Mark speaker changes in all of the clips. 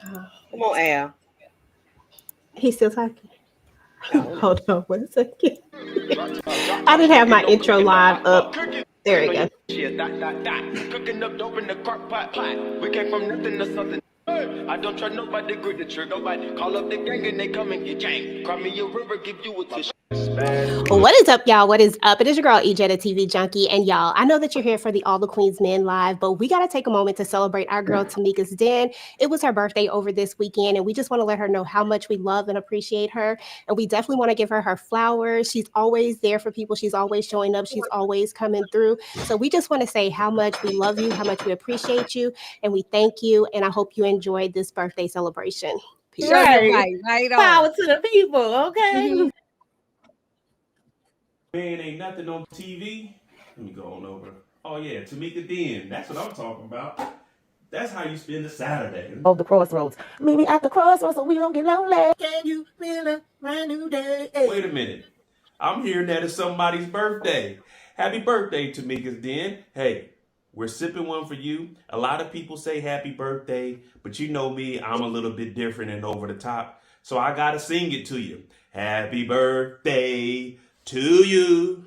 Speaker 1: Come on, Al.
Speaker 2: He's still talking.
Speaker 1: No.
Speaker 2: Hold on 1 second. I didn't have my intro live up. There we go.
Speaker 3: Cooking up dope in the crock pot. We came from nothing to something. I don't trust nobody, grip the trigger. Nobody call up the gang and they come and get gang. Cry me a river, give you a tissue.
Speaker 2: What is up, y'all? What is up? It is your girl EJ, the TV junkie, and y'all. I know that you're here for the All the Queens Men live, but we gotta take a moment to celebrate our girl Tamika's Den. It was her birthday over this weekend, and we just want to let her know how much we love and appreciate her. And we definitely want to give her her flowers. She's always there for people. She's always showing up. She's always coming through. So we just want to say how much we love you, how much we appreciate you, and we thank you. And I hope you enjoyed this birthday celebration. Peace.
Speaker 4: Show your
Speaker 1: Right.
Speaker 4: right on.
Speaker 1: Power to the people, okay?
Speaker 4: Mhm.
Speaker 5: Man, ain't nothing on TV. Let me go on over. Oh yeah, Tamika Den. That's what I'm talking about. That's how you spend a Saturday.
Speaker 6: Of the crossroads. Meet me at the crossroads so we don't get lonely.
Speaker 1: Can you feel a brand new day?
Speaker 5: Wait a minute. I'm hearing that it's somebody's birthday. Happy birthday, Tamika's Den. Hey, we're sipping one for you. A lot of people say happy birthday, but you know me, I'm a little bit different and over the top. So I gotta sing it to you. Happy birthday to you.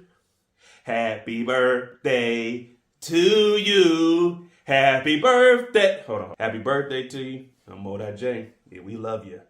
Speaker 5: Happy birthday to you. Happy birthday. Hold on. Happy birthday to you. I'm Moda J. Yeah, we love you.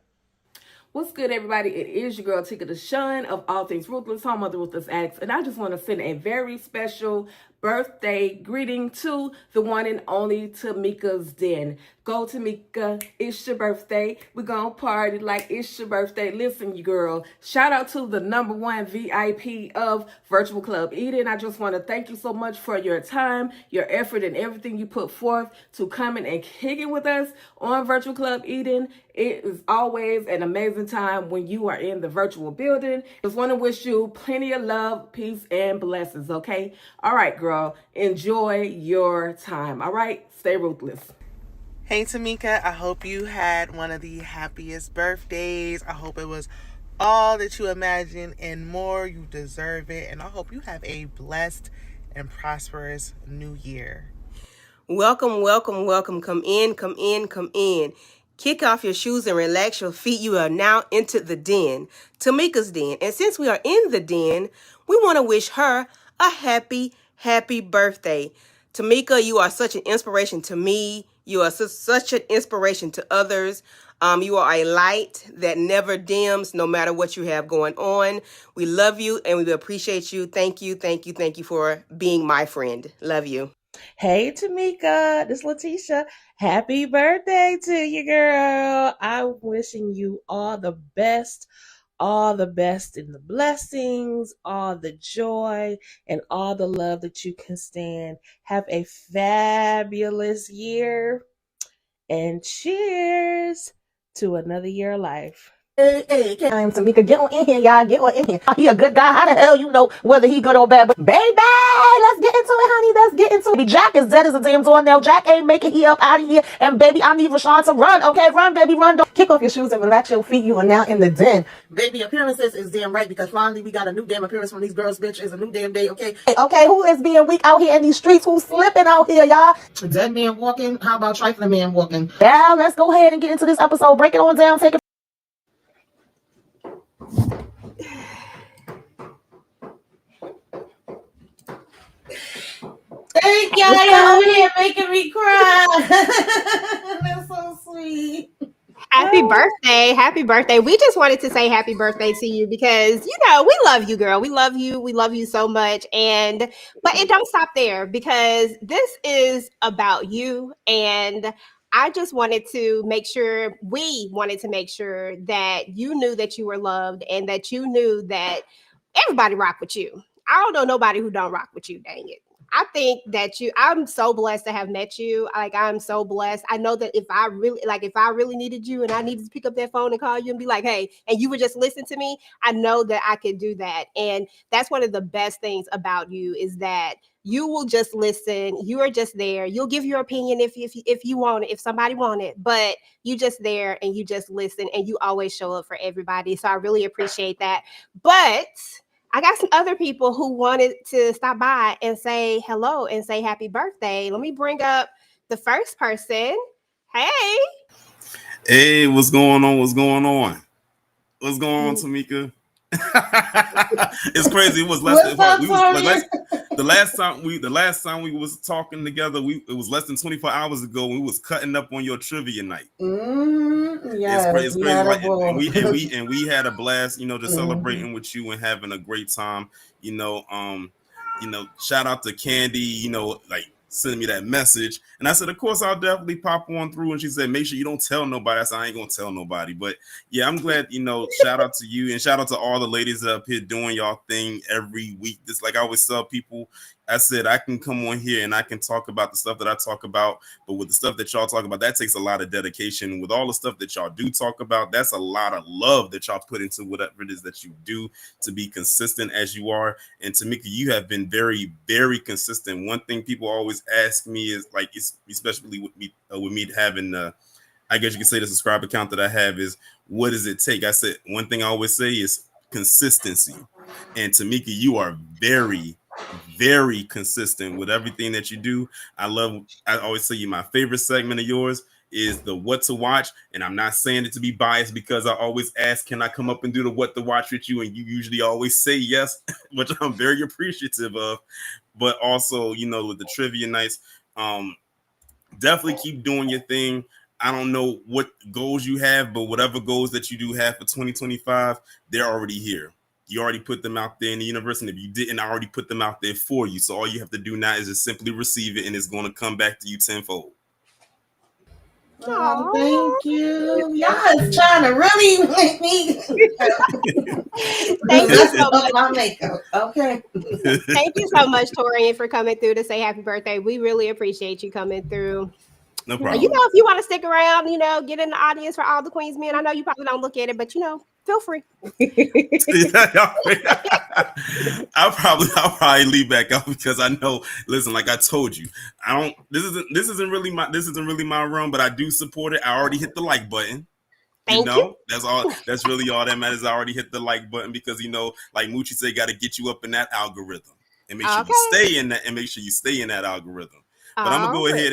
Speaker 4: What's good, everybody? It is your girl Tika the Shun of All Things Ruthless, home of the Ruthless Acts, and I just want to send a very special birthday greeting to the one and only Tamika's Den. Go, Tamika, it's your birthday. We're gonna party like it's your birthday. Listen, you girl, shout out to the #1 VIP of Virtual Club Eden. I just want to thank you so much for your time, your effort, and everything you put forth to coming and kicking with us on Virtual Club Eden. It is always an amazing time when you are in the virtual building. Just want to wish you plenty of love, peace, and blessings, okay? All right, girl, enjoy your time, all right? Stay ruthless.
Speaker 7: Hey Tamika, I hope you had one of the happiest birthdays. I hope it was all that you imagined and more. You deserve it. And I hope you have a blessed and prosperous new year.
Speaker 2: Welcome, welcome, welcome. Come in, come in, come in. Kick off your shoes and relax your feet. You are now into the den, Tamika's Den. And since we are in the den, we want to wish her a happy, happy birthday. Tamika, you are such an inspiration to me. You are such an inspiration to others. You are a light that never dims no matter what you have going on. We love you and we appreciate you. Thank you, thank you, thank you for being my friend. Love you.
Speaker 1: Hey, Tamika, this is Letitia. Happy birthday to you, girl. I'm wishing you all the best in the blessings, all the joy, and all the love that you can stand. Have a fabulous year, and cheers to another year of life.
Speaker 6: Hey, time Tamika, get on in here, y'all. Get on in here. He a good guy. How the hell you know whether he good or bad? But baby, let's get into it, honey. Let's get into it. Jack is dead as a damn doornail. Jack ain't making he up out of here. And baby, I need Rashawn to run. Okay, run, baby, run. Don't kick off your shoes and relax your feet. You are now in the den. Baby, appearances is damn right because finally we got a new damn appearance from these girls, bitch. It's a new damn day, okay? Okay, who is being weak out here in these streets? Who's slipping out here, y'all? Dead man walking. How about trifling man walking? Now, let's go ahead and get into this episode. Break it on down. Take it.
Speaker 1: Thank y'all. Y'all over here making me cry. That's so sweet.
Speaker 2: Happy birthday. Happy birthday. We just wanted to say happy birthday to you because, we love you, girl. We love you. We love you so much. But it don't stop there because this is about you. And I just wanted to make sure, we wanted to make sure that you knew that you were loved and that you knew that everybody rock with you. I don't know nobody who don't rock with you, dang it. I think that I'm so blessed to have met you. Like, I'm so blessed. I know that if I really needed you and I needed to pick up that phone and call you and be like, hey, and you would just listen to me, I know that I could do that. And that's one of the best things about you is that you will just listen. You are just there. You'll give your opinion if you want it, if somebody want it, but you just there and you just listen and you always show up for everybody. So I really appreciate that. But I got some other people who wanted to stop by and say hello and say happy birthday. Let me bring up the first person. Hey.
Speaker 8: Hey, what's going on? What's going on? What's going on, Tamika? It's crazy. It was less than
Speaker 7: What's up,
Speaker 8: we was like
Speaker 7: Tori?
Speaker 8: the last time we was talking together, it was less than 24 hours ago. We was cutting up on your trivia night.
Speaker 7: Yes,
Speaker 8: It's
Speaker 7: we
Speaker 8: crazy.
Speaker 7: had a
Speaker 8: Like
Speaker 7: ball.
Speaker 8: we had a blast. Just
Speaker 7: Mhm.
Speaker 8: celebrating with you and having a great time. You know, shout out to Candy. Like sending me that message, and I said, of course, I'll definitely pop on through. And she said, make sure you don't tell nobody. I said, I ain't gonna tell nobody. But yeah, I'm glad. Shout out to you and shout out to all the ladies up here doing y'all thing every week. Just like I always tell people, I said I can come on here and I can talk about the stuff that I talk about, but with the stuff that y'all talk about, that takes a lot of dedication. With all the stuff that y'all do talk about, that's a lot of love that y'all put into whatever it is that you do to be consistent as you are. And Tamika, you have been very, very consistent. One thing people always ask me is like, especially with me having I guess you can say the subscriber count that I have is what does it take? I said one thing I always say is consistency. And Tamika, you are very, very consistent with everything that you do. I always say my favorite segment of yours is the what to watch. And I'm not saying it to be biased because I always ask, can I come up and do the what to watch with you? And you usually always say yes, which I'm very appreciative of. But also, with the trivia nights, um, definitely keep doing your thing. I don't know what goals you have, but whatever goals that you do have for 2025, they're already here. You already put them out there in the universe. And if you didn't, I already put them out there for you. So all you have to do now is just simply receive it and it's going to come back to you tenfold.
Speaker 7: Oh,
Speaker 2: Aw.
Speaker 7: thank you. Y'all is trying to really make me
Speaker 2: Thank you
Speaker 7: mess
Speaker 2: so
Speaker 7: up
Speaker 2: much.
Speaker 7: my makeup. Okay.
Speaker 2: Thank you so much, Torian, for coming through to say happy birthday. We really appreciate you coming through.
Speaker 8: No
Speaker 2: You
Speaker 8: problem.
Speaker 2: know, if you want to stick around, get in the audience for all the Queens men. I know you probably don't look at it, but feel free.
Speaker 8: I'll probably leave back out because I know. Listen, like I told you, I don't. This isn't really my realm, but I do support it. I already hit the like button.
Speaker 2: Thank you.
Speaker 8: That's all. That's really all that matters. I already hit the like button because like Moochie said, got to get you up in that algorithm and make sure you
Speaker 2: Okay.
Speaker 8: stay in that and make sure you stay in that algorithm. But I'm gonna
Speaker 2: All
Speaker 8: go
Speaker 2: right.
Speaker 8: ahead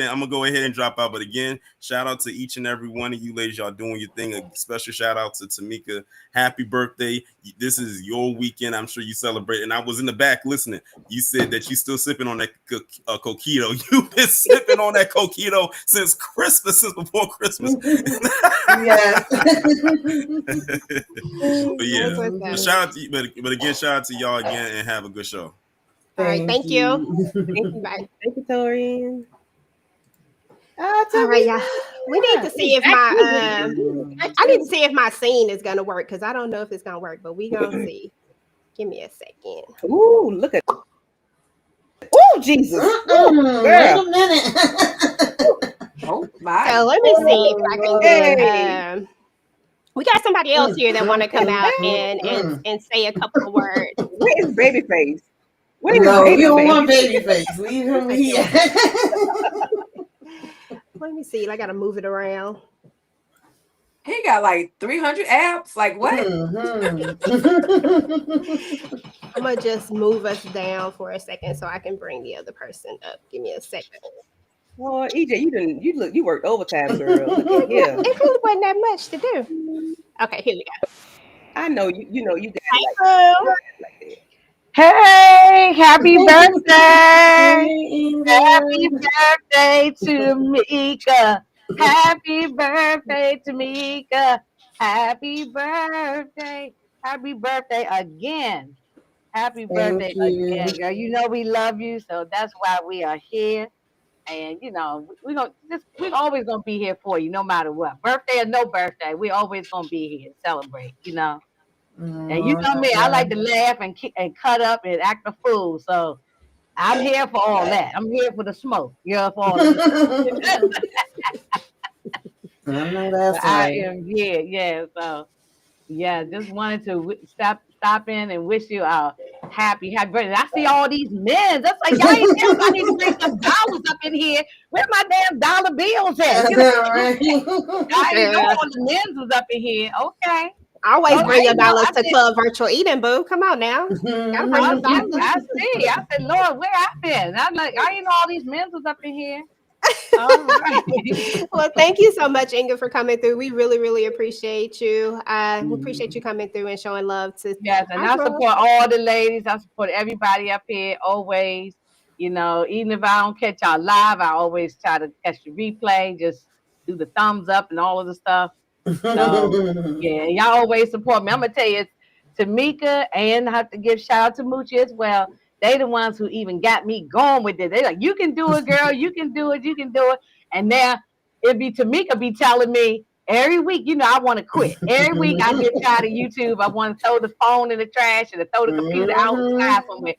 Speaker 8: and drop out. But again, shout out to each and every one of you ladies. Y'all doing your thing. A special shout out to Tamika. Happy birthday! This is your weekend. I'm sure you celebrate. And I was in the back listening. You said that you still sipping on that coquito. You've been sipping on that coquito since Christmas, since before Christmas.
Speaker 7: Yes.
Speaker 8: But
Speaker 2: That's
Speaker 8: yeah,
Speaker 2: what's
Speaker 8: but
Speaker 2: up.
Speaker 8: shout out to you, but again, shout out to y'all again and have a good show.
Speaker 2: All right.
Speaker 7: Thank
Speaker 2: Thank you.
Speaker 7: you.
Speaker 2: Thank you. Bye.
Speaker 1: Thank you, Torian.
Speaker 2: All right, yeah. We need
Speaker 1: Tamika.
Speaker 2: to see if I need to see if my scene is gonna work because I don't know if it's gonna work, but we gonna see. Give me a second.
Speaker 1: Ooh, look at. Ooh, Jesus. Ooh,
Speaker 7: Wait
Speaker 1: girl.
Speaker 7: a minute.
Speaker 4: Oh my.
Speaker 2: So let me see if I can get
Speaker 1: Hey.
Speaker 2: we got somebody else here that want to come out and say a couple of words.
Speaker 1: Where is Babyface? Where is
Speaker 7: No, you don't
Speaker 1: Babyface?
Speaker 7: want baby face. Leave him
Speaker 2: Where's
Speaker 7: here.
Speaker 2: Let me see. I gotta move it around.
Speaker 4: He got like 300 apps. Like what?
Speaker 2: I'm gonna just move us down for a second so I can bring the other person up. Give me a second.
Speaker 1: Oh, EJ, you worked overtime, girl. Look at here.
Speaker 2: It really wasn't that much to do. Okay, here we go.
Speaker 1: I know you got
Speaker 2: Hey, Boo.
Speaker 1: like that.
Speaker 6: Hey, happy birthday.
Speaker 7: Hey,
Speaker 6: Happy
Speaker 7: Angel.
Speaker 6: birthday to Mika. Happy birthday to Mika. Happy birthday. Happy birthday again. Happy birthday
Speaker 7: Thank you.
Speaker 6: again, girl. You know we love you, so that's why we are here. And we're always gonna be here for you, no matter what. Birthday or no birthday, we always gonna be here to celebrate. And you know me, I like to laugh and cut up and act a fool. So I'm here for all that. I'm here for the smoke. You're for all of the
Speaker 7: I know that's
Speaker 6: I
Speaker 7: right.
Speaker 6: am here, yeah. So yeah, just wanted to stop in and wish you a happy birthday. I see all these men. That's like y'all ain't tell me I need to bring some dollars up in here. Where my damn dollar bills at?
Speaker 7: Right.
Speaker 6: I didn't know all the men's was up in here. Okay.
Speaker 2: Always
Speaker 6: Oh,
Speaker 2: bring your dollars
Speaker 6: I
Speaker 2: to
Speaker 6: said,
Speaker 2: Club Virtual Eating, Boo. Come on now. Gotta bring them dollars.
Speaker 6: I see. I said, Lord, where I been? I'm like, I didn't know all these men's was up in here.
Speaker 9: All right.
Speaker 2: Well, thank you so much, Inga, for coming through. We really, really appreciate you. We appreciate you coming through and showing love to
Speaker 9: Yes, and
Speaker 2: our
Speaker 9: I
Speaker 2: girl.
Speaker 9: support all the ladies. I support everybody up here always. You know, even if I don't catch y'all live, I always try to catch the replay. Just do the thumbs up and all of the stuff. So yeah, y'all always support me. I'm gonna tell you, Tamika, and I have to give shout out to Moochie as well. They the ones who even got me going with it. They like, you can do it, girl. You can do it. You can do it. And now it'd be Tamika be telling me every week, you know, I want to quit. Every week I get tired of YouTube. I want to throw the phone in the trash and to throw the computer outside somewhere.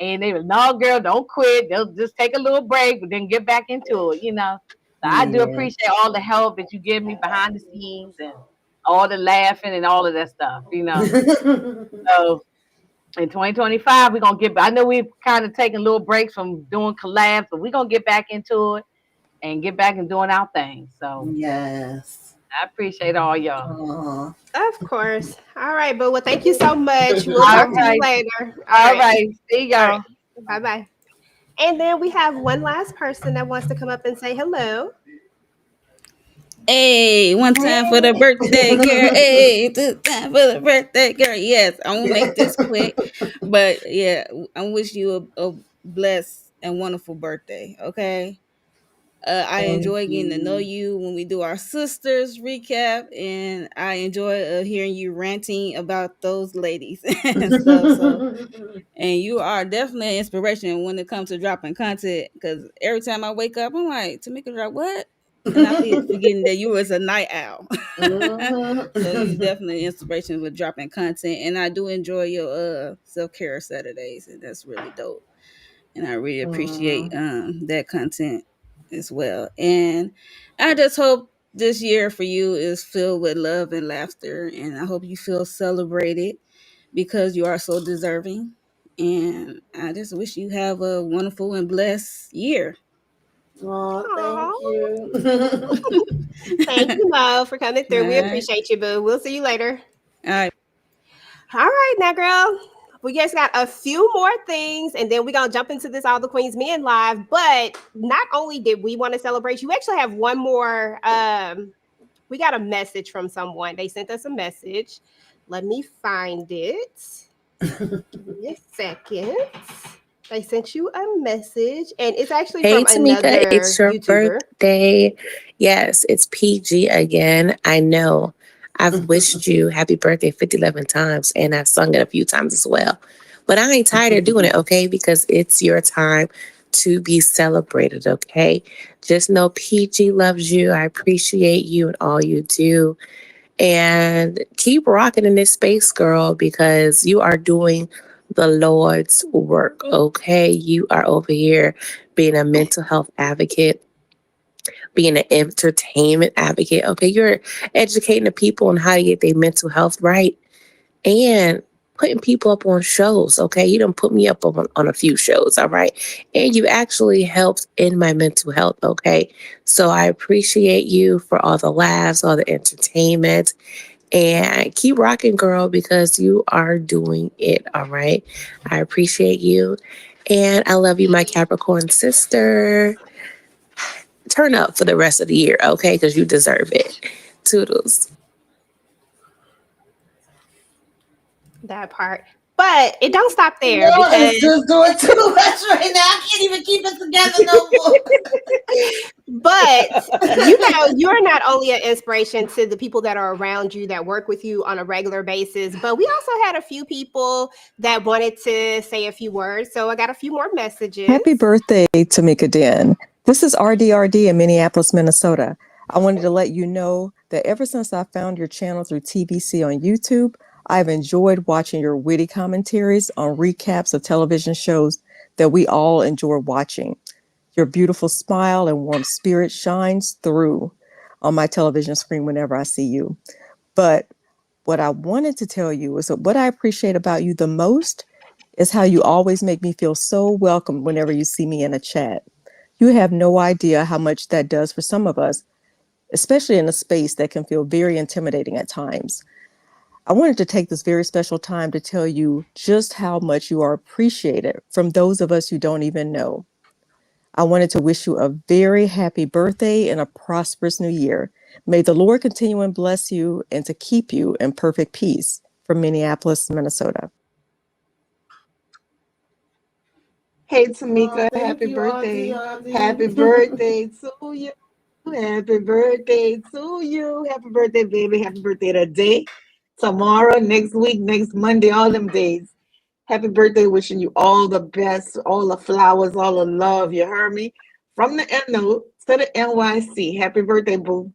Speaker 9: And they was, no, girl, don't quit. They'll just take a little break, but then get back into it, you know. So I do appreciate all the help that you give me behind the scenes and all the laughing and all of that stuff, you know. So in 2025, we're gonna get. I know we've kind of taken little breaks from doing collabs, but we're gonna get back into it and get back and doing our thing. So
Speaker 6: Yes.
Speaker 9: I appreciate all y'all.
Speaker 6: Aw.
Speaker 2: Of course. All right, boo. Well, thank you so much. We'll
Speaker 9: All
Speaker 2: talk to you
Speaker 9: right,
Speaker 2: later. All
Speaker 9: all
Speaker 2: right.
Speaker 9: right. See
Speaker 2: All right.
Speaker 9: y'all.
Speaker 2: Bye bye. And then we have one last person that wants to come up and say hello.
Speaker 10: Hey, one time for the birthday girl. Hey, two time for the birthday girl. Yes, I won't make this quick, but yeah, I wish you a blessed and wonderful birthday. Okay. I
Speaker 6: Thank
Speaker 10: enjoy getting to know
Speaker 6: you.
Speaker 10: you when we do our sisters recap, and I enjoy hearing you ranting about those ladies and stuff. So, and you are definitely an inspiration when it comes to dropping content. Because every time I wake up, I'm like, Tamika, drop what? And I be forgetting that you was a night owl. So you
Speaker 6: Mhm.
Speaker 10: definitely inspiration with dropping content, and I do enjoy your self care Saturdays, and that's really dope. And I really appreciate
Speaker 6: Aw.
Speaker 10: that content as well. And I just hope this year for you is filled with love and laughter, and I hope you feel celebrated because you are so deserving. And I just wish you have a wonderful and blessed year.
Speaker 6: Aw,
Speaker 2: Aw.
Speaker 6: thank you.
Speaker 2: Thank you, Mo, for coming
Speaker 10: All
Speaker 2: through. We
Speaker 10: right.
Speaker 2: appreciate you, boo. We'll see you later.
Speaker 10: All right.
Speaker 2: All right, now, girl. We just got a few more things, and then we're gonna jump into this All the Queens Men live. But not only did we want to celebrate, you actually have one more. We got a message from someone. They sent us a message. Let me find it. Give me a second. They sent you a message, and it's actually
Speaker 11: Hey
Speaker 2: from
Speaker 11: Tamika, it's
Speaker 2: another
Speaker 11: your
Speaker 2: YouTuber.
Speaker 11: birthday. Yes, it's PG again. I know. I've wished you happy birthday 5011 times and I've sung it a few times as well. But I ain't tired of doing it, okay? Because it's your time to be celebrated, okay? Just know PG loves you. I appreciate you and all you do. And keep rocking in this space, girl, because you are doing the Lord's work, okay? You are over here being a mental health advocate, being an entertainment advocate, okay? You're educating the people on how to get their mental health right and putting people up on shows, okay? You don't put me up on a few shows, all right? And you actually helped in my mental health, okay? So I appreciate you for all the laughs, all the entertainment, and keep rocking, girl, because you are doing it. All right. I appreciate you. And I love you, my Capricorn sister. Turn up for the rest of the year, okay? Because you deserve it. Toodles.
Speaker 2: That part. But it don't stop there
Speaker 6: Y'all is
Speaker 2: because
Speaker 6: just doing too much right now. I can't even keep it together no more.
Speaker 2: but you know, you're not only an inspiration to the people that are around you that work with you on a regular basis, but we also had a few people that wanted to say a few words. So I got a few more messages.
Speaker 12: Happy birthday, Tamika Den. This is RDRD in Minneapolis, Minnesota. I wanted to let you know that ever since I found your channel through TVC on YouTube, I've enjoyed watching your witty commentaries on recaps of television shows that we all enjoy watching. Your beautiful smile and warm spirit shines through on my television screen whenever I see you. But what I wanted to tell you is that what I appreciate about you the most is how you always make me feel so welcome whenever you see me in a chat. You have no idea how much that does for some of us, especially in a space that can feel very intimidating at times. I wanted to take this very special time to tell you just how much you are appreciated from those of us you don't even know. I wanted to wish you a very happy birthday and a prosperous new year. May the Lord continue and bless you and to keep you in perfect peace. From Minneapolis, Minnesota.
Speaker 13: Hey Tamika,
Speaker 1: Thank
Speaker 13: happy
Speaker 1: you, Auntie,
Speaker 13: birthday.
Speaker 1: Auntie.
Speaker 13: Happy birthday to you. Happy birthday to you. Happy birthday, baby. Happy birthday today, tomorrow, next week, next Monday, all them days. Happy birthday, wishing you all the best, all the flowers, all the love. You heard me? From the NO to the NYC. Happy birthday, boo.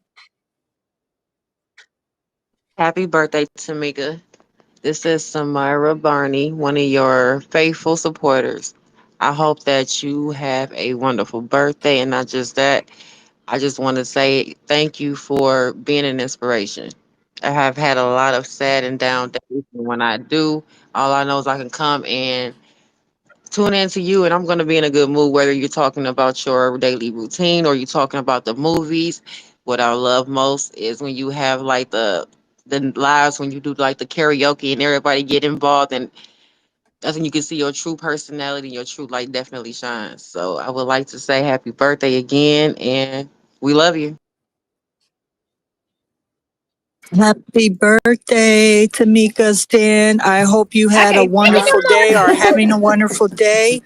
Speaker 14: Happy birthday, Tamika. This is Samira Barney, one of your faithful supporters. I hope that you have a wonderful birthday, and not just that, I just want to say thank you for being an inspiration. I have had a lot of sad and down days, and when I do, all I know is I can come and tune into you, and I'm going to be in a good mood, whether you're talking about your daily routine or you're talking about the movies. What I love most is when you have like the lives, when you do like the karaoke and everybody get involved, and that's when you can see your true personality and your true light definitely shines. So I would like to say happy birthday again, and we love you.
Speaker 15: Happy birthday, Tamika's Den. I hope you had a
Speaker 2: Okay, thank you
Speaker 15: wonderful
Speaker 2: so
Speaker 15: day or are
Speaker 2: much.
Speaker 15: having a wonderful day.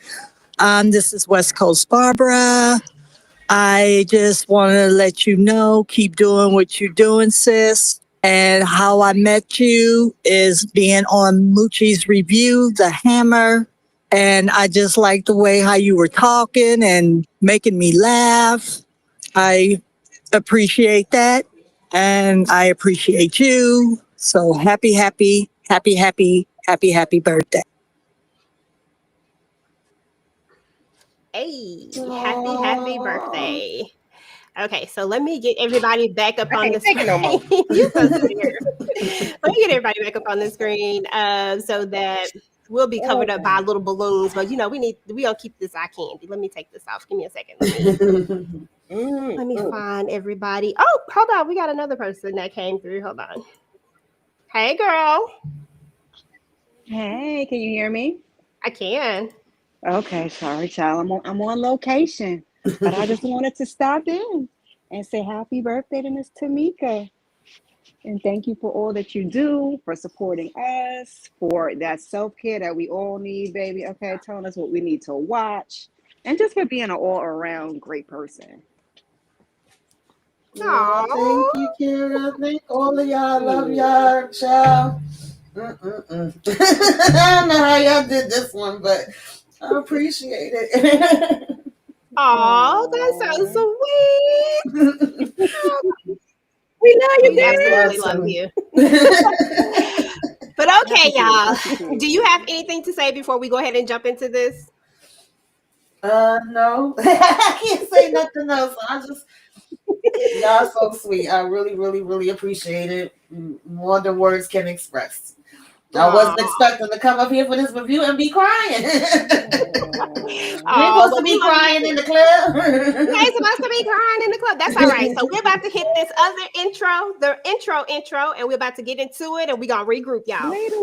Speaker 15: This is West Coast Barbara. I just want to let you know, keep doing what you're doing, sis. And how I met you is being on Moochie's review, The Hammer. And I just like the way how you were talking and making me laugh. I appreciate that. And I appreciate you. So happy birthday.
Speaker 2: Hey, happy
Speaker 1: Aw.
Speaker 2: birthday. Okay, so let me get everybody back up
Speaker 13: I
Speaker 2: on the
Speaker 13: can't take it no more.
Speaker 2: screen. You so serious. Let me get everybody back up on the screen so that we'll be covered up by little balloons. But we gonna keep this eye candy. Let me take this off. Give me a second. Let me find everybody. Oh, hold on. We got another person that came through. Hold on. Hey, girl.
Speaker 16: Hey, can you hear me?
Speaker 2: I can.
Speaker 16: Okay, sorry, child. I'm on location, but I just wanted to stop in and say happy birthday to Miss Tamika. And thank you for all that you do, for supporting us, for that self-care that we all need, baby. Okay, telling us what we need to watch, and just for being an all-around great person.
Speaker 1: Oh, thank
Speaker 2: Aww.
Speaker 1: you, Kara. Thank all of y'all. Love
Speaker 16: Yeah.
Speaker 1: y'all, child. I don't know how y'all did this one, but I appreciate it.
Speaker 2: Aw, that's so
Speaker 16: Aww.
Speaker 2: sweet.
Speaker 13: We love you,
Speaker 2: We
Speaker 1: That's
Speaker 13: girl.
Speaker 2: absolutely love
Speaker 1: awesome.
Speaker 2: you. But okay,
Speaker 16: Happy for you.
Speaker 2: y'all.
Speaker 16: Happy for you.
Speaker 2: Do you have anything to say before we go ahead and jump into this?
Speaker 1: No, I can't say nothing else. Y'all so sweet. I really, really, really appreciate it. More than words can express. I wasn't
Speaker 2: Aw.
Speaker 1: expecting to come up here for this review and be crying. We ain't
Speaker 2: Aw,
Speaker 1: supposed to
Speaker 2: well, we
Speaker 1: be
Speaker 2: love you
Speaker 1: crying in
Speaker 2: too.
Speaker 1: the
Speaker 2: You ain't supposed to be crying in the club. That's all right. So we're about to hit this other intro, and we're about to get into it, and we're gonna regroup, y'all.
Speaker 16: Later,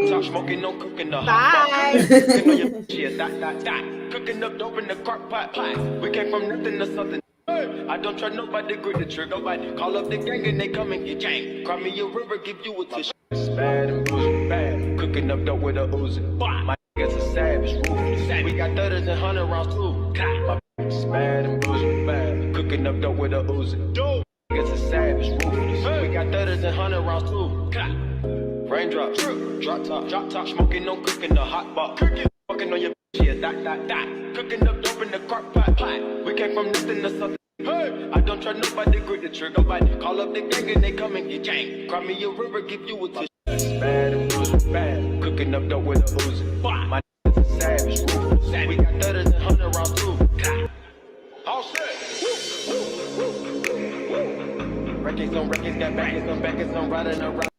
Speaker 3: Stop
Speaker 16: ladies.
Speaker 3: smoking, no cooking the hot pot.
Speaker 2: Bye.
Speaker 3: Cooking on your shit, that. Cooking up dope in the crock pot. We came from nothing to something. Hey, I don't trust nobody, grip the trigger. Nobody call up the gang and they come and get gang. Cry me a river, give you a tissue. It's bad and bullshit, bad. Cooking up dope with a Uzi. My niggas a savage, ruthless. We got 30s and 100 rounds too. My it's bad and bullshit, bad. Cooking up dope with a Uzi. Niggas a savage, ruthless. We got 30s and 100 rounds too. Raindrops, drop top, smoking, no cooking the hot pot. Fucking on your yeah, that. Cooking up dope in the crock pot. We came from nothing to something. Hey, I don't trust nobody, grip the trigger. Nobody call up the gang and they come and get gang. Cry me a river, give you a tissue. It's bad and bullshit, bad. Cooking up dope with a Uzi. My niggas a savage, ruthless. We got 30s and 100 rounds too. All set. Records on records, got backers on backers, I'm riding around.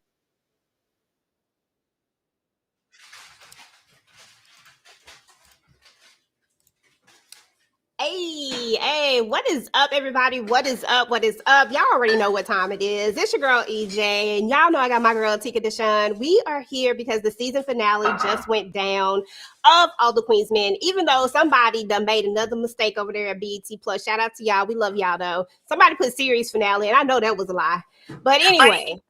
Speaker 2: Hey, everybody. Hey, what is up, everybody? What is up? What is up? Y'all already know what time it is. It's your girl EJ, and y'all know I got my girl Tika Deshawn. We are here because the season finale just went down of All the Queen's Men. Even though somebody done made another mistake over there at BET Plus. Shout out to y'all. We love y'all though. Somebody put series finale, and I know that was a lie. But anyway,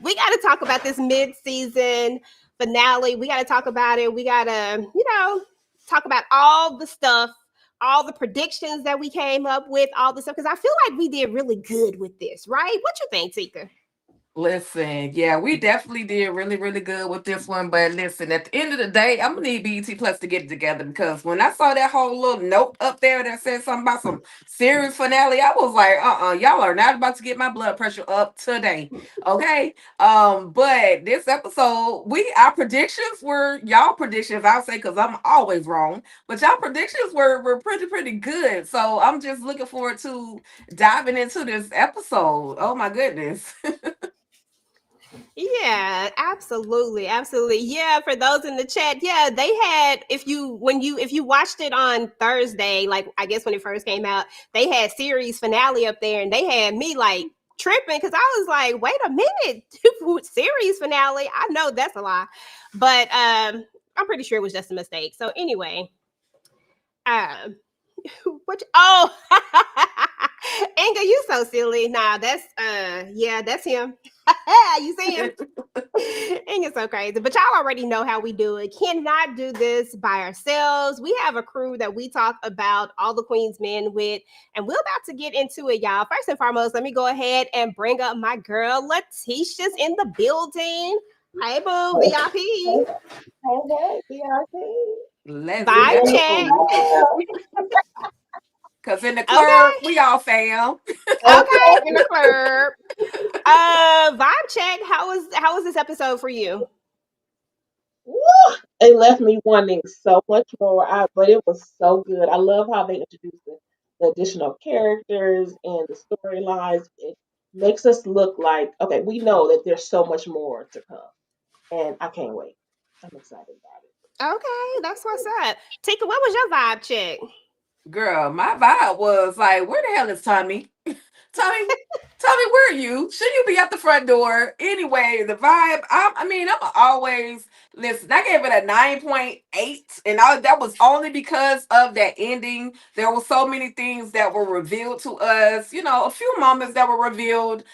Speaker 2: we got to talk about this mid-season finale. We got to talk about it. We got to, talk about all the stuff, all the predictions that we came up with, all the stuff, because I feel like we did really good with this, right? What you think, Tika?
Speaker 4: Listen, yeah, we definitely did really, really good with this one. But listen, at the end of the day, I'm gonna need BET Plus to get it together because when I saw that whole little note up there that said something about some series finale, I was like, y'all are not about to get my blood pressure up today. Okay. But this episode, our predictions were y'all predictions, I'll say, because I'm always wrong, but y'all predictions were pretty good. So I'm just looking forward to diving into this episode. Oh my goodness.
Speaker 2: Yeah, absolutely, absolutely. Yeah, for those in the chat, yeah, they had if you watched it on Thursday, like I guess when it first came out, they had series finale up there, and they had me like tripping because I was like, wait a minute, series finale? I know that's a lie, but I'm pretty sure it was just a mistake. So anyway, um, oh, Inga, you so silly. Nah, that's yeah, that's him. You see him? It's so crazy. But y'all already know how we do it. Cannot do this by ourselves. We have a crew that we talk about All the Queen's Men with, and we're about to get into it, y'all. First and foremost, let me go ahead and bring up my girl Letitia's in the building. Hey, boo, VIP.
Speaker 1: Hey, VIP.
Speaker 4: Let's
Speaker 2: Vibe check.
Speaker 4: go. Cause in the club,
Speaker 2: Okay.
Speaker 4: we all fam.
Speaker 2: Okay, in the club. Vibe check. How was this episode for you?
Speaker 1: Woo! It left me wanting so much more. But it was so good. I love how they introduced the additional characters and the storylines. It makes us look like okay, we know that there's so much more to come, and I can't wait. I'm excited about it.
Speaker 2: Okay, that's what's up. Tika, what was your vibe check?
Speaker 4: Girl, my vibe was like, where the hell is Tommy? Tommy, where are you? Should you be at the front door? Anyway, the vibe, I'm always, listen, I gave it a 9.8, and that was only because of that ending. There were so many things that were revealed to us, a few moments that were revealed,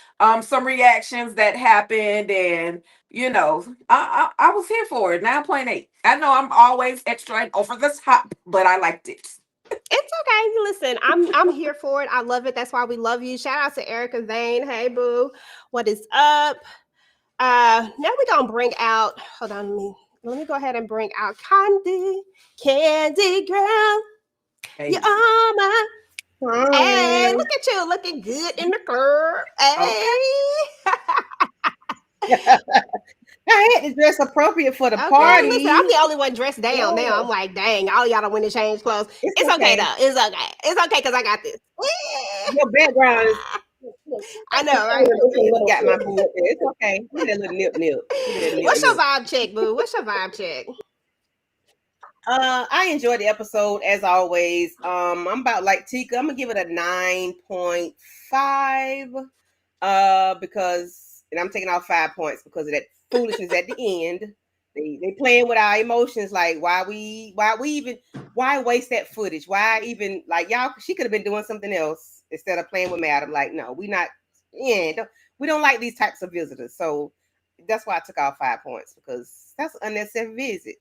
Speaker 4: some reactions that happened, and, I was here for it, 9.8. I know I'm always extra and over the top, but I liked it.
Speaker 2: It's okay. Listen, I'm here for it. I love it. That's why we love you. Shout out to Erica Zane. Hey boo. What is up? Now we're gonna bring out, hold on, let me go ahead and bring out Candy girl.
Speaker 4: Hey.
Speaker 2: You are my hey, look at you looking good in the club. Hey.
Speaker 6: I had to dress appropriate for the
Speaker 2: Okay,
Speaker 6: party.
Speaker 2: listen, I'm the only one dressed down now. I'm like, dang, all y'all don't win to change clothes. It's okay though. It's okay. It's okay because I got this.
Speaker 6: Your background is.
Speaker 2: I know, right?
Speaker 6: Got my boo up there. It's okay. Look at that little nip.
Speaker 2: What's your vibe check, boo? What's your vibe check?
Speaker 6: I enjoyed the episode as always. I'm about like Tika. I'm gonna give it a 9.5. Because and I'm taking off 5 points because of that foolishness at the end. They playing with our emotions, like why waste that footage? Why even like y'all? She could have been doing something else instead of playing with Madam. Like no, we not. Yeah, we don't like these types of visitors. So that's why I took off 5 points because that's an unnecessary visit.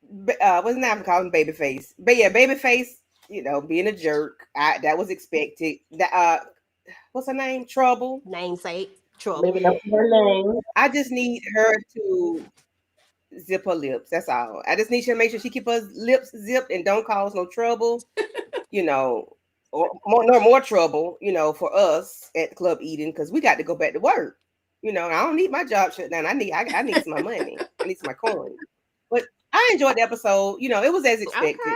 Speaker 6: What's his name? Calling Babyface, but yeah, Babyface. Being a jerk. That was expected. What's her name? Trouble.
Speaker 2: Namesake. Trouble.
Speaker 1: Living up to her name.
Speaker 6: I just need her to zip her lips. That's all. I just need her to make sure she keep her lips zipped and don't cause no trouble. Or more trouble. For us at Club Eden because we got to go back to work. I don't need my job shut down. I need some money. I need some coin. But I enjoyed the episode. It was as expected.
Speaker 2: Okay.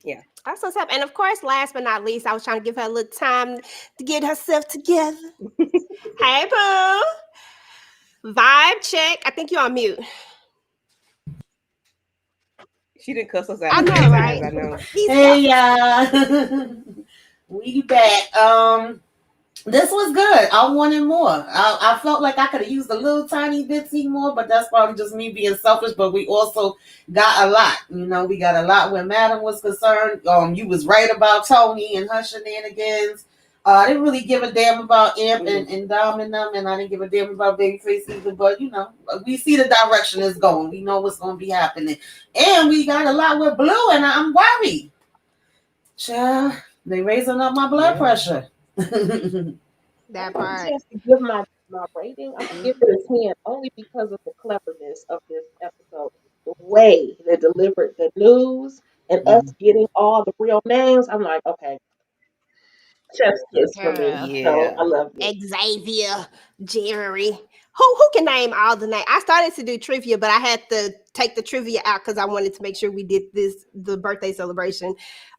Speaker 6: Yeah.
Speaker 2: That's what's up. And of course, last but not least, I was trying to give her a little time to get herself together. Hey, boo. Vibe check. I think you're on mute. She didn't cuss us out
Speaker 6: I
Speaker 2: a
Speaker 6: know,
Speaker 2: few times,
Speaker 6: right?
Speaker 2: I know.
Speaker 6: He's hey y'all. We back. This was good. I wanted more. I felt like I could have used a little tiny bitsy more, but that's probably just me being selfish. But we also got a lot. We got a lot when Madam was concerned. You was right about Tony and her shenanigans. I didn't really give a damn about Amp and Dom and them, and I didn't give a damn about Babyface either. But we see the direction it's going. We know what's going to be happening, and we got a lot with Blue, and I'm worried. Child, they raising up my blood pressure.
Speaker 2: That
Speaker 1: I get a
Speaker 2: part.
Speaker 1: chance to give my rating, I'm gonna give it a 10 only because of the cleverness of this episode. The way they delivered the news and us getting all the real names. I'm like, okay, chef's kiss for me.
Speaker 2: Girl.
Speaker 1: So I
Speaker 2: Yeah.
Speaker 1: love it.
Speaker 2: Xavier, Jerry. Who can name all the names? I started to do trivia, but I had to take the trivia out because I wanted to make sure we did the birthday celebration.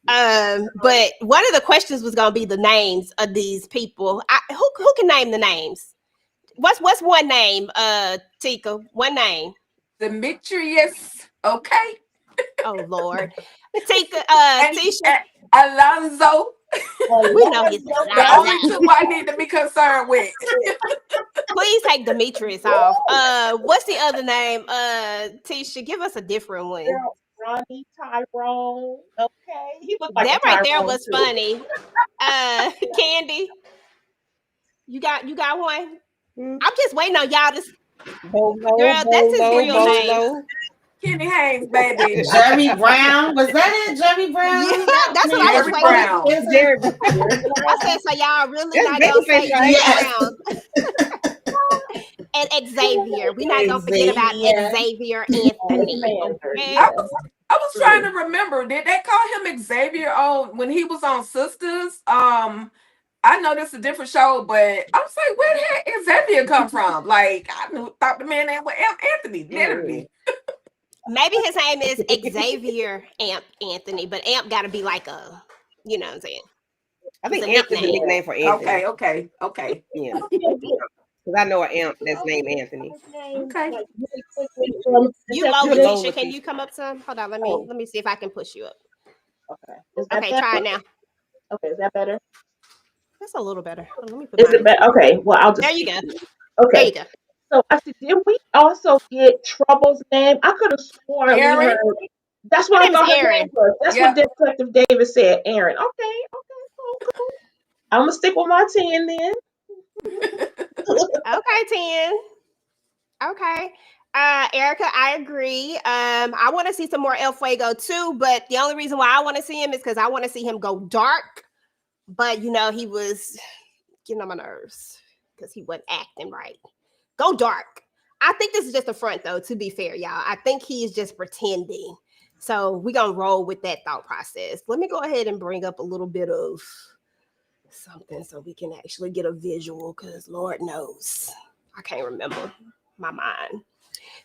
Speaker 2: But one of the questions was gonna be the names of these people. Who can name the names? What's one name? Tika, one name.
Speaker 4: Demetrius, okay?
Speaker 2: Oh Lord. Tika,
Speaker 4: And
Speaker 2: Tisha.
Speaker 4: Alonzo.
Speaker 2: We know he's
Speaker 4: The only
Speaker 2: Alonzo.
Speaker 4: two I need to be concerned with.
Speaker 2: Please take Demetrius off. What's the other name? Tisha, give us a different one.
Speaker 1: Girl, Ronnie, Tyrone. Okay. He looked like a
Speaker 2: That right there
Speaker 1: Tyrone
Speaker 2: was
Speaker 1: too.
Speaker 2: funny. Candy, you got one? I'm just waiting on y'all to. Girl, that's his real name.
Speaker 4: Kenny Haynes, baby.
Speaker 6: Jerry Brown. Was that it? Jerry Brown?
Speaker 2: Yeah,
Speaker 6: That
Speaker 2: that's what I was
Speaker 4: Jerry
Speaker 2: waiting.
Speaker 4: Brown.
Speaker 6: It's Jerry Brown.
Speaker 2: I said, so y'all really not gonna say Jerry Brown and Xavier. We're not gonna forget about
Speaker 6: Xavier.
Speaker 2: Xavier Anthony.
Speaker 1: Commander,
Speaker 2: Okay.
Speaker 4: I
Speaker 1: yes.
Speaker 4: was trying to remember. Did they call him Xavier on when he was on Sisters? I know this is a different show, but I was like, where the heck Xavier come from? Like, thought the man name was Anthony, literally.
Speaker 2: Maybe his name is Xavier Amp Anthony, but Amp got to be like a, you know what I'm saying?
Speaker 17: I think
Speaker 2: It's a
Speaker 17: Amp is a
Speaker 2: nickname.
Speaker 17: nickname for Anthony.
Speaker 4: Okay.
Speaker 17: Yeah. Because I know an Amp that's named Anthony.
Speaker 4: Okay.
Speaker 1: Like really quickly,
Speaker 2: You low,
Speaker 17: You're low,
Speaker 2: Letitia. Can you
Speaker 17: Letitia.
Speaker 2: come up some? Hold on, let
Speaker 1: oh,
Speaker 2: me see if I can push you up.
Speaker 1: okay. Is that
Speaker 2: Okay,
Speaker 1: better?
Speaker 2: try it now.
Speaker 1: Okay, is that better?
Speaker 2: That's a little better. Let me put
Speaker 1: Is it
Speaker 2: mine.
Speaker 1: better? Okay, well I'll
Speaker 2: There
Speaker 1: just
Speaker 2: you
Speaker 1: keep
Speaker 2: go.
Speaker 1: it.
Speaker 2: There you
Speaker 1: Okay.
Speaker 2: go.
Speaker 1: So I said, did we also get Trouble's name? I could have sworn we
Speaker 4: Aaron?
Speaker 1: heard. That's
Speaker 2: Her
Speaker 1: what I
Speaker 2: name is
Speaker 1: thought her name
Speaker 2: Erin.
Speaker 1: was. That's what
Speaker 4: Yep.
Speaker 1: Detective David said. Aaron. Okay, cool. I'm gonna stick with my 10 then.
Speaker 2: Okay, 10. Okay. Erica, I agree. I want to see some more El Fuego too, but the only reason why I want to see him is because I want to see him go dark. But he was getting on my nerves because he wasn't acting right. Go dark. I think this is just a front, though, to be fair, y'all. I think he is just pretending. So we're going to roll with that thought process. Let me go ahead and bring up a little bit of something so we can actually get a visual because Lord knows I can't remember my mind.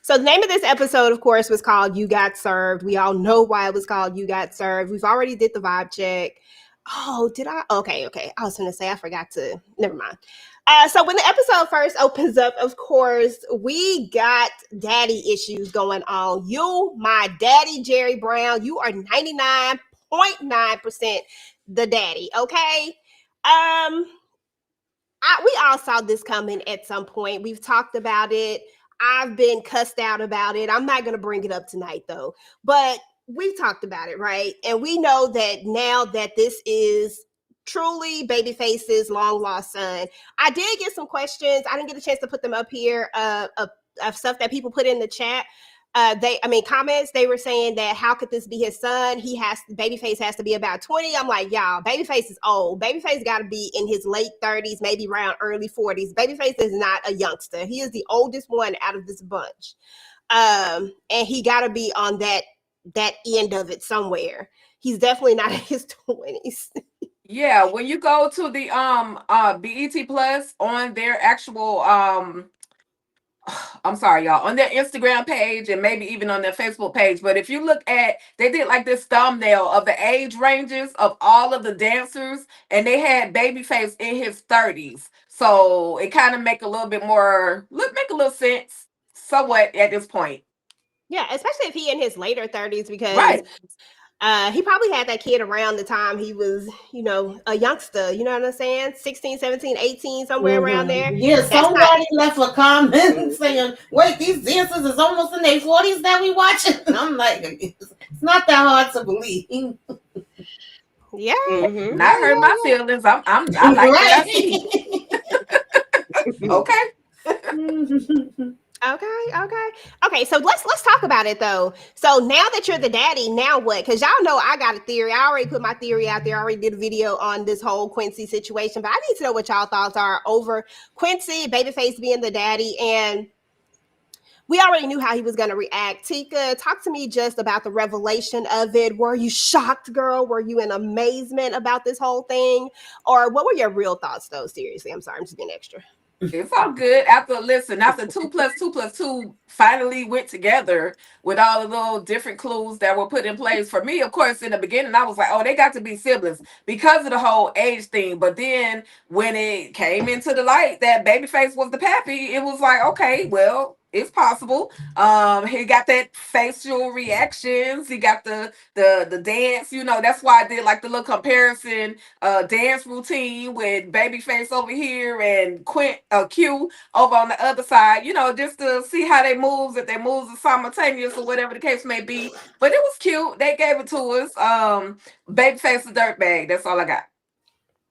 Speaker 2: So the name of this episode, of course, was called You Got Served. We all know why it was called You Got Served. We've already did the vibe check. Oh, did I? Okay. I was going to say I forgot to. Never mind. So when the episode first opens up, of course, we got daddy issues going on. You, my daddy, Jerry Brown, you are 99.9% the daddy, okay? We all saw this coming at some point. We've talked about it. I've been cussed out about it. I'm not going to bring it up tonight, though. But we've talked about it, right? And we know that now that this is truly Babyface's long lost son. I did get some questions. I didn't get a chance to put them up here of stuff that people put in the chat. Comments. They were saying that how could this be his son? Babyface has to be about 20. I'm like, y'all, Babyface is old. Babyface got to be in his late 30s, maybe around early 40s. Babyface is not a youngster. He is the oldest one out of this bunch, and he got to be on that end of it somewhere. He's definitely not in his 20s.
Speaker 4: Yeah, when you go to the BET Plus on their actual I'm sorry, y'all, on their Instagram page and maybe even on their Facebook page. But if you look at, they did like this thumbnail of the age ranges of all of the dancers, and they had Babyface in his 30s. So it kind of make a little bit more, make a little sense somewhat at this point.
Speaker 2: Yeah, especially if he in his later 30s, because
Speaker 4: Right.
Speaker 2: he probably had that kid around the time he was, a youngster. You know what I'm saying? 16, 17, 18, somewhere around there.
Speaker 6: Yeah,
Speaker 2: That's not
Speaker 6: somebody left a comment saying, "Wait, these dancers is almost in their 40s that we watching." I'm like, it's not that hard to believe,
Speaker 2: yeah,
Speaker 17: Mm-hmm.
Speaker 4: Not hurt my feelings. I like what I see.
Speaker 6: right?
Speaker 4: Okay.
Speaker 2: Okay. So let's talk about it though. So now that you're the daddy, now what? Because y'all know I got a theory. I already put my theory out there. I already did a video on this whole Quincy situation, but I need to know what y'all thoughts are over Quincy, Babyface being the daddy, and we already knew how he was going to react. Tika, talk to me just about the revelation of it. Were you shocked, girl? Were you in amazement about this whole thing? Or what were your real thoughts, though? Seriously, I'm sorry. I'm just being extra.
Speaker 4: It's all good. After 2 plus 2 plus 2 finally went together with all the little different clues that were put in place. For me, of course, in the beginning, I was like, oh, they got to be siblings because of the whole age thing. But then when it came into the light that Babyface was the pappy, it was like, okay, well, it's possible. He got that facial reactions. He got the dance. That's why I did like the little comparison dance routine with Babyface over here and Q over on the other side, just to see how they moves, if their moves are simultaneous or whatever the case may be. But it was cute. They gave it to us. Babyface a dirtbag. That's all I got.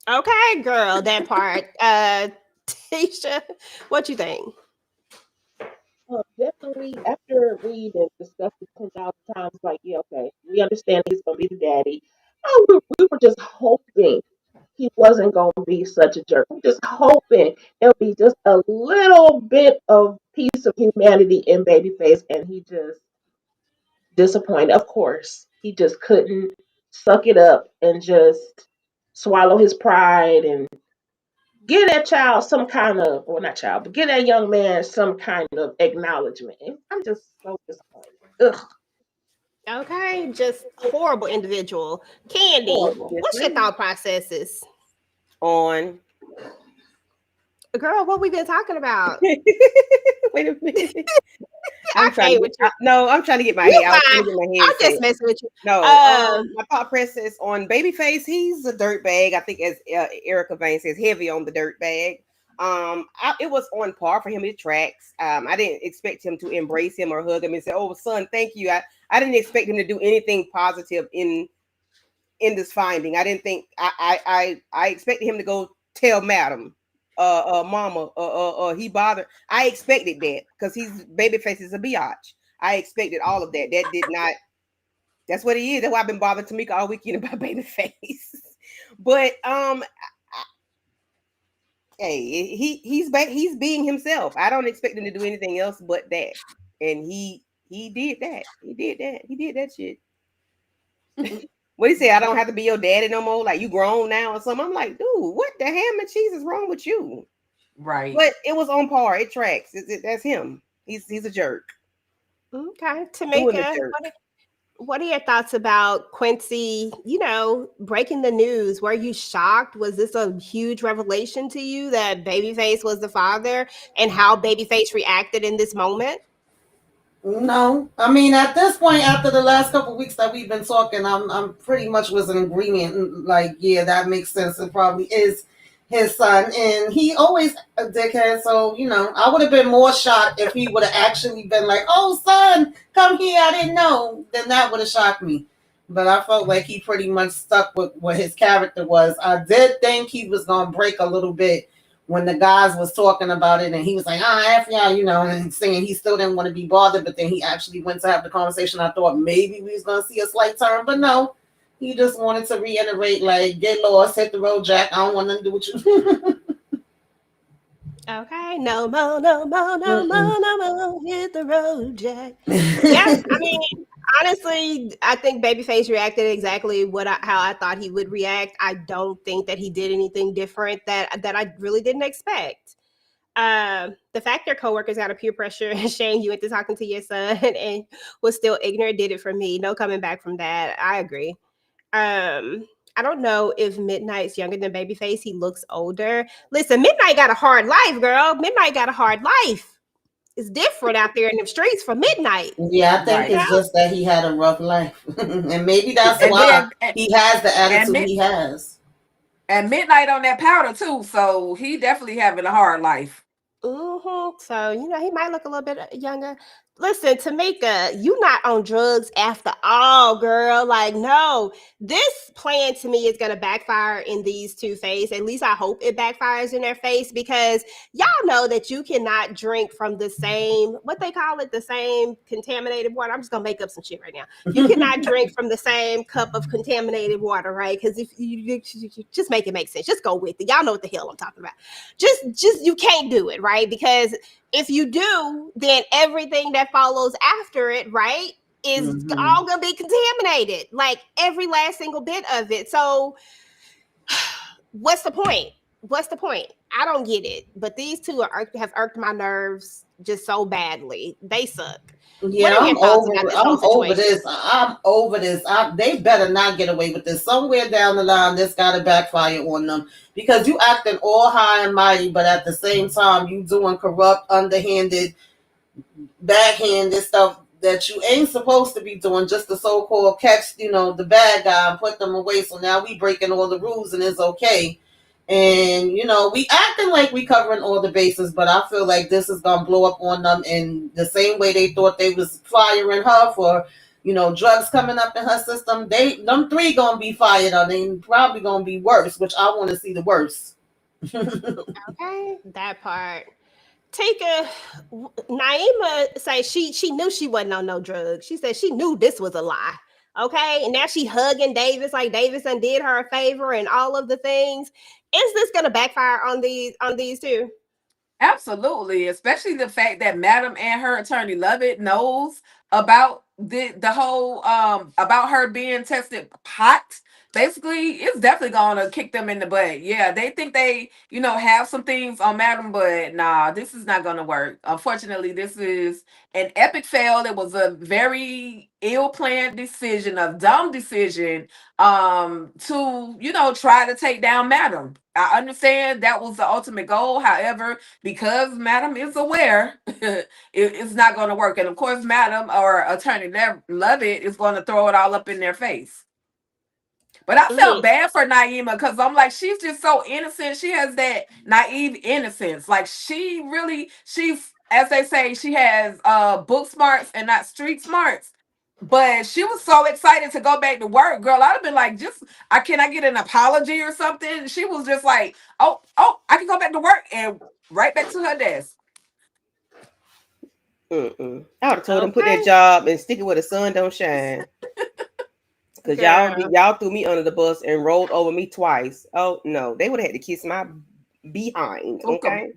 Speaker 2: Okay, girl, that part. Tisha, what you think?
Speaker 1: Definitely, after we done discussed it 10,000 times, like, yeah, okay, we understand he's going to be the daddy. Oh, we were just hoping he wasn't going to be such a jerk. I'm just hoping there'll be just a little bit of piece of humanity in Babyface, and he just disappointed. Of course, he just couldn't suck it up and just swallow his pride and give that child some kind of, or not child, but give that young man some kind of acknowledgement. And I'm just so disappointed. Ugh,
Speaker 2: Okay, just horrible individual. Candy,
Speaker 1: horrible.
Speaker 17: Yes,
Speaker 2: what's your
Speaker 17: ma'am.
Speaker 2: thought processes?
Speaker 17: On.
Speaker 2: Girl, what we been talking about?
Speaker 17: Wait a minute.
Speaker 2: I
Speaker 17: I'm trying to
Speaker 2: can't
Speaker 17: get.
Speaker 2: with you.
Speaker 17: No, I'm trying to get my
Speaker 2: You
Speaker 17: head. I was trying
Speaker 2: fine.
Speaker 17: to get my head
Speaker 2: I'm just
Speaker 17: set.
Speaker 2: messing with you.
Speaker 17: No, my thought process on Babyface, he's a dirtbag. I think, as Erica Vane says, heavy on the dirtbag. It was on par for him. It tracks. I didn't expect him to embrace him or hug him and say, "Oh, son, thank you." I didn't expect him to do anything positive in this finding. I didn't think. I expected him to go tell Madam, Mama, he bothered. I expected that because he's Babyface is a biatch. I expected all of that. That did not. That's what he is. That's why I've been bothering Tamika all weekend about Babyface. But hey, he's being himself. I don't expect him to do anything else but that. And he did that. He did that. He did that shit. What he said, I don't have to be your daddy no more. Like, you grown now or something. I'm like, dude, what the ham and cheese is wrong with you?
Speaker 4: Right.
Speaker 17: But it was on par. It tracks. That's him. He's a jerk.
Speaker 2: Okay,
Speaker 17: Doing a
Speaker 2: Tamika,
Speaker 17: jerk.
Speaker 2: what are your thoughts about Quincy, breaking the news? Were you shocked? Was this a huge revelation to you that Babyface was the father, and how Babyface reacted in this moment?
Speaker 6: No, I mean at this point, after the last couple of weeks that we've been talking, I'm pretty much was in agreement. Like, yeah, that makes sense. It probably is his son, and he always a dickhead. So I would have been more shocked if he would have actually been like, "Oh, son, come here, I didn't know." Then that would have shocked me. But I felt like he pretty much stuck with what his character was. I did think he was gonna break a little bit when the guys was talking about it, and he was like, F y'all, and saying he still didn't want to be bothered, but then he actually went to have the conversation. I thought maybe we was going to see a slight turn, but no. He just wanted to reiterate, like, get lost, hit the road, Jack. I don't want nothing to do with you.
Speaker 2: Okay, no more, no more, no more, no more. Hit the road, Jack. Yeah, I mean, honestly, I think Babyface reacted exactly how I thought he would react. I don't think that he did anything different that I really didn't expect. The fact their coworkers got a peer pressure and shame you into talking to your son and was still ignorant did it for me. No coming back from that. I agree. I don't know if Midnight's younger than Babyface. He looks older. Listen, Midnight got a hard life, girl. Midnight got a hard life. is different out there in the streets for midnight.
Speaker 6: Yeah, I think
Speaker 4: Right.
Speaker 6: it's just that he had a rough life. And maybe that's
Speaker 4: And
Speaker 6: why
Speaker 4: then
Speaker 6: he has the
Speaker 4: and
Speaker 6: attitude
Speaker 4: mid,
Speaker 6: he has.
Speaker 4: and midnight on that powder too. So he definitely having a hard life.
Speaker 2: So he might look a little bit younger. Listen, Tamika, you not on drugs after all, girl. Like, no, this plan to me is gonna backfire in these two face. At least I hope it backfires in their face because y'all know that you cannot drink from the same what they call it, the same contaminated water. I'm just gonna make up some shit right now. You cannot drink from the same cup of contaminated water, right? Because if you just make it make sense, just go with it. Y'all know what the hell I'm talking about. Just you can't do it, right? Because if you do, then everything that follows after it, right, is all gonna be contaminated, like every last single bit of it. So what's the point? What's the point? I don't get it. But these two have irked my nerves just so badly. They suck. What
Speaker 6: Yeah,
Speaker 2: are your thoughts about this whole
Speaker 6: I'm over
Speaker 2: situation?
Speaker 6: this. I'm over this. They better not get away with this. Somewhere down the line, this got to backfire on them because you acting all high and mighty, but at the same time, you doing corrupt, underhanded, backhanded stuff that you ain't supposed to be doing. Just the so-called catch, the bad guy and put them away. So now we breaking all the rules and it's okay. And we acting like we covering all the bases, but I feel like this is gonna blow up on them in the same way they thought they was firing her for, drugs coming up in her system. Them three gonna be fired on, and probably gonna be worse, which I want to see the worst.
Speaker 2: Okay, that part. Tika, Naima say she knew she wasn't on no drugs. She said she knew this was a lie. Okay, and now she hugging Davis like Davis did her a favor and all of the things. Is this gonna backfire on these two?
Speaker 4: Absolutely, especially the fact that Madam and her attorney Lovett knows about the whole about her being tested hot. Basically, it's definitely gonna kick them in the butt. Yeah, they think they have some things on Madam, but nah, this is not gonna work. Unfortunately, this is an epic fail. It was a very ill planned decision, a dumb decision to try to take down Madam. I understand that was the ultimate goal. However, because Madam is aware, it's not going to work. And of course, Madam or Attorney Lovett is going to throw it all up in their face. But I felt bad for Naima because I'm like, she's just so innocent. She has that naive innocence. Like she's as they say, she has book smarts and not street smarts. But she was so excited to go back to work, girl. I'd have been like, can I get an apology or something? She was just like, oh, I can go back to work and right back to her desk.
Speaker 17: I would have told them put that job and stick it where the sun don't shine. Because y'all threw me under the bus and rolled over me twice. Oh no, they would have had to kiss my behind. Okay.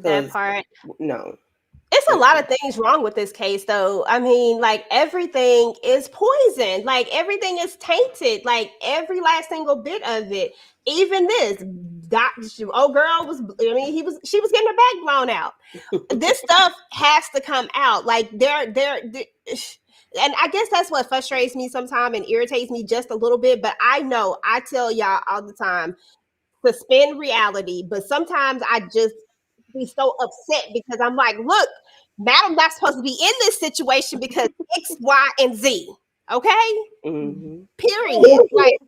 Speaker 2: That part.
Speaker 17: No.
Speaker 2: It's a lot of things wrong with this case, though. I mean, like everything is poisoned, like everything is tainted, like every last single bit of it. Even this, girl was. I mean, she was getting her back blown out. This stuff has to come out. Like and I guess that's what frustrates me sometimes and irritates me just a little bit. But I know I tell y'all all the time, suspend reality. But sometimes I just be so upset because I'm like, look, Madam not supposed to be in this situation because X, Y, and Z. Okay?
Speaker 17: Mm-hmm.
Speaker 2: Period. Like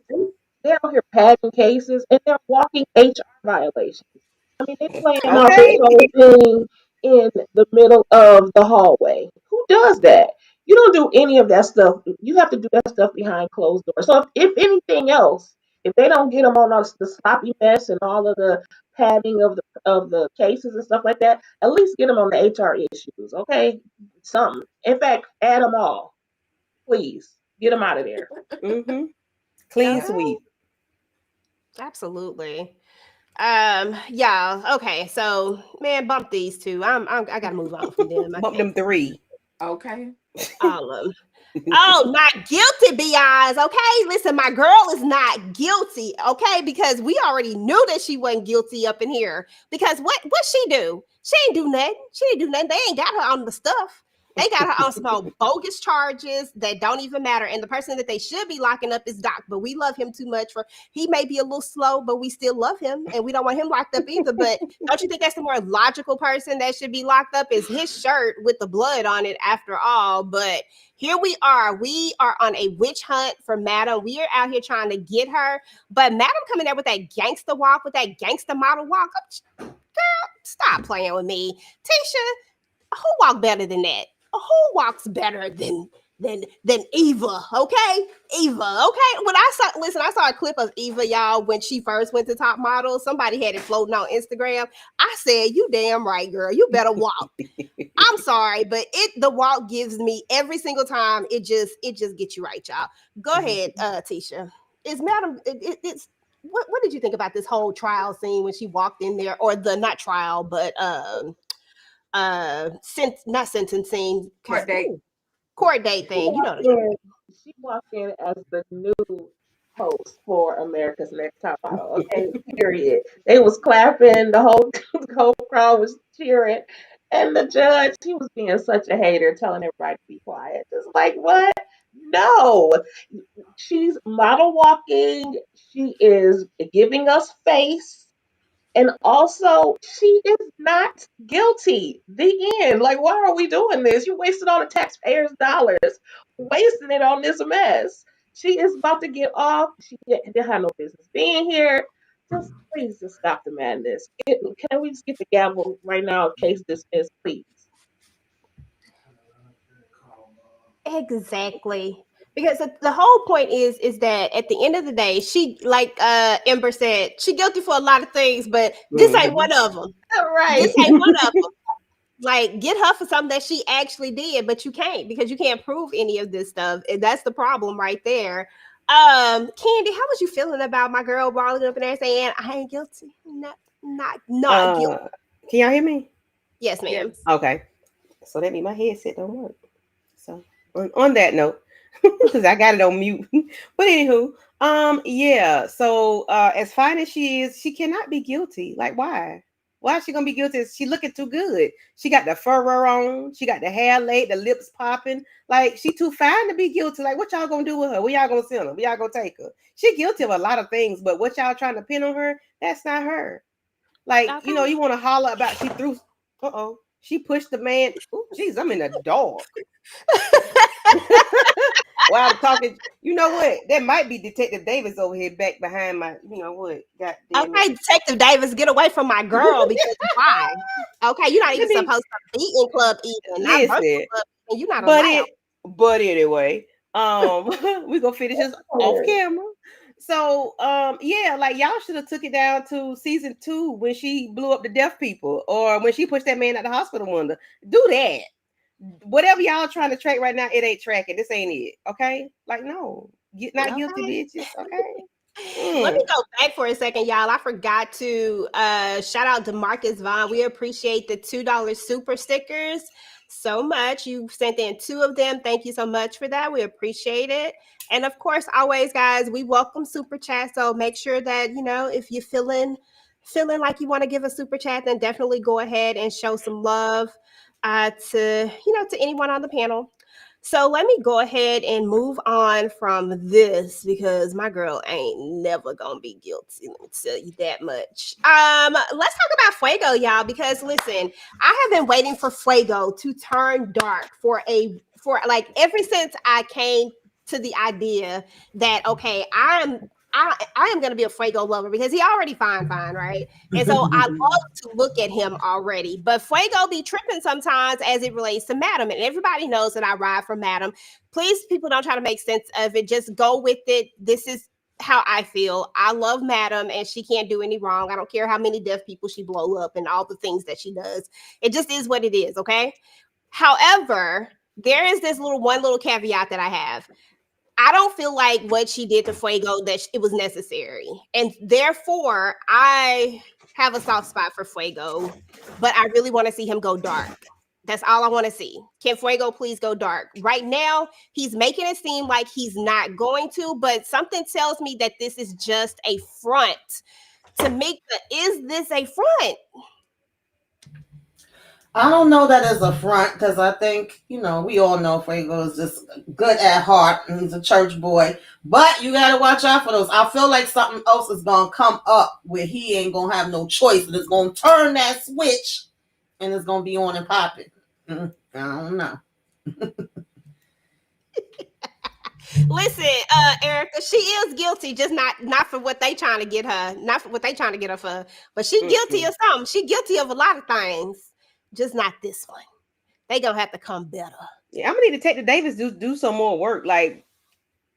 Speaker 1: they're out here padding cases and they're walking HR violations. I mean, they're playing out this whole thing in the middle of the hallway. Who does that? You don't do any of that stuff. You have to do that stuff behind closed doors. So if anything else, if they don't get them on the sloppy mess and all of the padding of the cases and stuff like that, at least get them on the HR issues. Okay, something. In fact, add them all, please. Get them out of there.
Speaker 17: Mm-hmm. Clean sweep.
Speaker 2: Absolutely. Yeah. Okay. So, man, bump these two. I gotta move on from them.
Speaker 17: Bump them three.
Speaker 4: Okay.
Speaker 2: All of them. Oh, not guilty, B.I.s. Okay, listen, my girl is not guilty. Okay, because we already knew that she wasn't guilty up in here. Because what she do? She ain't do nothing. She ain't do nothing. They ain't got her on the stuff. They got her on some bogus charges that don't even matter. And the person that they should be locking up is Doc. But we love him too much for he may be a little slow, but we still love him. And we don't want him locked up either. But don't you think that's the more logical person that should be locked up is his shirt with the blood on it after all? But here we are. We are on a witch hunt for Madam. We are out here trying to get her. But Madam coming there with that gangster walk, with that gangster model walk. Girl, stop playing with me. Tisha, who walk better than that? Who walks better than Eva? Okay, Eva. Okay. When I saw a clip of Eva, y'all, when she first went to Top Model. Somebody had it floating on Instagram. I said, "You damn right, girl. You better walk." I'm sorry, but the walk gives me every single time. It just gets you right, y'all. Go ahead, Tisha. Is Madam? It's what did you think about this whole trial scene when she walked in there, or the not trial, but not sentencing,
Speaker 4: Court date.
Speaker 2: court date thing. You know the
Speaker 1: She walked in as the new host for America's Next Top Model. Okay, period. They was clapping, the whole the whole crowd was cheering, and the judge, he was being such a hater, telling everybody to be quiet. Just like what? No, she's model walking. She is giving us face. And also, she is not guilty. The end. Like, why are we doing this? You wasted all the taxpayers' dollars, wasting it on this mess. She is about to get off. She didn't have no business being here. Just please, just stop the madness. Can we just get the gavel right now? Case dismissed, please.
Speaker 2: exactly. Because the whole point is that at the end of the day, she like Ember said, she guilty for a lot of things, but this ain't one of them.
Speaker 1: Right.
Speaker 2: This ain't one of them. Like get her for something that she actually did, but you can't because you can't prove any of this stuff, and that's the problem right there. Candy, how was you feeling about my girl rolling up in there saying I ain't guilty, not guilty?
Speaker 17: Can y'all hear me?
Speaker 2: Yes, ma'am.
Speaker 4: Yes.
Speaker 17: Okay. So that means my headset don't work. So on that note, because I got it on mute. But anywho, yeah. So as fine as she is, she cannot be guilty. Like why? Why is she gonna be guilty? She looking too good. She got the fur on. She got the hair laid, the lips popping. Like she too fine to be guilty. Like what y'all gonna do with her? Where y'all gonna send her? Where y'all gonna take her? She guilty of a lot of things, but what y'all trying to pin on her? That's not her. Like
Speaker 2: Okay.
Speaker 17: you want to holler about she threw. She pushed the man. Oh, jeez, I'm in the dark. While I'm talking, you know what? That might be Detective Davis over here back behind my, you know what? God damn
Speaker 2: Okay,
Speaker 17: it.
Speaker 2: Detective Davis, get away from my girl because why? Okay, you're not even
Speaker 17: Let me
Speaker 2: supposed to be in club eating, not virtual
Speaker 17: listen.
Speaker 2: club eating. You're not
Speaker 17: But
Speaker 2: allowed.
Speaker 17: it but anyway, we gonna finish this off camera. So yeah, like y'all should have took it down to season 2 when she blew up the deaf people or when she pushed that man out the hospital window. Do that. Whatever y'all trying to track right now, it ain't tracking. This ain't it. Okay? Like, no. Get not guilty,
Speaker 2: Okay.
Speaker 17: bitches. Okay.
Speaker 2: Let me go back for a second, y'all. I forgot to shout out to Marcus Vaughn. We appreciate the $2 super stickers so much. You sent in 2 of them. Thank you so much for that. We appreciate it. And of course, always, guys, we welcome super chat. So make sure that if you're feeling like you want to give a super chat, then definitely go ahead and show some love to anyone on the panel. So let me go ahead and move on from this because my girl ain't never gonna be guilty. Let me tell you that much. Let's talk about Fuego, y'all, because listen, I have been waiting for Fuego to turn dark for like ever since I came to the idea that okay, I am gonna be a Fuego lover because he already fine, right? And so I love to look at him already. But Fuego be tripping sometimes as it relates to Madam. And everybody knows that I ride for Madam. Please, people, don't try to make sense of it. Just go with it. This is how I feel. I love Madam and she can't do any wrong. I don't care how many deaf people she blow up and all the things that she does. It just is what it is, okay? However, there is this one little caveat that I have. I don't feel like what she did to Fuego that it was necessary. And therefore, I have a soft spot for Fuego, but I really want to see him go dark. That's all I want to see. Can Fuego please go dark? Right now, he's making it seem like he's not going to, but something tells me that this is just a front. Tamika, is this a front?
Speaker 6: I don't know that as a front because I think, we all know Fuego is just good at heart and he's a church boy. But you got to watch out for those. I feel like something else is going to come up where he ain't going to have no choice and it's going to turn that switch and it's going to be on and popping. I don't know.
Speaker 2: Listen, Erica, she is guilty, just not for what they trying to get her, not for what they trying to get her for, but she guilty of something. She guilty of a lot of things, just not this one. They gonna have to come better.
Speaker 17: Yeah, I'm gonna need to take the Davis do some more work. Like,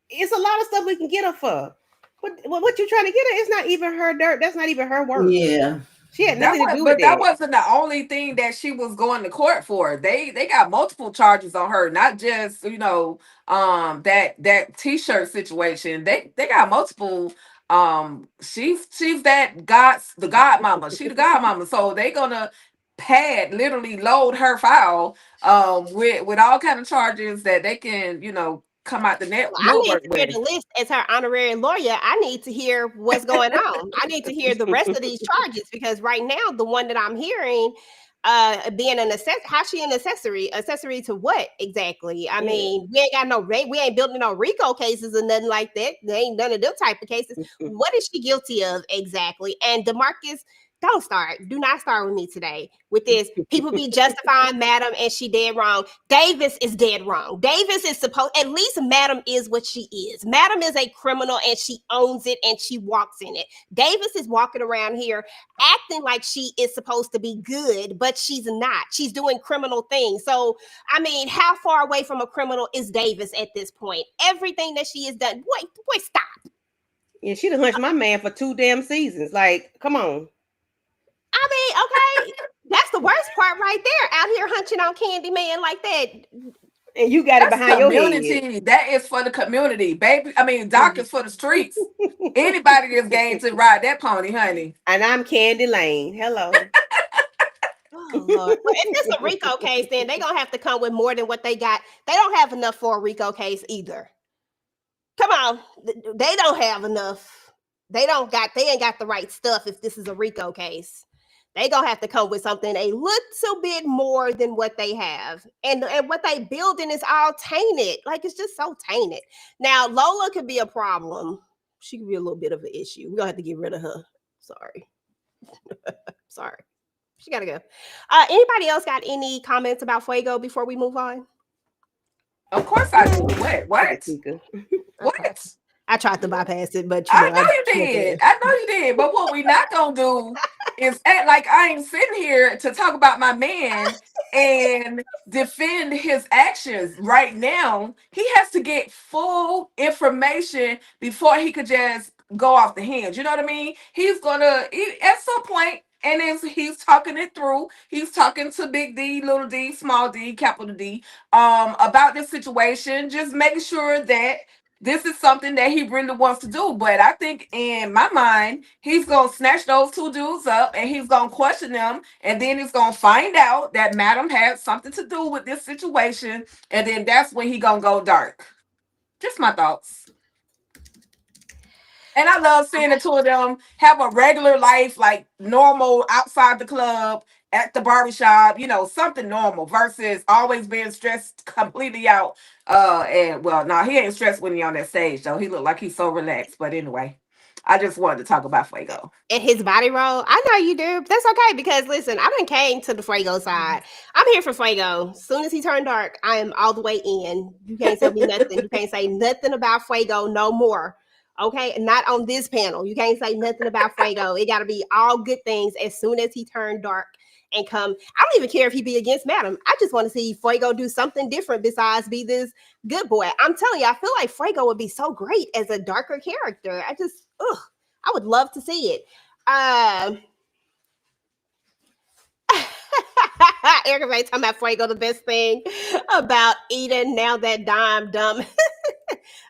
Speaker 17: it's a lot of stuff we can get her for. What you trying to get her? It's not even her dirt. That's not even her work.
Speaker 6: Yeah.
Speaker 17: She had nothing to do with
Speaker 4: But that
Speaker 17: that.
Speaker 4: wasn't the only thing that she was going to court for. They got multiple charges on her, not just that t-shirt situation. They got multiple. She's the godmama. She the godmama. So they gonna literally load her file with all kind of charges that they can come out the net
Speaker 2: Well, I need
Speaker 4: woodwork
Speaker 2: to hear
Speaker 4: with.
Speaker 2: the list as her honorary lawyer. I need to hear what's going on. I need to hear the rest of these charges because right now the one that I'm hearing, being an how she an accessory to what exactly? I mean, we ain't got we ain't building no RICO cases or nothing like that. There ain't none of them type of cases. What is she guilty of exactly? And DeMarcus, do not start with me today with this. People be justifying Madam and she dead wrong. Davis is dead wrong. Davis is at least Madam is what she is. Madam is a criminal and she owns it and she walks in it. Davis is walking around here acting like she is supposed to be good, but she's not. She's doing criminal things. So, I mean, how far away from a criminal is Davis at this point? Everything that she has done. Boy, stop.
Speaker 17: Yeah, she'd have hunched my man for 2 damn seasons. Like, come on.
Speaker 2: I mean, okay, that's the worst part right there. Out here hunching on Candyman like that.
Speaker 17: And you got it behind your
Speaker 4: Community. That is for the community, baby. I mean, Doc is for the streets. Anybody that's game to ride that pony, honey.
Speaker 17: And I'm Candy Lane. Hello.
Speaker 2: Oh Lord. Well, if it's a RICO case, then they're gonna have to come with more than what they got. They don't have enough for a RICO case either. Come on. They don't have enough. They ain't got the right stuff if this is a RICO case. They gonna have to come with something a little bit more than what they have, and what they building is all tainted. Like, it's just so tainted. Now Lola could be a problem. She could be a little bit of an issue. We're gonna have to get rid of her. Sorry. Sorry. She gotta go. Anybody else got any comments about Fuego before we move on?
Speaker 4: Of course I do. What? What?
Speaker 2: I tried to bypass it, but
Speaker 4: I know you did. I know you did. But what we not gonna do is act like I ain't sitting here to talk about my man and defend his actions. Right now, he has to get full information before he could just go off the hinge. You know what I mean? He's gonna at some point, and as he's talking it through, he's talking to Big D, Little D, Small D, Capital D, about this situation, just making sure that this is something that he really wants to do. But I think in my mind, he's going to snatch those 2 dudes up and he's going to question them. And then he's going to find out that Madam had something to do with this situation. And then that's when he going to go dark. Just my thoughts. And I love seeing the 2 of them have a regular life, like normal outside the club, at the barbershop, something normal versus always being stressed completely out. And well, no, he ain't stressed when he on that stage though. He looked like he's so relaxed. But anyway, I just wanted to talk about Fuego.
Speaker 2: And his body roll. I know you do. But that's okay because listen, I done came to the Fuego side. I'm here for Fuego. As soon as he turned dark, I am all the way in. You can't tell me nothing. You can't say nothing about Fuego no more. Okay, not on this panel. You can't say nothing about Fuego. It got to be all good things as soon as he turned dark and come. I don't even care if he be against Madam. I just want to see Fuego do something different besides be this good boy. I'm telling you, I feel like Fuego would be so great as a darker character. I would love to see it. Erica Ray talking about Fuego, the best thing about Eden now that dime dumb.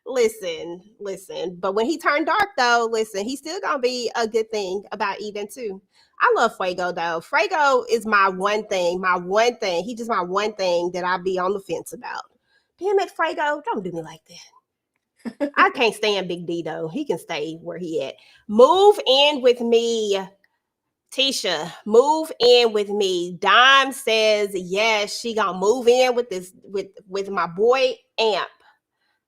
Speaker 2: Listen. But when he turned dark, though, listen, he's still gonna be a good thing about Eden too. I love Fuego though. Fuego is my one thing. He just my one thing that I be on the fence about. Damn it, Fuego, don't do me like that. I can't stand Big D though. He can stay where he at. Move in with me. Tisha, move in with me. Dime says yes, she gonna move in with this with my boy Amp.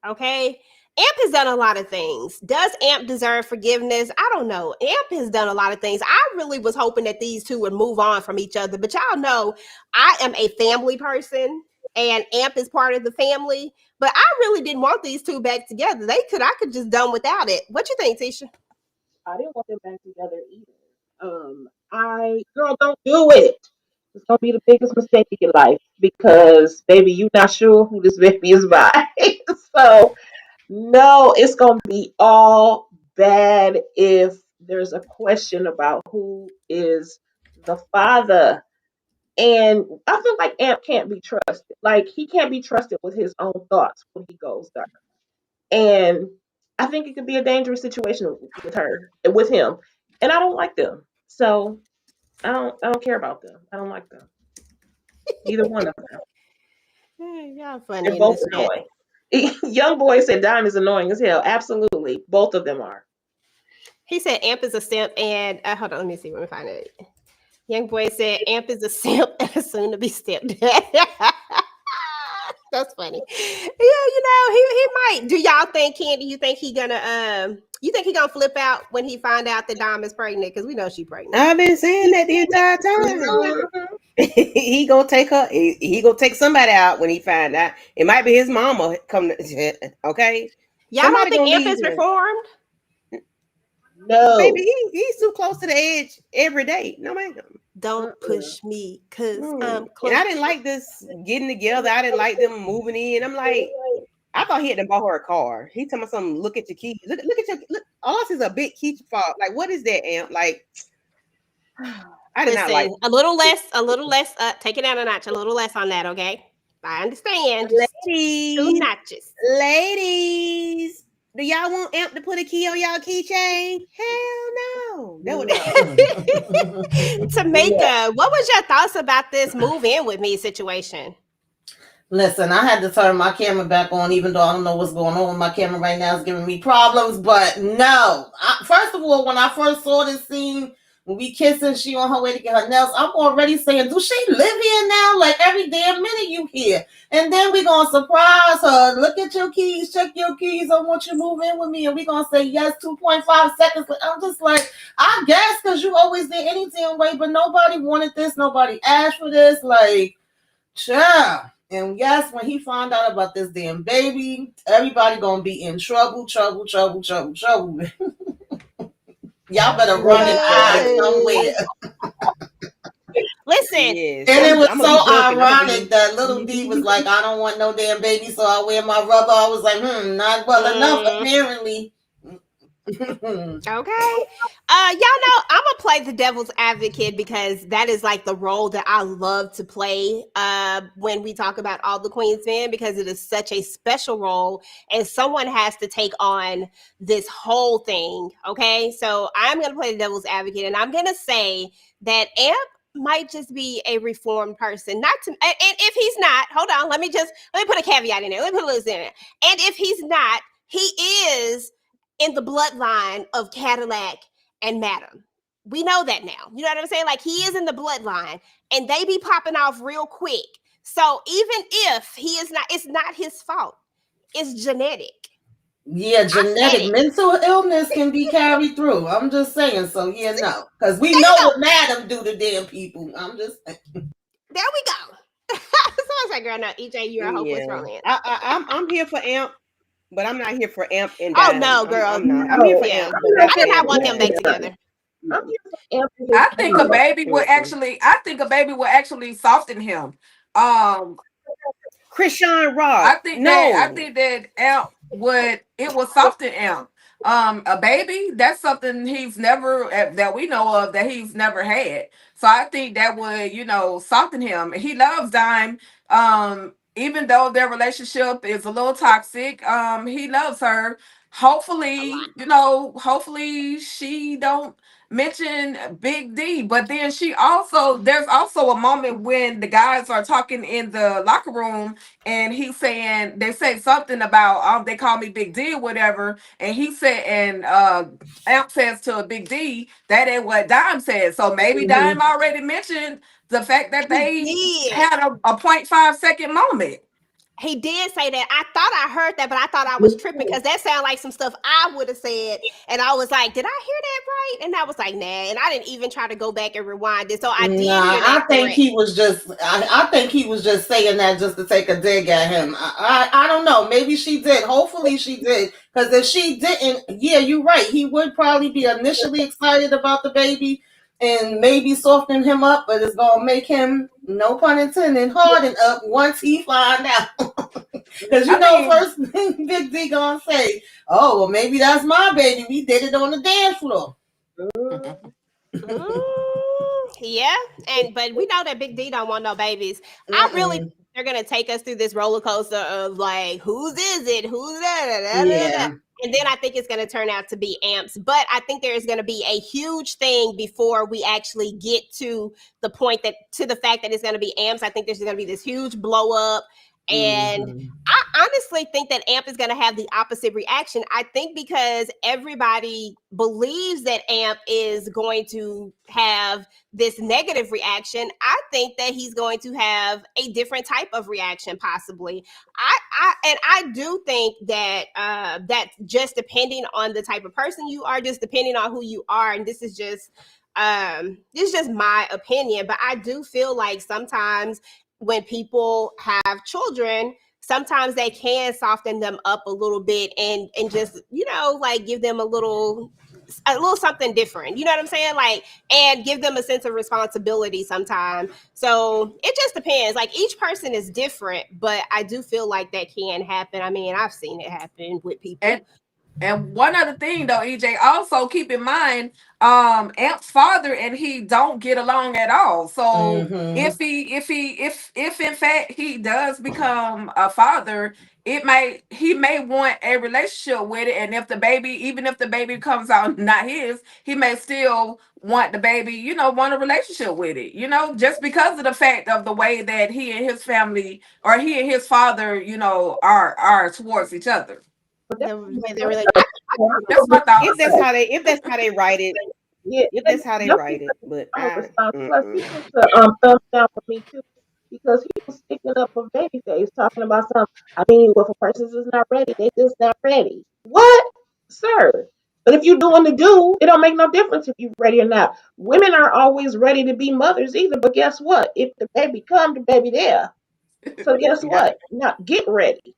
Speaker 2: Okay. Amp has done a lot of things. Does Amp deserve forgiveness? I don't know. Amp has done a lot of things. I really was hoping that these two would move on from each other, but y'all know I am a family person and Amp is part of the family. But I really didn't want these two back together. I could just done without it. What you think, Tisha?
Speaker 1: I didn't want them back together either. I girl, don't do it. It's gonna be the biggest mistake of your life because baby, you not sure who this baby is by. So no, it's gonna be all bad if there's a question about who is the father. And I feel like Amp can't be trusted. Like he can't be trusted with his own thoughts when he goes there. And I think it could be a dangerous situation with her, with him. And I don't like them. So I don't care about them. I don't like them. Either one of them.
Speaker 2: Y'all funny
Speaker 1: They're
Speaker 2: in
Speaker 1: both
Speaker 2: this chat.
Speaker 1: annoying. Young boy said Dime is annoying as hell. Absolutely. Both of them are.
Speaker 2: He said Amp is a simp, and hold on, let me see. Let me find it. Young boy said Amp is a simp and a soon to be stepdad. That's funny. Yeah, he might. Do y'all think Candy? You think he gonna flip out when he find out that Dom is pregnant? Because we know she pregnant.
Speaker 17: I've been saying that the entire time. He gonna take her. He gonna take somebody out when he find out. It might be his mama. Okay.
Speaker 2: Y'all don't
Speaker 17: Somebody
Speaker 2: think
Speaker 17: gonna
Speaker 2: Amp
Speaker 17: leave
Speaker 2: is
Speaker 17: him.
Speaker 2: reformed?
Speaker 17: Baby,
Speaker 1: No.
Speaker 17: he's too close to the edge every day. No ma'am.
Speaker 2: Don't push me, cause I'm
Speaker 17: And
Speaker 2: close.
Speaker 17: I didn't like this getting together. I didn't like them moving in. I'm like, I thought he had to buy her a car. He told me something. Look at your keys. Look at your look. All I see is a big key fob. Like, what is that, Amp? Like, I did not like
Speaker 2: Listen, a little less. Take it down a notch. A little less on that, okay? I understand. Just two
Speaker 17: ladies.
Speaker 2: notches.
Speaker 17: Ladies, do y'all want Amp to put a key on y'all keychain? Hell no. That would
Speaker 2: Tamika, what was your thoughts about this move in with me situation?
Speaker 6: Listen, I had to turn my camera back on, even though I don't know what's going on with my camera right now. It's giving me problems, but no. First of all, when I first saw this scene, when we kissing, she on her way to get her nails, I'm already saying, do she live here now? Like every damn minute you here. And then we gonna surprise her. Look at your keys, check your keys. I want you to move in with me. And we gonna say yes 2.5 seconds. I'm just like, I guess because you always did any damn way, but nobody wanted this. Nobody asked for this. Like, child. And yes, when he found out about this damn baby, everybody gonna be in trouble. Y'all better run and hide somewhere.
Speaker 2: Listen,
Speaker 17: yes.
Speaker 6: And it was
Speaker 17: I'm
Speaker 6: so
Speaker 17: gonna be ducking.
Speaker 6: ironic that little D was like, I don't want no damn baby, so I wear my rubber. I was like, not well enough, apparently.
Speaker 2: Okay. Y'all know I'm gonna play the devil's advocate because that is like the role that I love to play when we talk about all the Queen's Men, because it is such a special role and someone has to take on this whole thing. Okay, so I'm gonna play the devil's advocate and I'm gonna say that Amp might just be a reformed person. Not to, and if he's not, hold on, let me put a caveat in there. Let me put a list in there. And if he's not, he is in the bloodline of Cadillac and Madam. We know that now. You know what I'm saying? Like he is in the bloodline and they be popping off real quick. So even if he is not, it's not his fault. It's genetic.
Speaker 6: Yeah, genetic mental illness can be carried through. I'm just saying. So yeah, no, because we know what Madam do to damn people. I'm just saying.
Speaker 2: There we go. So I was like, girl, no, EJ, you're a hopeless romance.
Speaker 17: I'm here for Amp, but I'm not here for Amp and
Speaker 2: Oh
Speaker 17: Dime.
Speaker 2: no, girl.
Speaker 17: I'm not. I'm here for
Speaker 2: Yeah.
Speaker 17: Amp.
Speaker 2: I did not want them back together.
Speaker 4: I think a baby would actually soften him.
Speaker 17: Krishan Rock.
Speaker 4: I think that Amp would soften Amp. A baby, that's something he's never that we know of that he's never had. So I think that would, soften him. He loves Dime. Even though their relationship is a little toxic, he loves her. Hopefully, hopefully she don't mention Big D, but then there's also a moment when the guys are talking in the locker room and they say something about they call me Big D or whatever, and he said and Amp says to Big D that ain't what Dime said. So maybe Dime already mentioned the fact that they had a 0.5 second moment.
Speaker 2: He did say that. I thought I heard that, but I thought I was tripping because that sounded like some stuff I would have said. And I was like, did I hear that right? And I was like, nah. And I didn't even try to go back and rewind it. So I did hear that.
Speaker 6: I think he was just. I think he was just saying that just to take a dig at him. I don't know. Maybe she did. Hopefully she did. Because if she didn't, yeah, you're right. He would probably be initially excited about the baby and maybe soften him up, but it's gonna make him, no pun intended, harden up once he find out. Because first thing Big D gonna say, oh, well, maybe that's my baby. We did it on the dance floor.
Speaker 2: Yeah, but we know that Big D don't want no babies. I really think they're gonna take us through this roller coaster of like, whose is it? Who's that? And then I think it's going to turn out to be Amps. But I think there is going to be a huge thing before we actually get to the fact that it's going to be Amps. I think there's going to be this huge blow up. And I honestly think that Amp is going to have the opposite reaction. I think because everybody believes that Amp is going to have this negative reaction, I think that he's going to have a different type of reaction, possibly. I do think that that just depending on the type of person you are, just depending on who you are, and this is just my opinion, but I do feel like sometimes when people have children, sometimes they can soften them up a little bit and just, like give them a little something different. You know what I'm saying? Like, and give them a sense of responsibility sometimes. So it just depends. Like each person is different, but I do feel like that can happen. I mean, I've seen it happen with people.
Speaker 4: And one other thing though, EJ, also keep in mind, Amp's father and he don't get along at all. So if in fact he does become a father, he may want a relationship with it. And even if the baby comes out not his, he may still want the baby, want a relationship with it, just because of the fact of the way that he and his family or he and his father, are towards each other.
Speaker 17: That's my thought. If that's how they write it, if that's how they write it, but
Speaker 1: plus he was the thumbs down for me too, because he was sticking up for Babyface, talking about something. I mean, if a person is not ready, they just not ready. What, sir? But if you're doing the do, it don't make no difference if you're ready or not. Women aren't always ready to be mothers either. But guess what? If the baby come, the baby there. So guess what? Now get ready.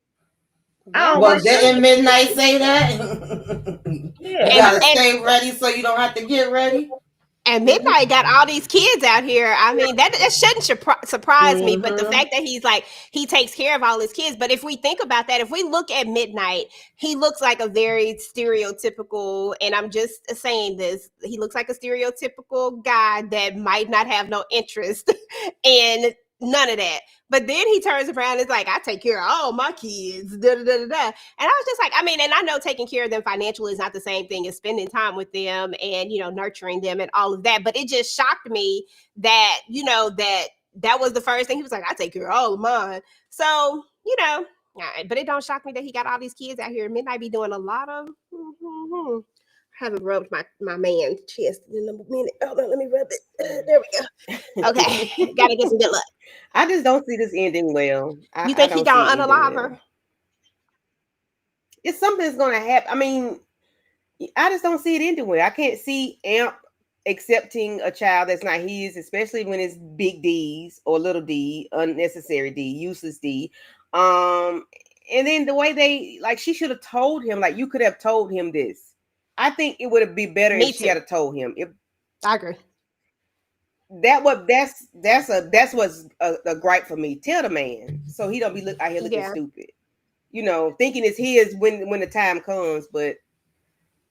Speaker 6: Well, didn't Midnight say that? You gotta stay ready so you don't have to get ready.
Speaker 2: And Midnight got all these kids out here. I mean, that shouldn't surprise me. But the fact that he takes care of all his kids. But if we think about that, if we look at Midnight, he looks like a very stereotypical, and I'm just saying this, he looks like a stereotypical guy that might not have no interest in none of that. But then he turns around and is like, I take care of all my kids. Da, da, da, da. And I was just like, I mean, and I know taking care of them financially is not the same thing as spending time with them and, nurturing them and all of that. But it just shocked me that, that was the first thing. He was like, I take care of all of mine. So, but it don't shock me that he got all these kids out here. Midnight be doing a lot of... haven't rubbed my man's chest in a minute. Hold on, let me rub it. There we go. Okay, gotta get some good luck.
Speaker 17: I just don't see this ending well.
Speaker 2: You think he gonna unalive her?
Speaker 17: It's something that's gonna happen. I mean, I just don't see it ending well. I can't see Amp accepting a child that's not his, especially when it's big D's or little D, unnecessary D, useless D. And then the way she should have told him, like you could have told him this. I think it would have been better if she had told him.
Speaker 2: I agree.
Speaker 17: That's what's a gripe for me. Tell the man so he don't be out here looking stupid. Thinking it's his when the time comes. But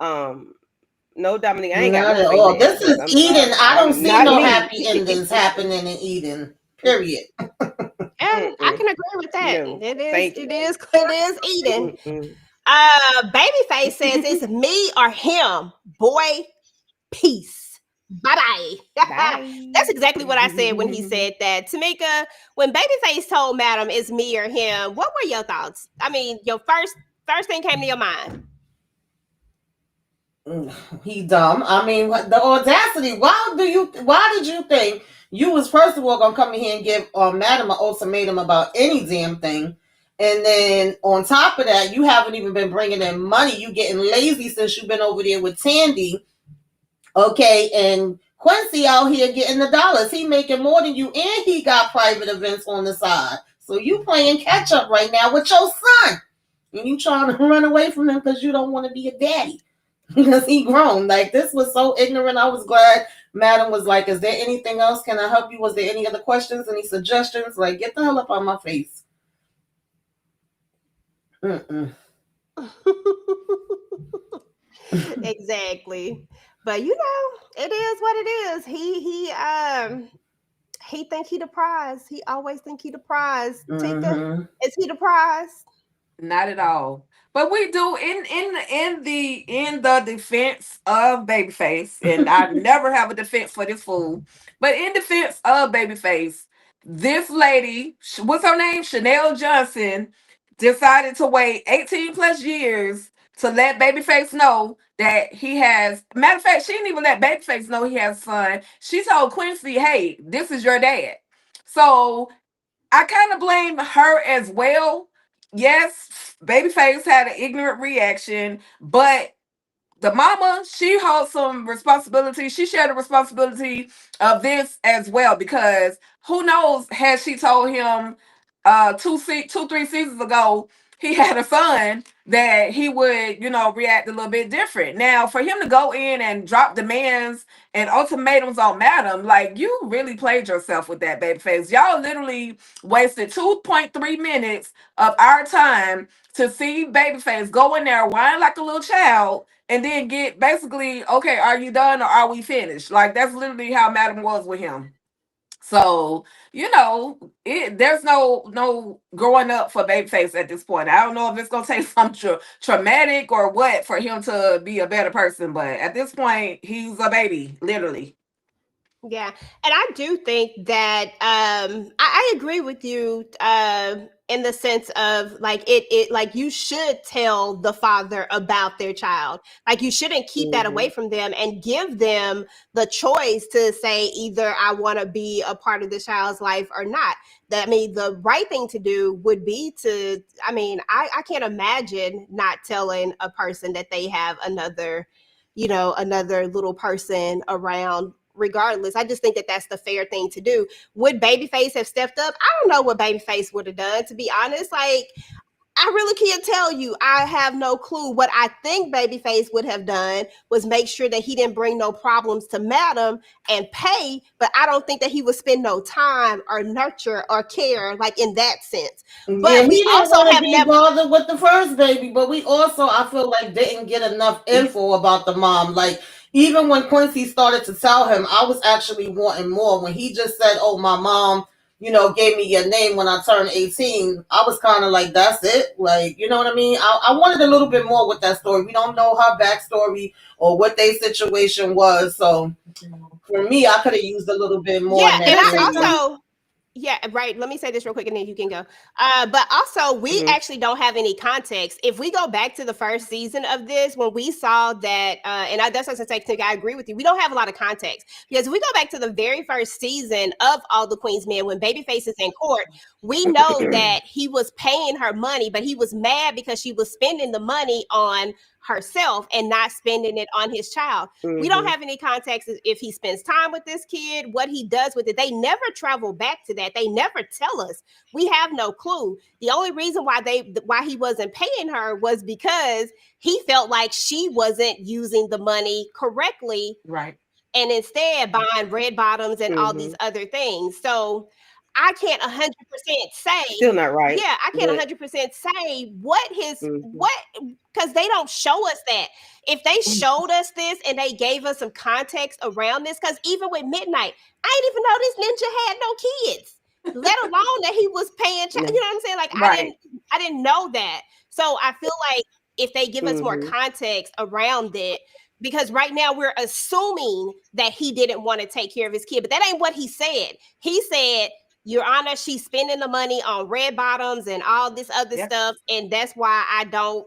Speaker 17: no, Dominique, I ain't got
Speaker 6: no all. This is Eden. I don't see no happy endings happening in Eden. Period.
Speaker 2: And I can agree with that.
Speaker 17: No,
Speaker 2: it is Eden. Babyface says it's me or him. Boy, peace. Bye bye. That's exactly what I said when he said that. Tamika, when Babyface told Madam it's me or him, what were your thoughts? I mean, your first thing came to your mind.
Speaker 6: He dumb. I mean, the audacity. Why did you think you was first of all gonna come in here and give Madam an ultimatum about any damn thing, and then on top of that, you haven't even been bringing in money. You getting lazy since you've been over there with Tandy, okay? And Quincy out here getting the dollars. He making more than you, and he got private events on the side. So you playing catch up right now with your son, and you trying to run away from him because you don't want to be a daddy. Because he grown. Like, this was so ignorant. I was glad Madam was like, is there anything else? Can I help you? Was there any other questions? Any suggestions? Like, get the hell up on my face.
Speaker 2: Exactly. But you know, it is what it is. He think he the prize. He always think he the prize. Tika, is he the prize?
Speaker 4: Not at all. But we do in the defense of Babyface, and I never have a defense for this fool. But in defense of Babyface, this lady, what's her name? Chanel Johnson, decided to wait 18 plus years to let Babyface know that he has. Matter of fact, she didn't even let Babyface know he has a son. She told Quincy, "Hey, this is your dad." So I kind of blame her as well. Yes, Babyface had an ignorant reaction, but the mama, she holds some responsibility. She shared the responsibility of this as well, because who knows, had she told him 3 seasons ago he had a son, that he would, react a little bit different. Now, for him to go in and drop demands and ultimatums on Madam, like, you really played yourself with that, Babyface. Y'all literally wasted 2.3 minutes of our time to see Babyface go in there whine like a little child and then get basically, okay, are you done or are we finished? Like, that's literally how Madam was with him. So, there's no growing up for Babyface at this point. I don't know if it's gonna take something traumatic or what for him to be a better person, but at this point, he's a baby, literally.
Speaker 2: Yeah, and I do think that I agree with you in the sense of like it like you should tell the father about their child. Like, you shouldn't keep that away from them and give them the choice to say either I want to be a part of the child's life or not. That, I mean, the right thing to do would be to, I mean, I can't imagine not telling a person that they have another little person around regardless. I just think that that's the fair thing to do. Would Babyface have stepped up? I don't know what Babyface would have done, to be honest. Like, I really can't tell you. I have no clue. What I think Babyface would have done was make sure that he didn't bring no problems to Madam and pay, but I don't think that he would spend no time or nurture or care, like, in that sense. But
Speaker 6: Yeah, he
Speaker 2: we
Speaker 6: didn't
Speaker 2: also
Speaker 6: want to
Speaker 2: have
Speaker 6: be
Speaker 2: never.
Speaker 6: bothered with the first baby, but we also, I feel like, didn't get enough info about the mom. Like, even when Quincy started to tell him, I was actually wanting more. When he just said, oh, my mom, gave me your name when I turned 18, I was kind of like, that's it? Like, you know what I mean? I wanted a little bit more with that story. We don't know her backstory or what their situation was. So for me, I could have used a little bit more
Speaker 2: Yeah,
Speaker 6: in
Speaker 2: and
Speaker 6: that
Speaker 2: I
Speaker 6: baby.
Speaker 2: also. Yeah, right. Let me say this real quick and then you can go. But also, we actually don't have any context. If we go back to the first season of this, when we saw that, that's what I say, I agree with you. We don't have a lot of context because if we go back to the very first season of All the Queen's Men, when Babyface is in court, we know that he was paying her money, but he was mad because she was spending the money on herself and not spending it on his child. We don't have any context if he spends time with this kid, what he does with it. They never travel back to that. They never tell us. We have no clue. The only reason why he wasn't paying her was because he felt like she wasn't using the money correctly.
Speaker 4: Right.
Speaker 2: And instead buying red bottoms and all these other things. So I can't 100% say.
Speaker 17: Still not right.
Speaker 2: Yeah, I can't 100% say what, because they don't show us that. If they showed us this and they gave us some context around this, because even with Midnight, I didn't even know this ninja had no kids, let alone that he was paying. You know what I'm saying? Like,
Speaker 4: Right.
Speaker 2: I didn't know that. So I feel like if they give us more context around it, because right now we're assuming that he didn't want to take care of his kid, but that ain't what he said. He said, Your Honor, she's spending the money on red bottoms and all this other stuff, and that's why I don't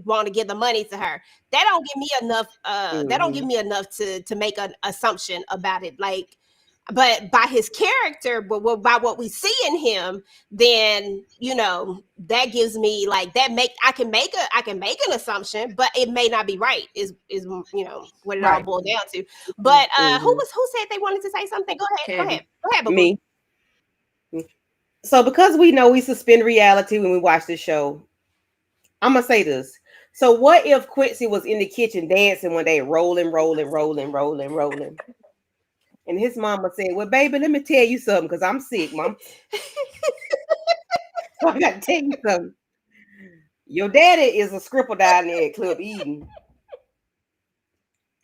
Speaker 2: want to give the money to her. That don't give me enough. That don't give me enough to make an assumption about it. Like, but by his character, but by what we see in him, then that gives me like that. I can make an assumption, but it may not be right. Is what it all
Speaker 17: Right.
Speaker 2: boiled down to. But who said they wanted to say something? Go ahead, boo-boo.
Speaker 17: Me. So because we know we suspend reality when we watch this show, I'm gonna say this. So what if Quincy was in the kitchen dancing one day, rolling, and his mama said, "Well, baby, let me tell you something, because I'm sick, mom. So I gotta tell you something. Your daddy is a scripper down there at Club Eden,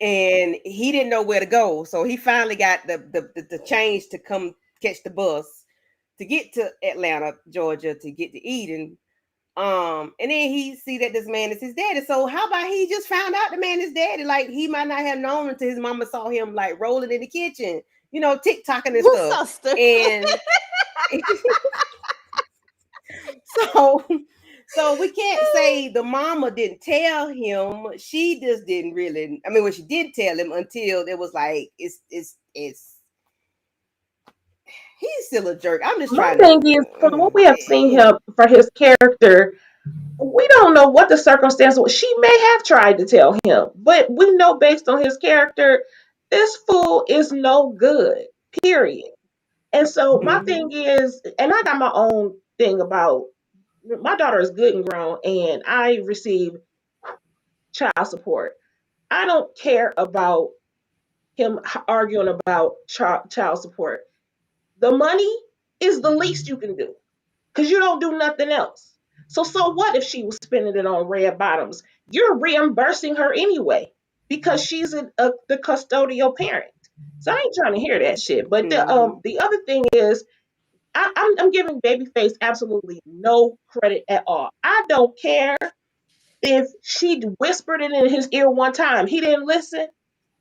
Speaker 17: and he didn't know where to go, so he finally got the change to come catch the bus to get to Atlanta, Georgia, to get to Eden." And then he see that this man is his daddy. So how about he just found out the man is daddy? Like, he might not have known until his mama saw him like rolling in the kitchen, TikToking and stuff. And so we can't say the mama didn't tell him. She just didn't really. I mean, she did tell him until it was like it's he's still a jerk. I'm just
Speaker 1: My
Speaker 17: trying
Speaker 1: thing
Speaker 17: to.
Speaker 1: is, from what we have seen him for his character, we don't know what the circumstance was. She may have tried to tell him, but we know based on his character, this fool is no good. Period. And so my thing is, and I got my own thing about my daughter is good and grown, and I receive child support. I don't care about him arguing about child support. The money is the least you can do because you don't do nothing else. So what if she was spending it on red bottoms? You're reimbursing her anyway because she's the custodial parent. So I ain't trying to hear that shit. But the other thing is, I'm giving Babyface absolutely no credit at all. I don't care if she whispered it in his ear one time. He didn't listen.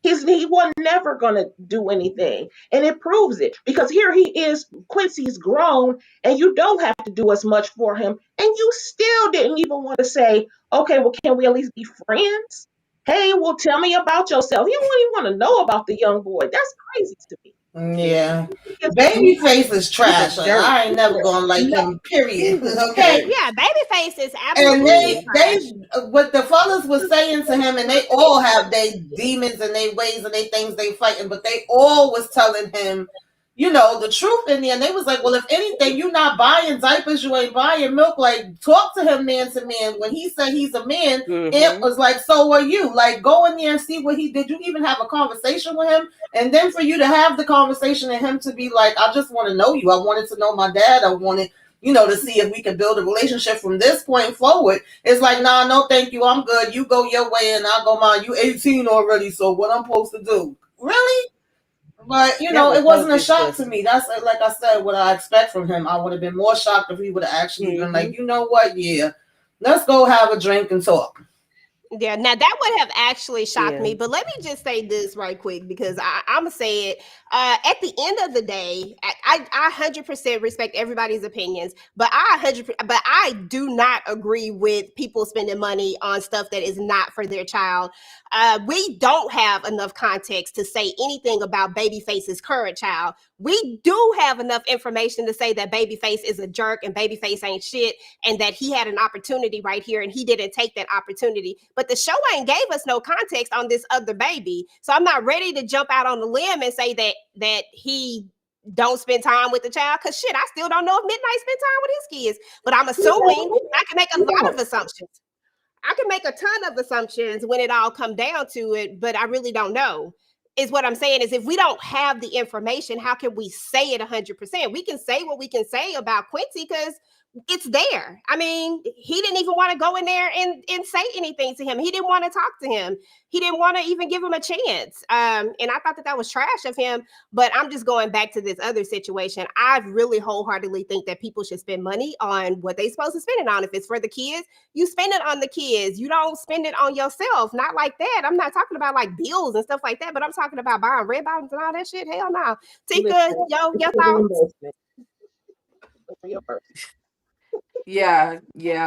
Speaker 1: He was never gonna do anything, and it proves it because here he is. Quincy's grown, and you don't have to do as much for him, and you still didn't even want to say, "Okay, well, can we at least be friends?" Hey, well, tell me about yourself. You don't even want to know about the young boy. That's crazy to me.
Speaker 6: Yeah. Babyface is trash. I ain't never gonna like him, period. Okay?
Speaker 2: Yeah, Babyface is
Speaker 6: And
Speaker 2: absolutely trash.
Speaker 6: what the fellas was saying to him, and they all have their demons and their ways and their things they fighting, but they all was telling him, the truth in the end. They was like, well, if anything, you not buying diapers, you ain't buying milk. Like, talk to him man to man. When he said he's a man, it was like, so are you. Like, go in there and see what he did. You even have a conversation with him. And then for you to have the conversation and him to be like, I just want to know you. I wanted to know my dad. I wanted, to see if we could build a relationship from this point forward. It's like, nah, no, thank you. I'm good. You go your way and I'll go mine. You 18 already, so what I'm supposed to do? Really? But it wasn't a shock to me. That's like I said, what I expect from him. I would have been more shocked if he would have actually been like, you know what? Yeah, let's go have a drink and talk.
Speaker 2: Yeah, now that would have actually shocked me. But let me just say this right quick because I'm gonna say it. At the end of the day, I 100% respect everybody's opinions, but I do not agree with people spending money on stuff that is not for their child. We don't have enough context to say anything about Babyface's current child. We do have enough information to say that Babyface is a jerk and Babyface ain't shit, and that he had an opportunity right here and he didn't take that opportunity. But the show ain't gave us no context on this other baby. So I'm not ready to jump out on the limb and say that he don't spend time with the child, because shit, I still don't know if Midnight spent time with his kids. But I'm assuming I can make a lot of assumptions. I can make a ton of assumptions when it all come down to it, but I really don't know. Is what I'm saying is if we don't have the information, how can we say it 100%? We can say what we can say about Quincy because it's there. I mean, he didn't even want to go in there and say anything to him. He didn't want to talk to him. He didn't want to even give him a chance. And I thought that was trash of him. But I'm just going back to this other situation. I really wholeheartedly think that people should spend money on what they're supposed to spend it on. If it's for the kids, you spend it on the kids. You don't spend it on yourself. Not like that. I'm not talking about like bills and stuff like that, but I'm talking about buying red bottoms and all that shit. Hell no. Tika, your thoughts?
Speaker 4: Yeah,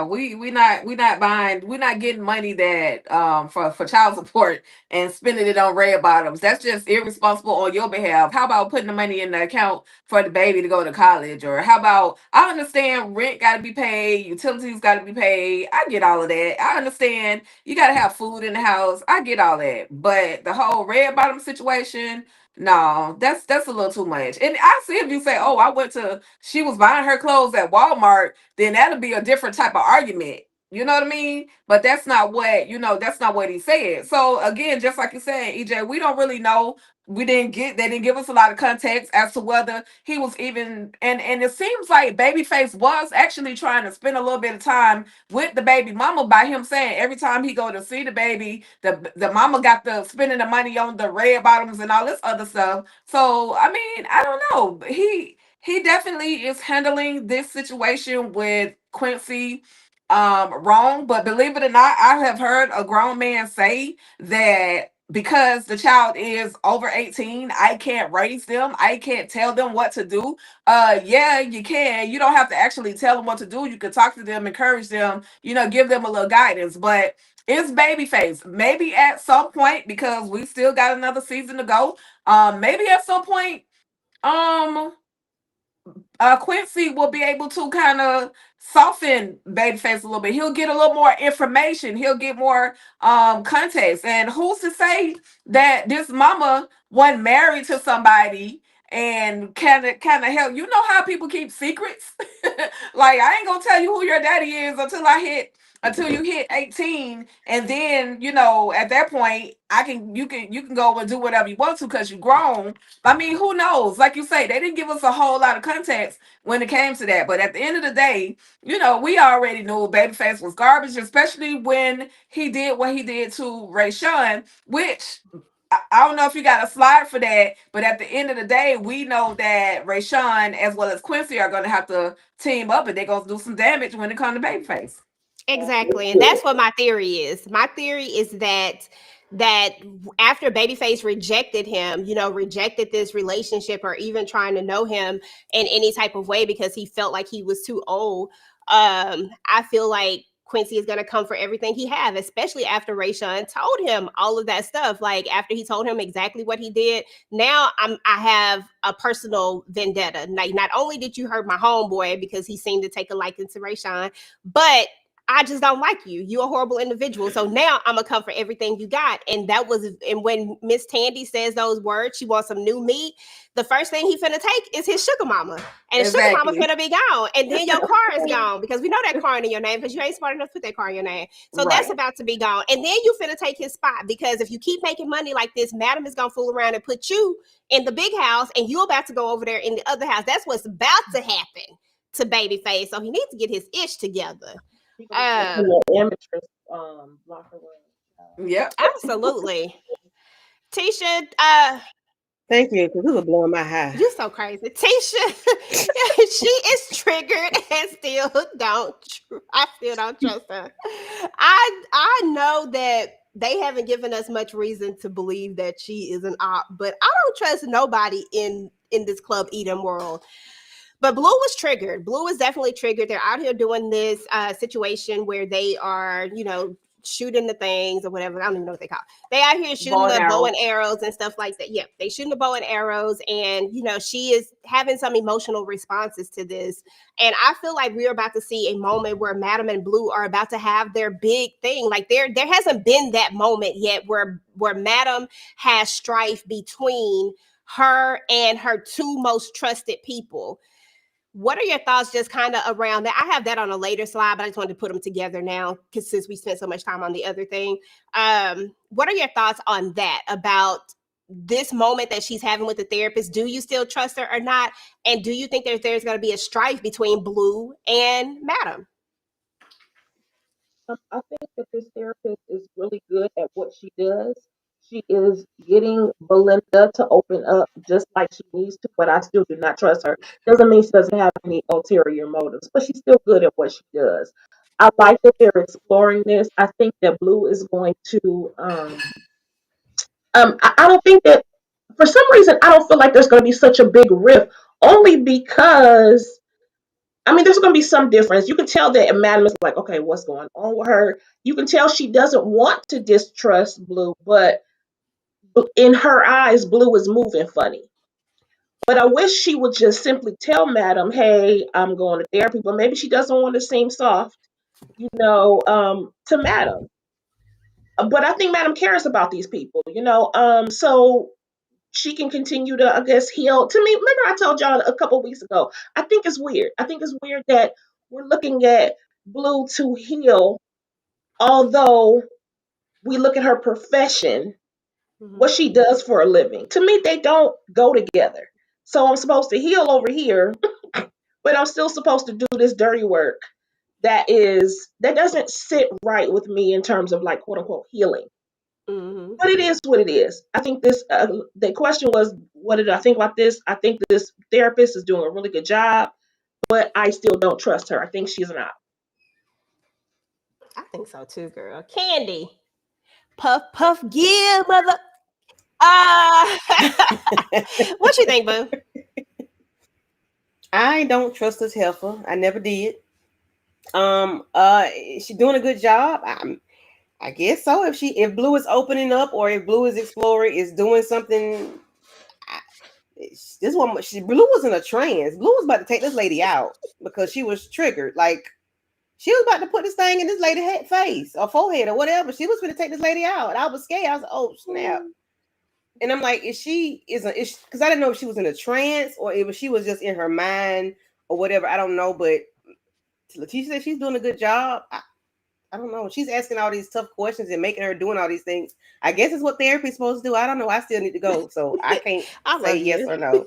Speaker 4: we not buying, we're not getting money that for child support and spending it on red bottoms. That's just irresponsible on your behalf. How about putting the money in the account for the baby to go to college? Or how about, I understand rent got to be paid, utilities got to be paid. I get all of that. I understand you got to have food in the house. I get all that. But the whole red bottom situation, no, that's a little too much. And I see if you say, "Oh, she was buying her clothes at Walmart," then that'll be a different type of argument. You know what I mean? But that's not what, that's not what he said. So again, just like you said, EJ, we don't really know. They didn't give us a lot of context as to whether he was even, and it seems like Babyface was actually trying to spend a little bit of time with the baby mama by him saying every time he go to see the baby, the mama got the spending the money on the red bottoms and all this other stuff. So I mean, I don't know. He definitely is handling this situation with Quincy wrong, but believe it or not, I have heard a grown man say that because the child is over 18, I can't raise them, I can't tell them what to do. Yeah, you can. You don't have to actually tell them what to do. You can talk to them, encourage them, give them a little guidance. But it's Babyface. Maybe at some point, because we still got another season to go, maybe at some point, um Quincy will be able to kind of soften Babyface a little bit. He'll get a little more information. He'll get more context. And who's to say that this mama wasn't married to somebody and kind of help? You know how people keep secrets. Like, I ain't gonna tell you who your daddy is until you hit 18, and then at that point you can go and do whatever you want to because you're grown. I mean, who knows? Like you say, they didn't give us a whole lot of context when it came to that. But at the end of the day, we already knew Babyface was garbage, especially when he did what he did to Ray Sean, which I don't know if you got a slide for that, but at the end of the day, we know that Ray Sean as well as Quincy are going to have to team up and they're going to do some damage when it comes to Babyface.
Speaker 2: Exactly. And that's what my theory is. My theory is that after Babyface rejected him, rejected this relationship or even trying to know him in any type of way because he felt like he was too old. I feel like Quincy is gonna come for everything he have, especially after Rayshawn told him all of that stuff. Like after he told him exactly what he did, now I have a personal vendetta. Like not only did you hurt my homeboy because he seemed to take a liking to Rayshawn, but I just don't like you. You're a horrible individual. So now I'm gonna come for everything you got. And when Miss Tandy says those words, she wants some new meat. The first thing he finna take is his sugar mama. And his sugar mama finna be gone. And then your car is gone because we know that car in your name because you ain't smart enough to put that car in your name. So that's about to be gone. And then you finna take his spot because if you keep making money like this, Madam is gonna fool around and put you in the big house and you're about to go over there in the other house. That's what's about to happen to Babyface. So he needs to get his ish together.
Speaker 4: Yep.
Speaker 2: Absolutely. Tisha,
Speaker 17: thank you, because this is blowing my high.
Speaker 2: You're so crazy. Tisha, she is triggered and I still don't trust her. I know that they haven't given us much reason to believe that she is an op, but I don't trust nobody in this Club Eden world. But Blue was triggered. Blue was definitely triggered. They're out here doing this situation where they are, shooting the things or whatever. I don't even know what they call it. They out here shooting the bow and arrows and stuff like that. Yeah, they shooting the bow and arrows. And, she is having some emotional responses to this. And I feel like we're about to see a moment where Madam and Blue are about to have their big thing. Like there hasn't been that moment yet where Madam has strife between her and her two most trusted people. What are your thoughts just kind of around that? I have that on a later slide, but I just wanted to put them together now because since we spent so much time on the other thing. What are your thoughts on that about this moment that she's having with the therapist, do you still trust her or not? And do you think there's going to be a strife between Blue and Madam?
Speaker 1: I think that this therapist is really good at what she does. She is getting Belinda to open up just like she needs to, but I still do not trust her. Doesn't mean she doesn't have any ulterior motives, but she's still good at what she does. I like that they're exploring this. I think that Blue is going to I don't think that for some reason I don't feel like there's going to be such a big rift only because I mean, there's going to be some difference. You can tell that Madam is like, okay, what's going on with her? You can tell she doesn't want to distrust Blue, but in her eyes, Blue is moving funny. But I wish she would just simply tell Madam, hey, I'm going to therapy, but maybe she doesn't want to seem soft, to Madam. But I think Madam cares about these people. So she can continue to, I guess, heal. To me, remember I told y'all a couple weeks ago, I think it's weird. I think it's weird that we're looking at Blue to heal, although we look at her profession, what she does for a living. To me, they don't go together. So I'm supposed to heal over here, but I'm still supposed to do this dirty work that doesn't sit right with me in terms of like quote unquote healing.
Speaker 2: Mm-hmm.
Speaker 1: But it is what it is. I think the question was, what did I think about this? I think this therapist is doing a really good job, but I still don't trust her. I think she's an op.
Speaker 2: I think so too, girl. Candy. Puff, puff, yeah, mother. Uh, what you think, boo?
Speaker 17: I don't trust this heifer. I never did. She doing a good job. I guess so. If Blue is opening up or if Blue is exploring, is doing something. This one, Blue was in a trance. Blue was about to take this lady out because she was triggered. Like she was about to put this thing in this lady's face or forehead or whatever. She was going to take this lady out. I was scared. I was like, oh snap. And I'm like, because I didn't know if she was in a trance or if she was just in her mind or whatever. I don't know, but Letitia said she's doing a good job. I don't know. She's asking all these tough questions and making her doing all these things. I guess it's what therapy is supposed to do. I don't know. I still need to go, so I can't say yes or no.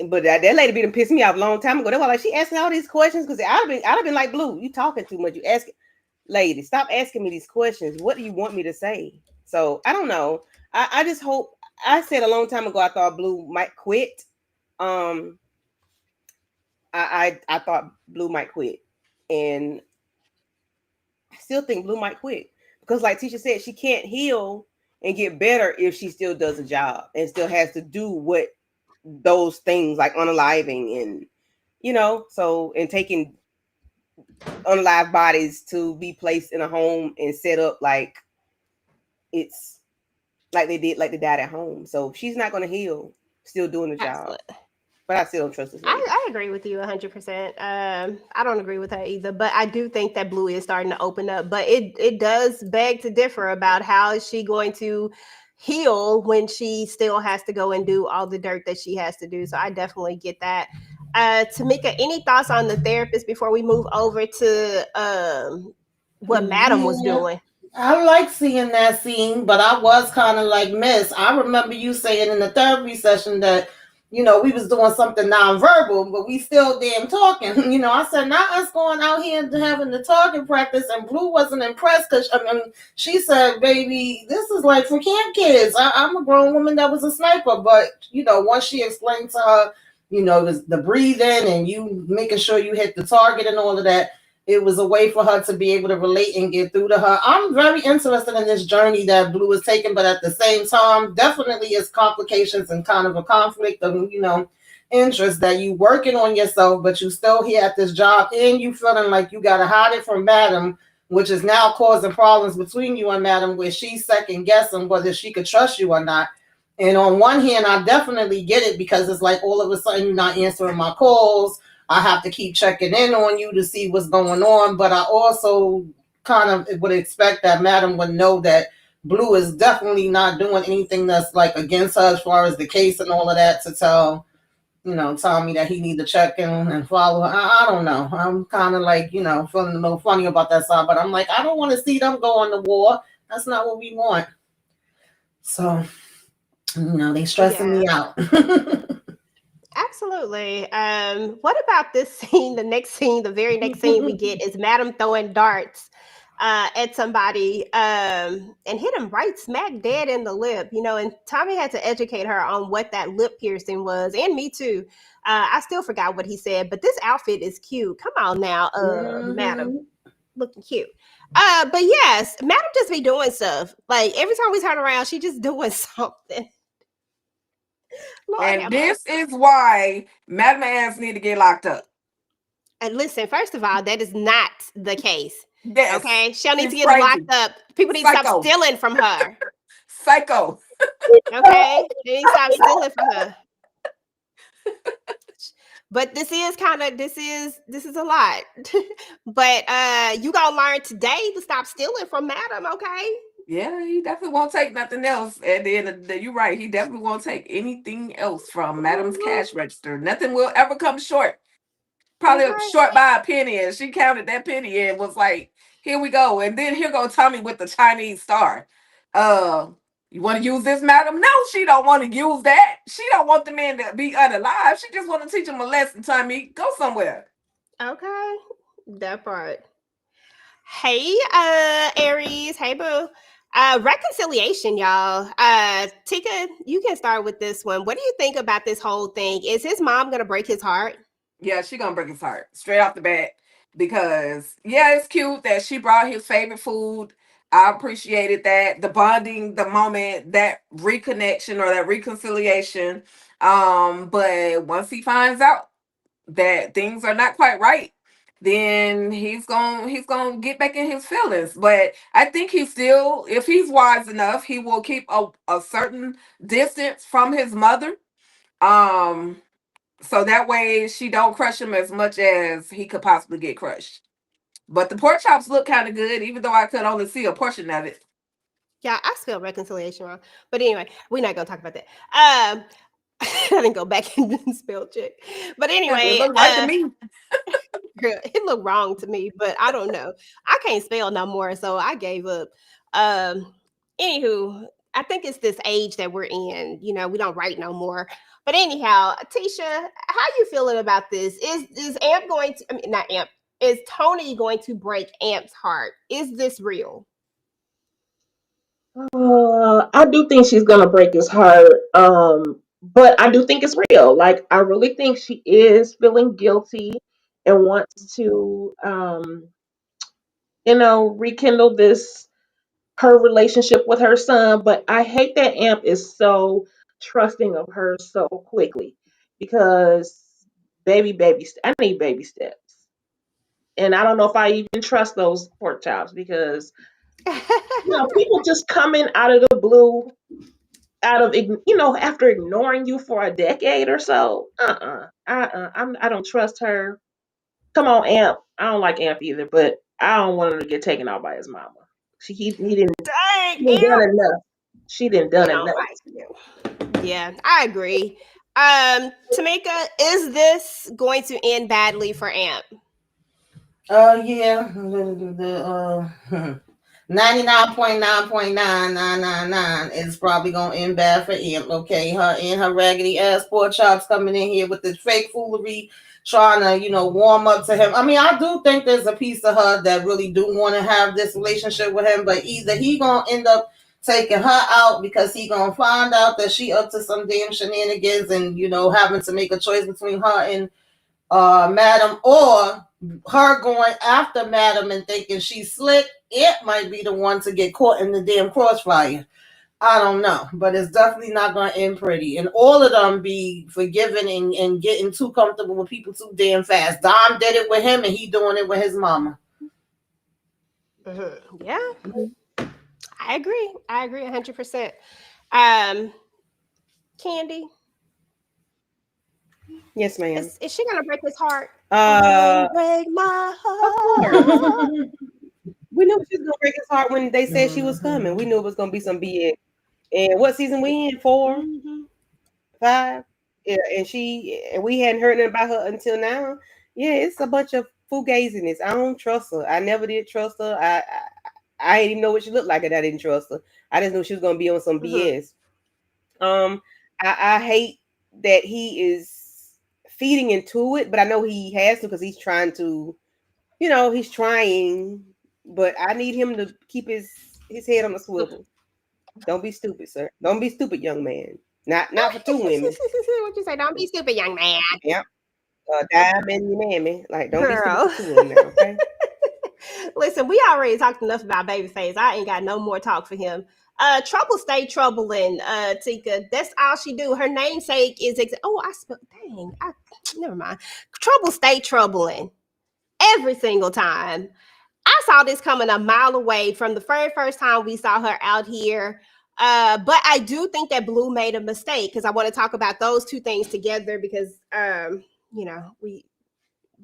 Speaker 17: But that lady be done pissed me off a long time ago. They were like, she asking all these questions because I'd have been like, Blue, you talking too much. You asking, lady, stop asking me these questions. What do you want me to say? So I don't know. I just hope. I said a long time ago I thought Blue might quit. I thought Blue might quit, and I still think Blue might quit because, like Tisha said, she can't heal and get better if she still does a job and still has to do what those things like unaliving and and taking unalive bodies to be placed in a home and set up like it's like they died at home. So she's not going to heal, still doing the job.
Speaker 2: Absolutely.
Speaker 17: But I still don't trust this lady.
Speaker 2: I agree with you 100%. I don't agree with her either, but I do think that Blue is starting to open up. But it does beg to differ about how is she going to heal when she still has to go and do all the dirt that she has to do. So I definitely get that. Tamika, any thoughts on the therapist before we move over to what Madam was doing?
Speaker 6: I like seeing that scene, but I was kind of like, Miss, I remember you saying in the therapy session that, we was doing something nonverbal, but we still damn talking. I said, not us going out here and having the talking practice, and Blue wasn't impressed because, she said, baby, this is like for camp kids. I'm a grown woman that was a sniper, but, once she explained to her, the breathing and you making sure you hit the target and all of that, it was a way for her to be able to relate and get through to her. I'm very interested in this journey that Blue is taking, but at the same time, definitely it's complications and kind of a conflict of, interest that you working on yourself, but you still here at this job and you feeling like you got to hide it from Madam, which is now causing problems between you and Madam, where she's second guessing whether she could trust you or not. And on one hand, I definitely get it because it's like all of a sudden you're not answering my calls. I have to keep checking in on you to see what's going on. But I also kind of would expect that Madam would know that Blue is definitely not doing anything that's like against her as far as the case and all of that to tell Tommy that he need to check in and follow her. I don't know. I'm kind of like, feeling a little funny about that side, but I'm like, I don't want to see them go on the war. That's not what we want. So, they stressing me out.
Speaker 2: Absolutely. What about this scene? The very next scene we get is Madam throwing darts at somebody and hit him right smack dead in the lip. And Tommy had to educate her on what that lip piercing was, and me too. I still forgot what he said, but this outfit is cute. Come on now, Madam, looking cute. But yes, Madam just be doing stuff. Like every time we turn around, she just doing something. Lord
Speaker 4: And
Speaker 2: have
Speaker 4: this
Speaker 2: mercy.
Speaker 4: is why Madam ass need to get locked up.
Speaker 2: And listen, first of all, that is not the case.
Speaker 4: Yes,
Speaker 2: Okay, she'll need to
Speaker 4: she's
Speaker 2: get
Speaker 4: crazy.
Speaker 2: locked up. People need to stop
Speaker 4: Psycho.
Speaker 2: stealing from her.
Speaker 4: Psycho.
Speaker 2: Okay, they need to stop stealing from her. But this is a lot. But you gonna learn today to stop stealing from Madam. Okay.
Speaker 4: Yeah, he definitely won't take nothing else. At the end of the day, you're right. He definitely won't take anything else from Madam's cash register. Nothing will ever come short. Probably
Speaker 2: Okay.
Speaker 4: short by a penny, and she counted that penny and was like, "Here we go." And then here go Tommy with the Chinese star. You want to use this, Madam? No, she don't want to use that. She don't want the man to be unalive. She just want to teach him a lesson. Tommy, go somewhere.
Speaker 2: Okay. That part. Hey, Aries. Hey, boo. Reconciliation, y'all. Tika, you can start with this one. What do you think about this whole thing? Is his mom gonna break his heart?
Speaker 4: Yeah, she gonna break his heart straight off the bat because yeah, it's cute that she brought his favorite food. I appreciated that the bonding, the moment, that reconnection or that reconciliation. But once he finds out that things are not quite right, then he's gonna get back in his feelings. But I think he still, if he's wise enough, he will keep a certain distance from his mother. Um, so that way she don't crush him as much as he could possibly get crushed. But the pork chops look kind of good, even though I could only see a portion of it.
Speaker 2: Yeah, I spelled reconciliation wrong. But anyway, we're not gonna talk about that. I didn't go back and spell check. But
Speaker 4: It
Speaker 2: anyway,
Speaker 4: looked right to me.
Speaker 2: girl, it looked wrong to me, but I don't know. I can't spell no more, so I gave up. Anywho, I think it's this age that we're in. We don't write no more. But anyhow, Tisha, how you feeling about this? Is Amp going to? I mean, not Amp. Is Tony going to break Amp's heart? Is this real?
Speaker 1: I do think she's gonna break his heart. But I do think it's real. Like I really think she is feeling guilty and wants to rekindle this her relationship with her son. But I hate that Amp is so trusting of her so quickly because I need baby steps. And I don't know if I even trust those pork chops because people just coming out of the blue after ignoring you for a decade or so. I don't trust her. Come on, Amp. I don't like Amp either, but I don't want him to get taken out by his mama. He didn't.
Speaker 2: Dang,
Speaker 1: He didn't done
Speaker 2: Amp.
Speaker 1: enough. She didn't
Speaker 2: We
Speaker 1: done
Speaker 2: don't
Speaker 1: enough.
Speaker 2: like you. Yeah, I agree. Tamika, is this going to end badly for Amp?
Speaker 6: Yeah. The 99.9.9999 is probably gonna end bad for Imp. Okay, her and her raggedy ass pork chops coming in here with this fake foolery, trying to warm up to him. I mean, I do think there's a piece of her that really do want to have this relationship with him, but either he gonna end up taking her out because he gonna find out that she up to some damn shenanigans and having to make a choice between her and Madam, or her going after Madam and thinking she's slick. It might be the one to get caught in the damn crossfire. I don't know, but it's definitely not going to end pretty. And all of them be forgiving and getting too comfortable with people too damn fast. Dom did it with him, and he doing it with his mama.
Speaker 2: Yeah, I agree. I agree 100%. Candy,
Speaker 17: Yes, ma'am.
Speaker 2: is she gonna break his heart?
Speaker 17: Break
Speaker 2: my
Speaker 17: heart. We knew she was gonna break his heart when they said she was coming. We knew it was gonna be some BS. And what season we in? 4, 5? Yeah, and we hadn't heard nothing about her until now. Yeah, it's a bunch of fugaziness. I don't trust her. I never did trust her. I didn't even know what she looked like, and I didn't trust her. I just knew she was gonna be on some BS. Um, I hate that he is feeding into it, but I know he has to because he's trying to, he's trying. But I need him to keep his head on the swivel. Don't be stupid, sir. Don't be stupid, young man. Not for two women.
Speaker 2: What you say? Don't be stupid, young man.
Speaker 17: Yep. Diamond your mammy. Like, don't be stupid
Speaker 2: Girl.
Speaker 17: for two of them now, okay?
Speaker 2: Listen, we already talked enough about Babyface. I ain't got no more talk for him. Trouble stay troubling, Tika. That's all she do. Her namesake is never mind. Trouble stay troubling every single time. I saw this coming a mile away from the very first time we saw her out here. But I do think that Blue made a mistake because I want to talk about those two things together because we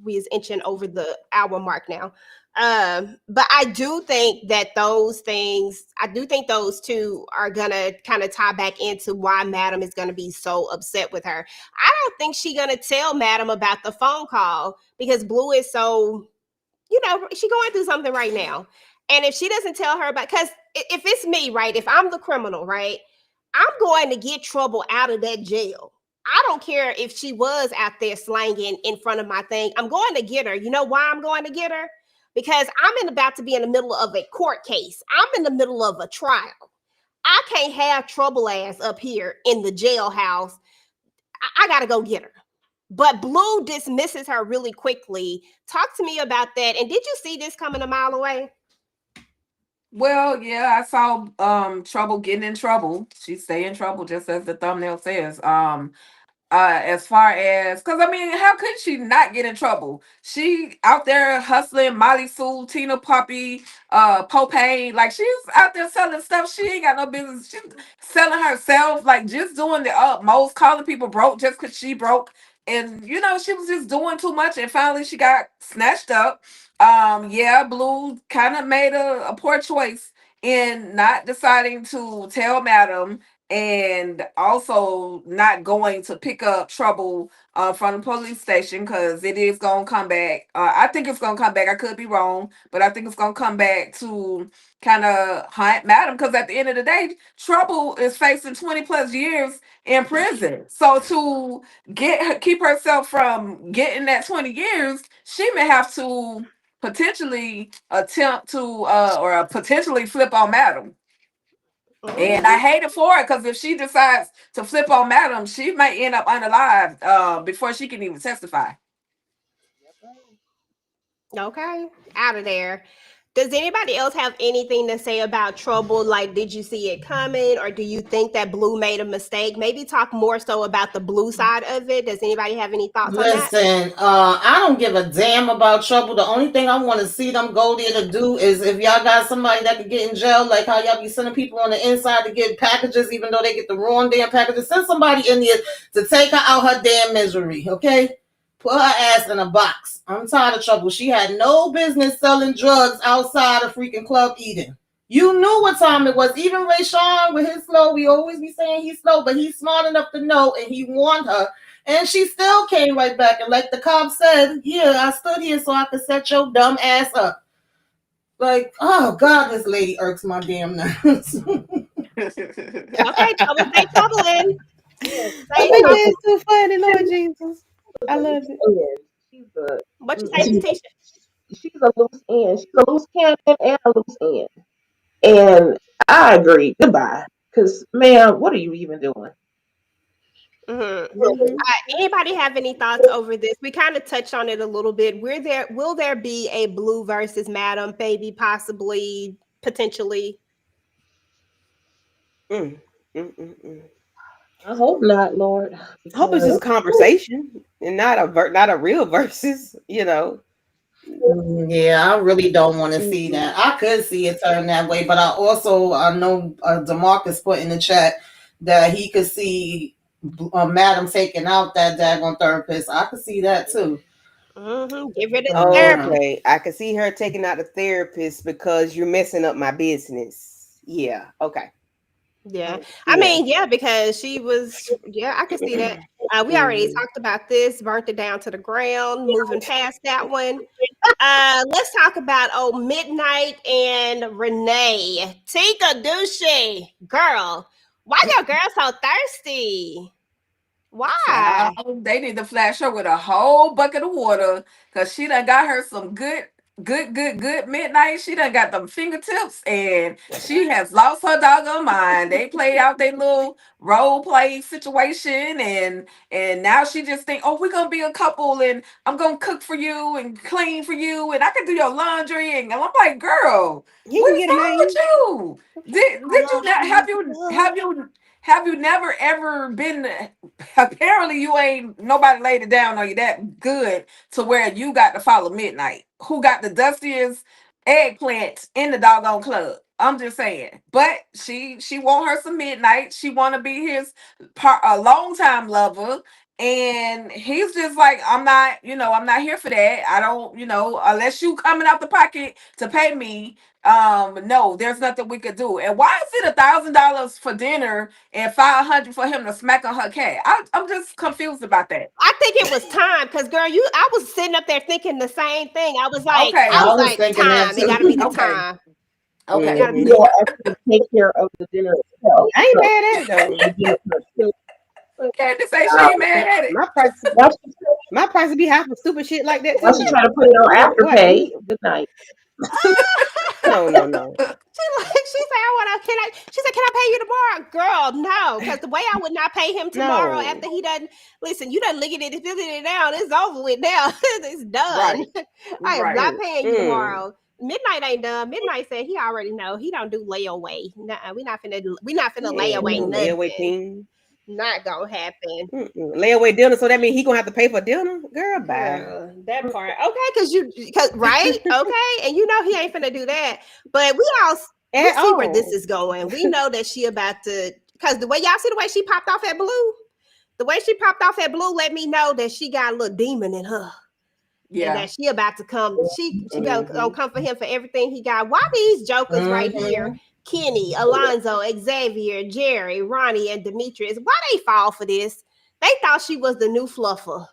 Speaker 2: is inching over the hour mark now. But I do think that those two are gonna kind of tie back into why Madam is gonna be so upset with her. I don't think she's gonna tell Madam about the phone call because Blue is so, she going through something right now. And if she doesn't tell her about, because if it's me, right, if I'm the criminal, right, I'm going to get Trouble out of that jail. I don't care if she was out there slanging in front of my thing. I'm going to get her. You know why I'm going to get her? Because about to be in the middle of a court case. I'm in the middle of a trial. I can't have Trouble ass up here in the jailhouse. I got to go get her. But Blue dismisses her really quickly. Talk to me about that. And did you see this coming a mile away?
Speaker 4: Well, yeah, I saw Trouble getting in trouble. She stay in trouble, just as the thumbnail says. As far as, because I mean, how could she not get in trouble? She out there hustling Molly Sue, Tina Puppy, Popane, like she's out there selling stuff she ain't got no business. She's selling herself, like just doing the utmost, calling people broke just because she broke. And she was just doing too much, and finally she got snatched up. Yeah, Blue kind of made a poor choice in not deciding to tell Madam and also not going to pick up Trouble from the police station because it is going to come back. I think it's going to come back. I could be wrong, but I think it's going to come back to kind of hunt Madam because at the end of the day, Trouble is facing 20 plus years in prison. So to keep herself from getting that 20 years, she may have to potentially attempt to or potentially flip on Madam. And I hate it for her because if she decides to flip on Madam, she might end up unalive before she can even testify.
Speaker 2: Okay, out of there. Does anybody else have anything to say about Trouble? Like, did you see it coming, or do you think that Blue made a mistake? Maybe talk more so about the Blue side of it. Does anybody have any thoughts on that?
Speaker 6: Listen, I don't give a damn about Trouble. The only thing I want to see them go there to do is if y'all got somebody that could get in jail, like how y'all be sending people on the inside to get packages, even though they get the wrong damn packages. Send somebody in there to take her out her damn misery, okay? Put her ass in a box. I'm tired of Trouble. She had no business selling drugs outside of freaking Club Eden. You knew what time it was. Even Ray Sean with his slow, we always be saying he's slow, but he's smart enough to know, and he warned her. And she still came right back. And like the cop said, yeah, I stood here so I could set your dumb ass up. Like, oh God, this lady irks my damn nerves.
Speaker 2: Okay, Trouble, stay troubling.
Speaker 1: It's too funny, Lord Jesus. I love it.
Speaker 2: What you say, Tisha?
Speaker 1: She's a loose end. She's a loose cannon and a loose end. And I agree. Goodbye. Because, ma'am, what are you even doing?
Speaker 2: Anybody have any thoughts over this? We kind of touched on it a little bit. Will there be a Blue versus Madam, maybe, possibly, potentially?
Speaker 1: I hope not, Lord.
Speaker 17: I hope it's just a conversation and not a real versus.
Speaker 6: Yeah, I really don't want to see that. I could see it turn that way, but I know DeMarcus put in the chat that he could see Madam taking out that daggone therapist. I could see that too.
Speaker 2: Get rid of the therapist.
Speaker 17: Okay, I can see her taking out the therapist because you're messing up my business. Yeah. Okay.
Speaker 2: Yeah. I mean, yeah, because she was, I can see that. We already talked about this, burnt it down to the ground, moving past that one. Let's talk about Midnight and Renee. Tika Douche, girl. Why your girl so thirsty? Why?
Speaker 4: Child, they need to flash her with a whole bucket of water because she done got her some good midnight. She done got them fingertips and she has lost her doggone mind. They played out their little role play situation and now she just think, oh, we're gonna be a couple and I'm gonna cook for you and clean for you and I can do your laundry and I'm like, girl,
Speaker 17: You
Speaker 4: what
Speaker 17: can
Speaker 4: is
Speaker 17: get a
Speaker 4: wrong with
Speaker 17: man.
Speaker 4: you? Did you not have you never ever been apparently you ain't nobody laid it down on you that good to where you got to follow midnight. Who got the dustiest eggplant in the doggone club? I'm just saying. But she want her some midnight. She want to be his a long time lover. And he's just like, I'm not here for that. I don't, unless you coming out the pocket to pay me, no, there's nothing we could do. And why is it $1,000 for dinner and 500 for him to smack on her cat? I'm just confused about that.
Speaker 2: I think it was time because girl, I was sitting up there thinking the same thing. I was like,
Speaker 4: Okay.
Speaker 6: I was thinking that
Speaker 2: time. It
Speaker 6: too.
Speaker 2: gotta be the
Speaker 4: Okay.
Speaker 2: time. It
Speaker 4: Okay.
Speaker 2: gotta be
Speaker 6: You
Speaker 2: the
Speaker 6: will
Speaker 2: time.
Speaker 6: actually take care of the dinner itself.
Speaker 17: I ain't
Speaker 6: So,
Speaker 17: mad at it though.
Speaker 6: you give it to her.
Speaker 4: Can't say she ain't mad at it.
Speaker 17: My price,
Speaker 6: Why she,
Speaker 17: my price would be high for stupid shit like that
Speaker 6: why she
Speaker 17: too.
Speaker 6: try to put it on
Speaker 17: Go out to
Speaker 6: Afterpay?
Speaker 17: eat.
Speaker 6: Good night.
Speaker 17: No.
Speaker 2: She said, I wanna can I she said, can I pay you tomorrow? Girl, no, because the way I would not pay him tomorrow
Speaker 17: No.
Speaker 2: after he done listen, you done licking it and filling it down. It's over with now. It's done.
Speaker 4: Right.
Speaker 2: I am
Speaker 4: Right.
Speaker 2: not paying you
Speaker 17: Mm-mm.
Speaker 2: tomorrow. Midnight ain't done. Midnight said he already know he don't do layaway. Nuh-uh, we not finna
Speaker 17: Yeah,
Speaker 2: layaway
Speaker 17: no layaway
Speaker 2: nothing.
Speaker 17: team.
Speaker 2: Not gonna happen.
Speaker 17: Layaway dinner, so that means he gonna have to pay for dinner? Girl, bye.
Speaker 2: Girl, that part. Okay, cause right? Okay. And you know he ain't finna do that. But we
Speaker 17: At
Speaker 2: see where this
Speaker 17: all.
Speaker 2: is going. We know that she about to cause the way y'all see the way she popped off at Blue, the way she popped off at Blue let me know that she got a little demon in her. And
Speaker 4: Yeah.
Speaker 2: that she about to come, she gonna
Speaker 17: Mm-hmm.
Speaker 2: come for him for everything he got. Why these jokers right here? Kenny, Alonzo, Xavier, Jerry, Ronnie, and Demetrius. Why they fall for this? They thought she was the new fluffer.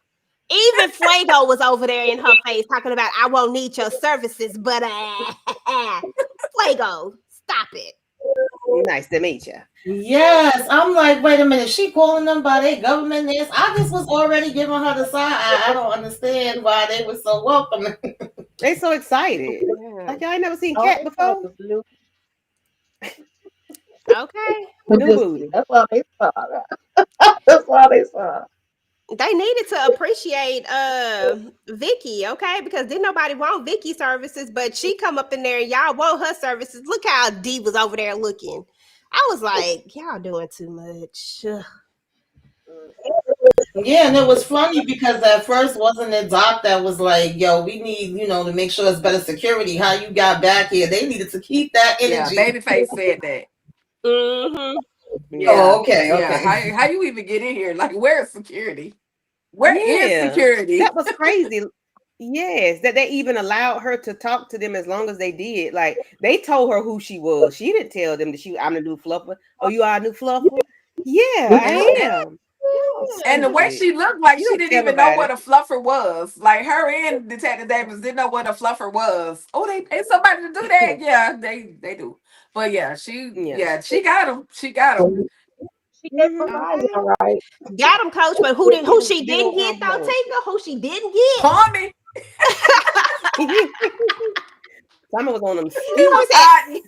Speaker 2: Even Fuego was over there in her face talking about I won't need your services, but Fuego, stop it.
Speaker 17: Nice to meet you.
Speaker 6: Yes, I'm like, wait a minute. She calling them by their government names. I just was already giving her the side. I don't understand why they were so welcoming.
Speaker 17: They so excited.
Speaker 2: Yeah.
Speaker 17: Like y'all ain't never seen
Speaker 6: All
Speaker 17: Cat
Speaker 6: they saw
Speaker 17: before?
Speaker 6: was new.
Speaker 2: Okay.
Speaker 17: New booty.
Speaker 6: That's all they saw. That's all they saw.
Speaker 2: They needed to appreciate Vicky, okay? Because didn't nobody want Vicky services, but she come up in there and y'all want her services. Look how D was over there looking. I was like, y'all doing too much.
Speaker 6: Yeah, and it was funny because at first wasn't it Doc that was like, yo, we need, to make sure it's better security. How you got back here. They needed to keep that
Speaker 4: Yeah.
Speaker 6: energy.
Speaker 4: Babyface said that.
Speaker 2: Mm-hmm.
Speaker 17: Yeah.
Speaker 6: Oh, okay,
Speaker 4: Yeah.
Speaker 6: okay.
Speaker 4: How you even get in here? Like, where is security? Where is
Speaker 17: Yeah.
Speaker 4: security?
Speaker 17: That was crazy. Yes, that they even allowed her to talk to them as long as they did. Like they told her who she was. She didn't tell them that I'm the new fluffer. Oh, you are a new fluffer? Yeah, I am. Y'all
Speaker 4: And the way
Speaker 17: stupid.
Speaker 4: she looked like
Speaker 17: You
Speaker 4: she
Speaker 17: don't
Speaker 4: didn't
Speaker 17: tell
Speaker 4: even know
Speaker 17: nobody.
Speaker 4: what a fluffer was. Like her and Detective Davis didn't know what a fluffer was. Oh, they paid somebody to do that? Yeah, they do. But yeah,
Speaker 17: Yeah.
Speaker 4: she got him. She got him.
Speaker 6: She gave
Speaker 17: Mm-hmm.
Speaker 6: provided,
Speaker 2: Okay.
Speaker 6: all right.
Speaker 2: Got him, coach, but who she
Speaker 17: Big
Speaker 2: didn't
Speaker 17: old
Speaker 2: get though,
Speaker 17: hug.
Speaker 2: Tinker? Who she didn't get?
Speaker 4: Tommy.
Speaker 17: Tommy was on them
Speaker 2: Tommy
Speaker 17: skeets.
Speaker 2: said,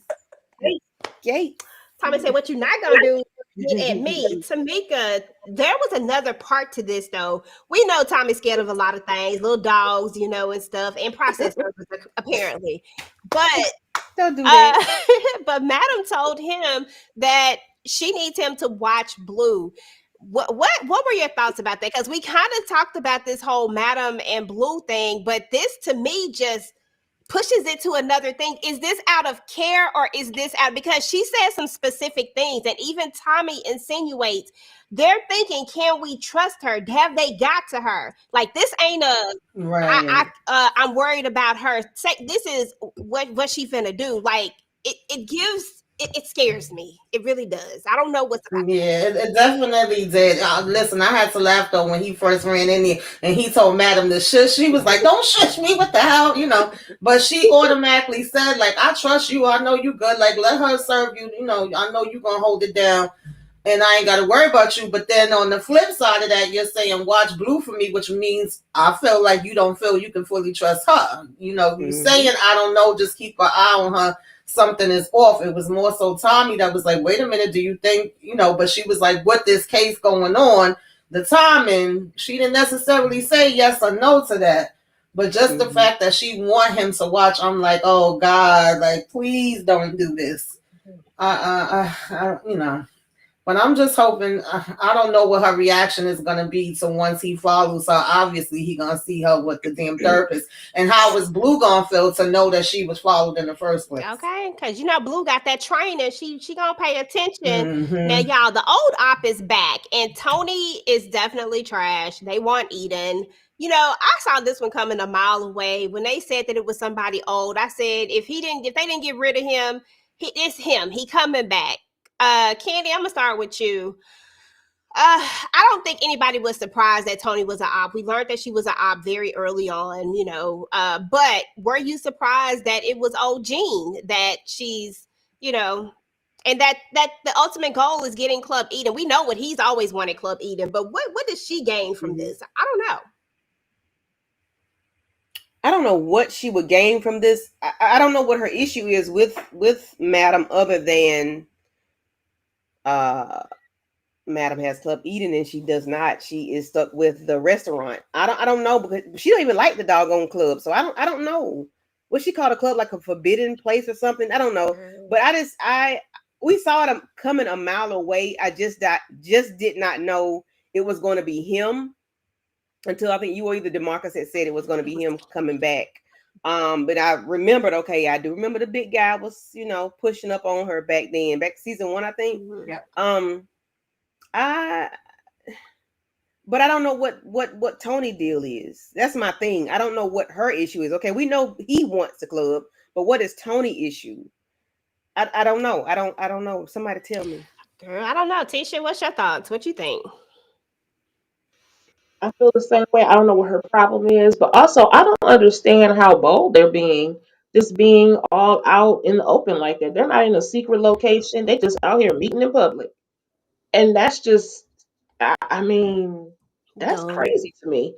Speaker 17: Gate.
Speaker 2: Tommy said, what you not gonna do is get at me. Tamika, there was another part to this though. We know Tommy's scared of a lot of things, little dogs, and stuff, and processed servers, apparently. But
Speaker 17: Don't do that.
Speaker 2: but Madam told him that she needs him to watch Blue. What were your thoughts about that? Because we kind of talked about this whole Madam and Blue thing, but this to me just pushes it to another thing. Is this out of care or is this out because she said some specific things and even Tommy insinuates they're thinking, can we trust her? Have they got to her? Like this ain't a
Speaker 6: Right.
Speaker 2: I'm worried about her. Say this is what she finna do. Like it gives it scares me. It really does. I don't know what's about
Speaker 6: Yeah, it definitely did. Listen, I had to laugh though when he first ran in there and he told Madam to shush. She was like, "Don't shush me, what the hell?" But she automatically said, "Like, I trust you. I know you good. Like, let her serve you. I know you gonna hold it down." And I ain't got to worry about you. But then on the flip side of that, you're saying watch blue for me, which means I feel like you don't feel you can fully trust her. You saying I don't know, just keep an eye on her. Something is off. It was more so Tommy that was like, wait a minute, do you think, but she was like, what this case going on, the timing, she didn't necessarily say yes or no to that. But just the fact that she want him to watch, I'm like, oh God, like, please don't do this. But I'm just hoping. I don't know what her reaction is gonna be. So once he follows her, obviously he gonna see her with the damn therapist. And how is Blue gonna feel to know that she was followed in the first place?
Speaker 2: Okay, because Blue got that training. She gonna pay attention. Now,
Speaker 6: Mm-hmm.
Speaker 2: y'all, the old op is back, and Tony is definitely trash. They want Eden. I saw this one coming a mile away when they said that it was somebody old. I said if they didn't get rid of him, it's him. He coming back. Candy, I'm gonna start with you. I don't think anybody was surprised that Tony was an op. We learned that she was an op very early on, but were you surprised that it was old Jean that she's, and that the ultimate goal is getting Club Eden? We know what he's always wanted, Club Eden, but what does she gain from this? I don't know.
Speaker 17: I don't know what she would gain from this. I don't know what her issue is with Madam, other than uh Madam has Club Eden and she does not. She is stuck with the restaurant. I don't know, because she don't even like the doggone club. So I don't know. What she called a club, like a forbidden place or something. I don't know. But we saw it coming a mile away. I just did not know it was going to be him until I think you or either DeMarcus had said it was going to be him coming back. But I remembered, okay, I do remember the big guy was, pushing up on her back then, back season 1, I think.
Speaker 4: Yep.
Speaker 17: I but I don't know what Tony deal is. That's my thing. I don't know what her issue is. Okay, we know he wants the club, but what is Tony issue? I don't know. I don't know. Somebody tell me.
Speaker 2: Girl, I don't know. Tisha, what's your thoughts? What you think?
Speaker 1: I feel the same way. I don't know what her problem is, but also I don't understand how bold they're being. Just being all out in the open like that. They're not in a secret location. They just out here meeting in public, and that's just. I mean, that's
Speaker 2: Dumb.
Speaker 1: crazy to me.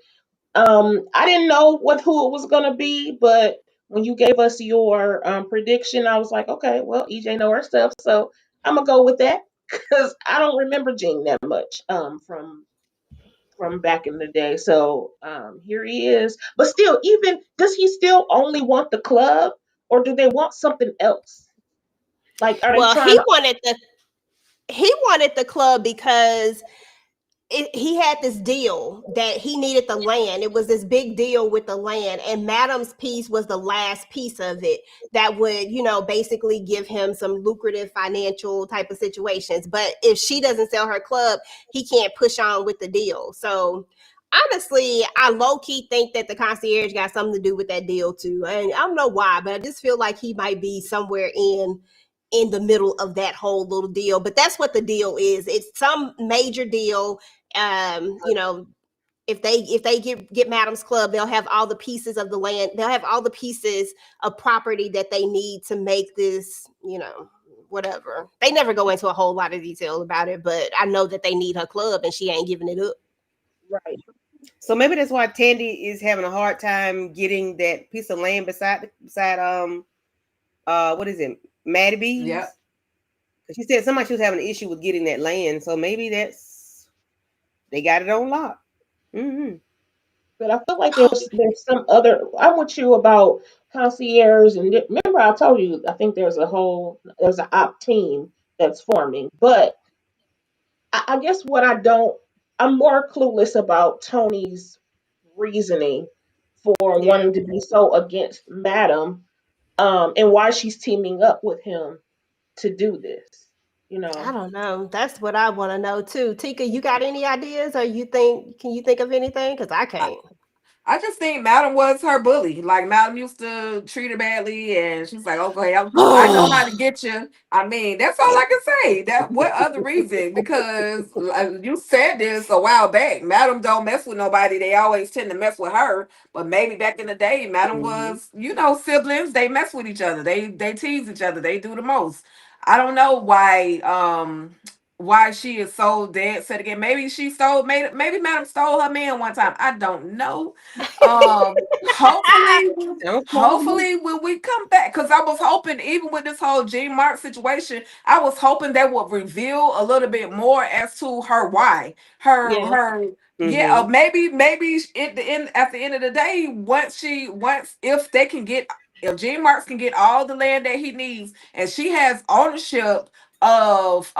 Speaker 1: I didn't know who it was gonna be, but when you gave us your prediction, I was like, okay, well, EJ know her stuff, so I'm gonna go with that because I don't remember Gene that much from back in the day. So here he is, but still, even does he still only want the club, or do they want something else? Like, are they
Speaker 2: Well,
Speaker 1: trying to?
Speaker 2: he wanted the club because he had this deal that he needed the land. It was this big deal with the land, and Madam's piece was the last piece of it that would, basically give him some lucrative financial type of situations. But if she doesn't sell her club, he can't push on with the deal. So honestly, I low key think that the concierge got something to do with that deal too. And I don't know why, but I just feel like he might be somewhere in the middle of that whole little deal. But that's what the deal is. It's some major deal. If they get Madam's Club, they'll have all the pieces of the land. They'll have all the pieces of property that they need to make this, whatever. They never go into a whole lot of detail about it, but I know that they need her club and she ain't giving it up.
Speaker 1: Right.
Speaker 17: So maybe that's why Tandy is having a hard time getting that piece of land beside what is it, Maddie B's?
Speaker 4: Yep.
Speaker 17: She said somebody she was having an issue with getting that land, so maybe they got it on lock. Mm-hmm.
Speaker 1: But I feel like there's some other. I'm with you about concierge, and remember I told you I think there's an op team that's forming. But I guess I'm more clueless about Tony's reasoning for
Speaker 2: Yeah.
Speaker 1: wanting to be so against Madam, and why she's teaming up with him to do this. You
Speaker 2: I
Speaker 1: know.
Speaker 2: don't know. That's what I want to know too. Tika, you got any ideas, or can you think of anything? Because I can't.
Speaker 4: I just think Madam was her bully. Like Madam used to treat her badly, and she's like, "Okay, I know how to get you." I mean, that's all I can say. That what other reason? Because you said this a while back. Madam don't mess with nobody. They always tend to mess with her. But maybe back in the day, Madam was, siblings. They mess with each other. They tease each other. They do the most. I don't know why she is so dead set again. Maybe maybe Madam stole her man one time. I don't know. Hopefully,
Speaker 17: Okay.
Speaker 4: hopefully when we come back, because I was hoping, even with this whole Gene Mark situation, I was hoping they would reveal a little bit more as to her why.
Speaker 2: Yeah.
Speaker 4: Her yeah, maybe at the end of the day, once if they can get if Gene Marks can get all the land that he needs and she has ownership of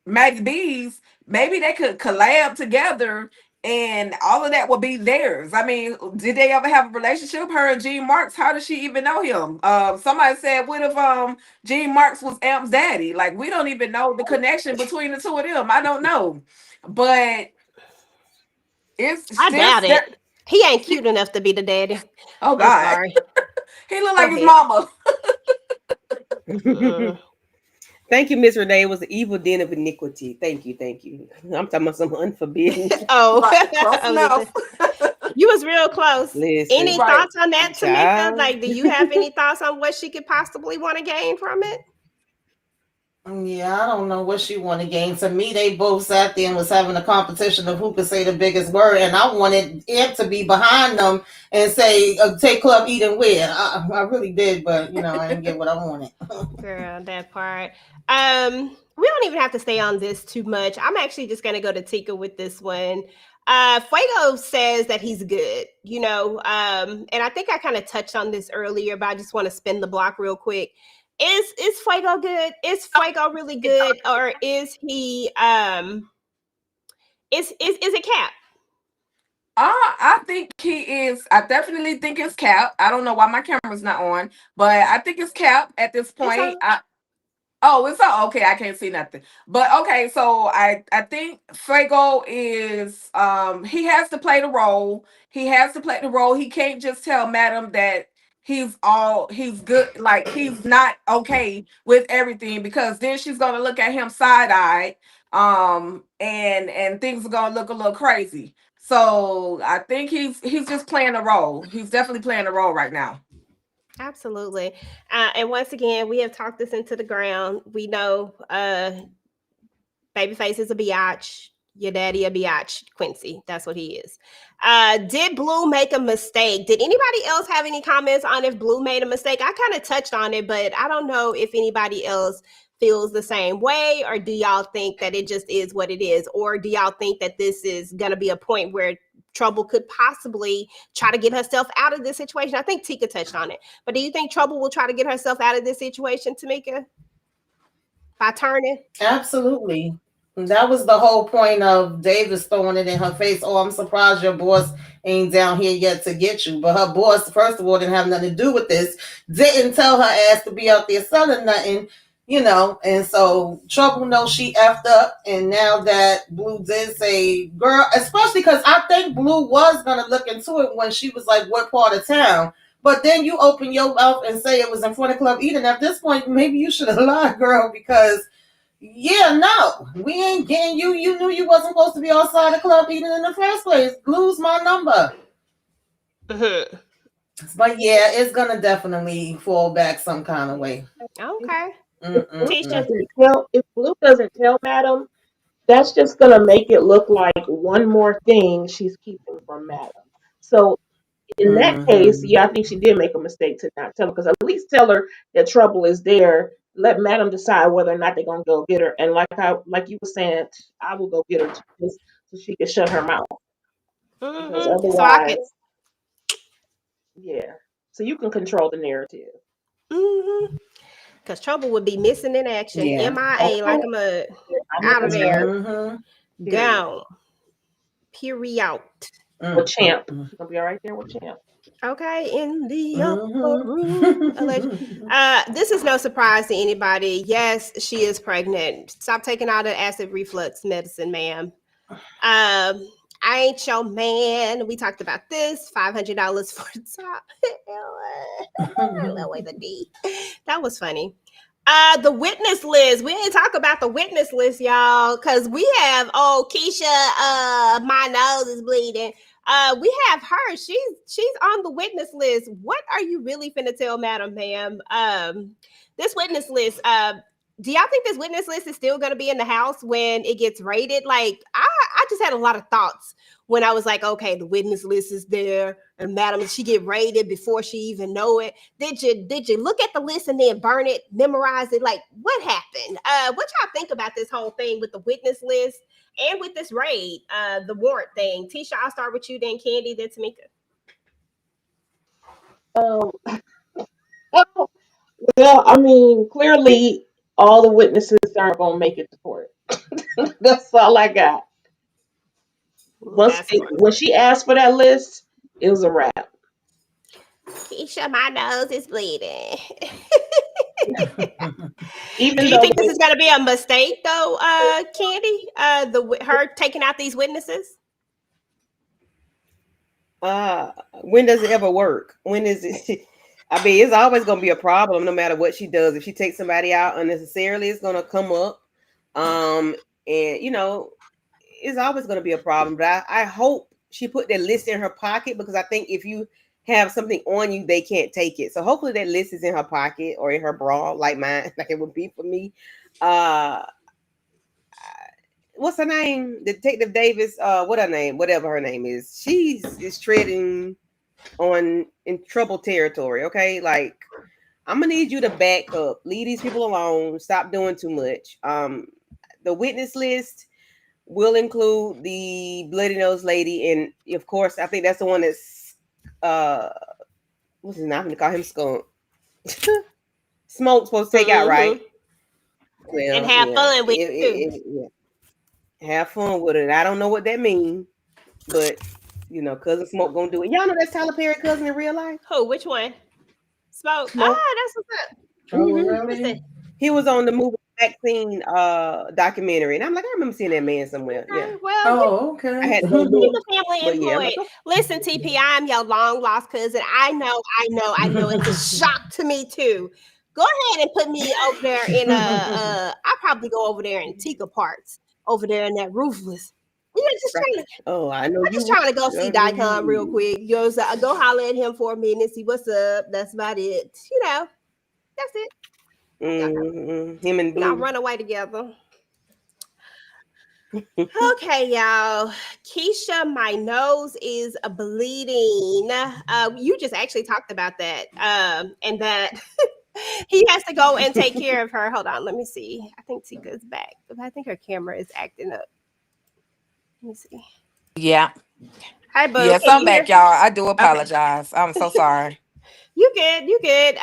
Speaker 4: Maggie B's, maybe they could collab together and all of that will be theirs. I mean, did they ever have a relationship? Her and Gene Marks, how does she even know him? Somebody said, what if Gene Marks was Amp's daddy? Like, we don't even know the connection between the two of them. I don't know. But it's
Speaker 2: I
Speaker 4: still
Speaker 2: doubt it. He ain't cute enough to be the daddy.
Speaker 4: oh
Speaker 2: I'm
Speaker 4: God.
Speaker 2: sorry.
Speaker 4: He looked
Speaker 2: Go
Speaker 4: like his
Speaker 2: ahead.
Speaker 4: mama.
Speaker 2: Mm.
Speaker 17: Thank you, Miss Renee. It was the evil den of iniquity. Thank you, thank you. I'm talking about some unforbidden.
Speaker 2: Oh,
Speaker 4: Right, close
Speaker 2: I was gonna
Speaker 4: enough.
Speaker 2: say, you was real close.
Speaker 17: Listen,
Speaker 2: Any
Speaker 4: Right.
Speaker 2: thoughts on that, Tamika?
Speaker 17: child.
Speaker 2: Like, do you have any thoughts on what she could possibly want to gain from it?
Speaker 6: Yeah, I don't know what she want to gain. To me, they both sat there and was having a competition of who could say the biggest word, and I wanted Imp to be behind them and say, "Take Club Eat and Win." I really did, but I didn't get what I wanted.
Speaker 2: Girl, that part. We don't even have to stay on this too much. I'm actually just gonna go to Tika with this one. Fuego says that he's good, and I think I kind of touched on this earlier, but I just want to spin the block real quick. Is Fuego good? Is Fuego really good, or is he is it Cap?
Speaker 4: I think he is. I definitely think it's Cap. I don't know why my camera's not on, but I think it's Cap at this
Speaker 2: It's
Speaker 4: point.
Speaker 2: on.
Speaker 4: Oh, it's all okay. I can't see nothing. But okay, so I think Fuego is he has to play the role. He has to play the role. He can't just tell Madam that he's good, like he's not okay with everything, because then she's gonna look at him side-eyed, and things are gonna look a little crazy. So I think he's just playing a role. He's definitely playing a role right now.
Speaker 2: Absolutely. And once again, we have talked this into the ground. We know Babyface is a biatch. Your daddy a biatch, Quincy. That's what he is. Did Blue make a mistake? Did anybody else have any comments on if Blue made a mistake? I kind of touched on it, but I don't know if anybody else feels the same way, or do y'all think that it just is what it is? Or do y'all think that this is going to be a point where Trouble could possibly try to get herself out of this situation? I think Tika touched on it, but do you think Trouble will try to get herself out of this situation, Tamika, by turning?
Speaker 6: Absolutely. That was the whole point of Davis throwing it in her face. Oh, I'm surprised your boss ain't down here yet to get you. But her boss, first of all, didn't have nothing to do with this. Didn't tell her ass to be out there selling nothing, And so Trouble knows she effed up. And now that Blue did say, girl, especially because I think Blue was going to look into it when she was like, what part of town? But then you open your mouth and say it was in front of Club Eden. At this point, maybe you should have lied, girl, because no, we ain't getting you. You knew you wasn't supposed to be outside the Club Eden in the first place. Lose my number.
Speaker 2: Mm-hmm.
Speaker 6: But yeah, it's gonna definitely fall back some kind of way.
Speaker 2: Okay. Tisha.
Speaker 1: If Blue doesn't tell Madam, that's just gonna make it look like one more thing she's keeping from Madam. So in that case,
Speaker 6: Mm-hmm.
Speaker 1: yeah, I think she did make a mistake to not tell her, because at least tell her that Trouble is there. Let Madam decide whether or not they're gonna go get her. And like you were saying, I will go get her just so she can shut her mouth. Because
Speaker 2: Mm-hmm. So I could.
Speaker 1: otherwise, yeah. So you can control the narrative.
Speaker 2: Mm-hmm. Because Trouble would be missing in action.
Speaker 6: Yeah.
Speaker 2: MIA, like I'm
Speaker 1: I know
Speaker 2: out of
Speaker 1: that's
Speaker 2: there.
Speaker 1: right.
Speaker 6: Mm-hmm.
Speaker 1: Period.
Speaker 2: Gone. Period.
Speaker 1: With Champ.
Speaker 6: Mm-hmm.
Speaker 1: She's gonna be all right there with Champ.
Speaker 2: Okay, in the upper room.
Speaker 6: Mm-hmm.
Speaker 2: This is no surprise to anybody. Yes, she is pregnant. Stop taking all the acid reflux medicine, ma'am. I Ain't Your Man. We talked about this. $500 for top. Way the D. That was funny. The witness list. We didn't talk about the witness list, y'all, because we have Keisha. My nose is bleeding. We have her. She's on the witness list. What are you really finna tell, Madam Ma'am? This witness list. Do y'all think this witness list is still going to be in the house when it gets rated? Like, I just had a lot of thoughts when I was like, okay, the witness list is there, and Madam, she get rated before she even know it. Did you look at the list and then burn it, memorize it? Like, what happened? What y'all think about this whole thing with the witness list and with this raid, the warrant thing? Tisha, I'll start with you, then Candy, then Tamika.
Speaker 1: Um, well, I mean, clearly all the witnesses aren't gonna make it to court. That's all I got.
Speaker 2: That's one.
Speaker 1: When she asked for that list, it was a wrap.
Speaker 2: Keisha, my nose is bleeding. Do
Speaker 1: Even
Speaker 2: you
Speaker 1: though
Speaker 2: think this is going to be a mistake, though, Candy? Her taking out these witnesses.
Speaker 17: When does it ever work? When is it? I mean, it's always going to be a problem no matter what she does. If she takes somebody out unnecessarily, it's going to come up. And it's always going to be a problem. But I hope she put that list in her pocket, because I think if you have something on you, they can't take it. So hopefully that list is in her pocket or in her bra, like mine, like it would be for me. What's her name? Detective Davis. What her name? Whatever her name is. Is treading in trouble territory. Okay, like, I'm gonna need you to back up. Leave these people alone. Stop doing too much. The witness list will include the bloody nose lady, and of course, I think that's the one that's what's his name? I'm gonna call him Skunk. Smoke's supposed to take out, right?
Speaker 2: And
Speaker 17: Well,
Speaker 2: have
Speaker 17: yeah,
Speaker 2: fun with it too.
Speaker 17: yeah. Have fun with it. I don't know what that means, but cousin Smoke gonna do it. Y'all know that's Tyler Perry cousin in real life.
Speaker 2: Who? Which one? Smoke.
Speaker 17: Smoke.
Speaker 2: That's what's up.
Speaker 1: oh
Speaker 2: Listen,
Speaker 1: really?
Speaker 17: He was on the movie vaccine documentary, and I'm like, I remember seeing that man somewhere. Yeah,
Speaker 2: okay, well,
Speaker 1: Oh
Speaker 17: I
Speaker 1: okay.
Speaker 17: had to go
Speaker 2: he's
Speaker 17: look,
Speaker 2: a family
Speaker 17: but yeah, I'm like,
Speaker 2: employee. Listen, TP, I'm your long lost cousin. I know. It's a shock to me too. Go ahead and put me over there in I'll probably go over there in Tika parts over there in that roofless. Yeah,
Speaker 17: oh, I know
Speaker 2: I'm
Speaker 17: you
Speaker 2: just
Speaker 17: would.
Speaker 2: trying to go see
Speaker 17: I know you
Speaker 2: Daikon real
Speaker 17: would.
Speaker 2: quick. So I go holler at him for a minute, see what's up. That's about it. That's it.
Speaker 17: Him and
Speaker 2: Y'all
Speaker 17: Blue.
Speaker 2: run away together. Okay, y'all. Keisha, my nose is bleeding. You just actually talked about that. And that he has to go and take care of her. Hold on, let me see. I think Tika's back. I think her camera is acting up. Let me see.
Speaker 18: Yeah.
Speaker 2: Hi, Boo.
Speaker 18: Yes,
Speaker 2: Can
Speaker 18: I'm
Speaker 2: you
Speaker 18: back,
Speaker 2: hear?
Speaker 18: y'all. I do
Speaker 2: Okay.
Speaker 18: apologize. I'm so sorry.
Speaker 2: You good. You good.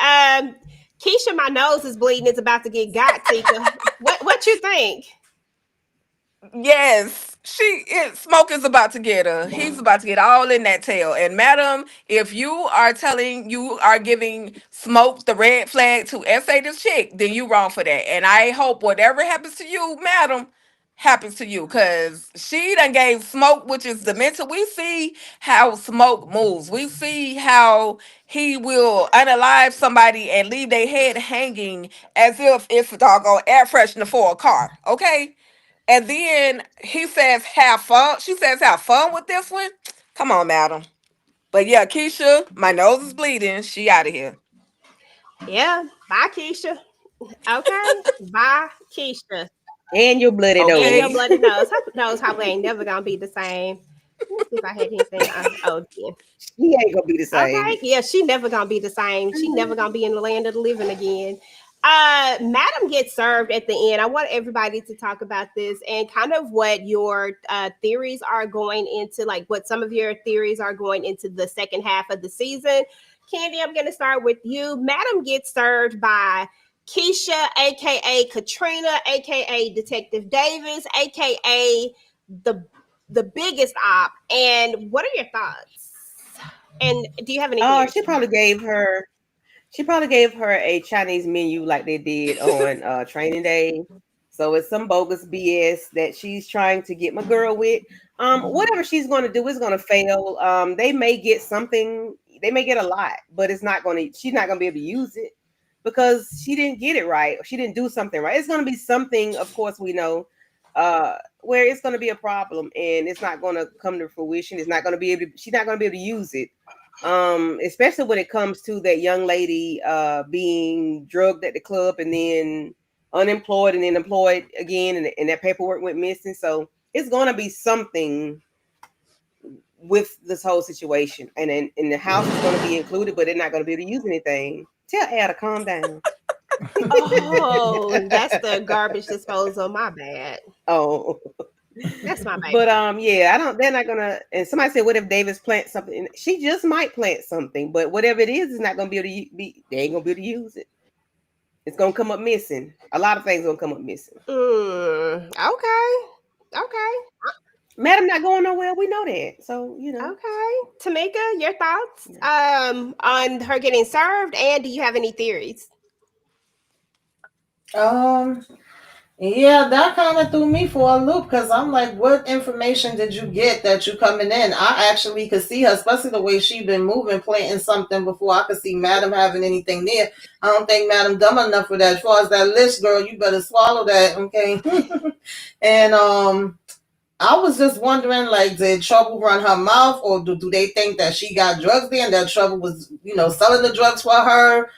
Speaker 2: Keisha, my nose is bleeding. It's about to get got, Tika. What you think?
Speaker 18: Yes, Smoke is about to get her. He's about to get all in that tail. And madam, if you are giving Smoke the red flag to essay this chick, then you wrong for that. And I hope whatever happens to you, madam, happens to you. Cause she done gave Smoke, which is the mental. We see how Smoke moves. We see how he will unalive somebody and leave their head hanging as if it's a doggone air freshener for a car. Okay, and then he says, have fun. She says, have fun with this one. Come on, madam. But yeah, Keisha, my nose is bleeding. She out of here.
Speaker 2: Yeah. Bye, Keisha. Okay. Bye, Keisha.
Speaker 17: And your bloody
Speaker 2: And your
Speaker 18: Okay.
Speaker 17: nose.
Speaker 2: bloody nose. Her nose probably ain't never gonna be the same. Let me see if I had anything. Yeah.
Speaker 17: He ain't gonna be the same.
Speaker 2: Okay. Yeah, she never gonna be the same. She never gonna be in the land of the living again. Madam gets served at the end. I want everybody to talk about this and kind of what your theories are going into, like what some of your theories are going into the second half of the season. Candy, I'm gonna start with you. Madam gets served by Keisha, aka Katrina, aka Detective Davis, aka the biggest op. And what are your thoughts? And do you have any
Speaker 17: Oh,
Speaker 2: theories?
Speaker 17: she probably gave her a Chinese menu like they did on Training Day. So it's some bogus BS that she's trying to get my girl with. Whatever she's going to do is going to fail. They may get something, they may get a lot, but it's not going to. She's not going to be able to use it because she didn't get it right. Or she didn't do something right. It's going to be something, of course, we know, where it's going to be a problem and it's not going to come to fruition. It's not going to be able. She's not going to be able to use it. Especially when it comes to that young lady being drugged at the club and then unemployed and then employed again, and that paperwork went missing. So it's going to be something with this whole situation, and then the house is going to be included, but they're not going to be able to use anything. Tell Al to calm down.
Speaker 2: Oh, that's the garbage disposal. My bad.
Speaker 17: Oh,
Speaker 2: That's my bad.
Speaker 17: but yeah, I don't. They're not gonna. And somebody said, "What if Davis plants something?" She just might plant something, but whatever it is not gonna be able to be. They ain't gonna be able to use it. It's gonna come up missing. A lot of things gonna come up missing.
Speaker 2: Okay.
Speaker 17: Madam not going nowhere. We know that. So
Speaker 2: Okay. Tamika, your thoughts on her getting served, and do you have any theories?
Speaker 6: Yeah, that kind of threw me for a loop because I'm like, what information did you get that you coming in? I actually could see her, especially the way she been moving, planting something before I could see Madam having anything there. I don't think Madam dumb enough for that. As far as that list, girl, you better swallow that, okay? And I was just wondering, like, did Trouble run her mouth, or do they think that she got drugs there and that Trouble was, selling the drugs for her?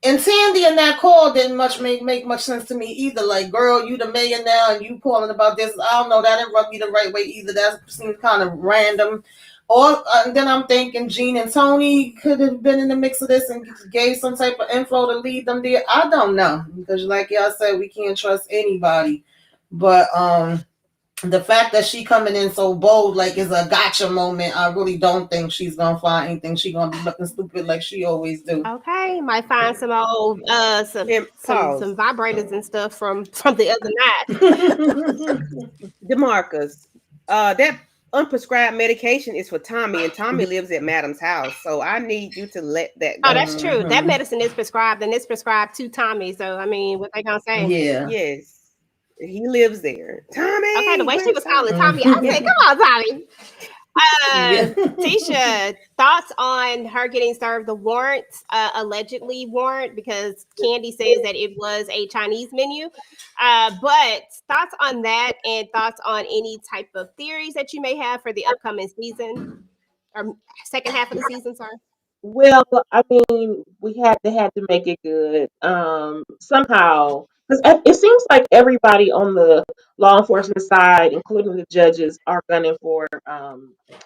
Speaker 6: And Sandy and that call didn't make much sense to me either. Like, girl, you the mayor now and you calling about this. I don't know. That didn't rub me the right way either. That seems kind of random. Or and then I'm thinking Gene and Tony could have been in the mix of this and gave some type of info to lead them there. I don't know because, like y'all said, we can't trust anybody. But the fact that she coming in so bold, like it's a gotcha moment, I really don't think she's gonna find anything. She gonna be looking stupid like she always do.
Speaker 2: Okay, might find some old some
Speaker 17: pause.
Speaker 2: some vibrators and stuff from the other night.
Speaker 17: DeMarcus, that unprescribed medication is for Tommy, and Tommy lives at Madam's house. So I need you to let that go.
Speaker 2: Oh, that's true. That medicine is prescribed, and it's prescribed to Tommy. So I mean, what they gonna say?
Speaker 6: Yeah.
Speaker 17: Yes. He lives there. Tommy.
Speaker 2: Okay, the way she was calling Tommy, I said, "Come on, Tommy." Tisha, thoughts on her getting served the warrant, allegedly warrant, because Candy says that it was a Chinese menu. But thoughts on that, and thoughts on any type of theories that you may have for the upcoming season or second half of the season. Sorry.
Speaker 1: Well, I mean, they had to make it good. Somehow, because it seems like everybody on the law enforcement side, including the judges, are gunning for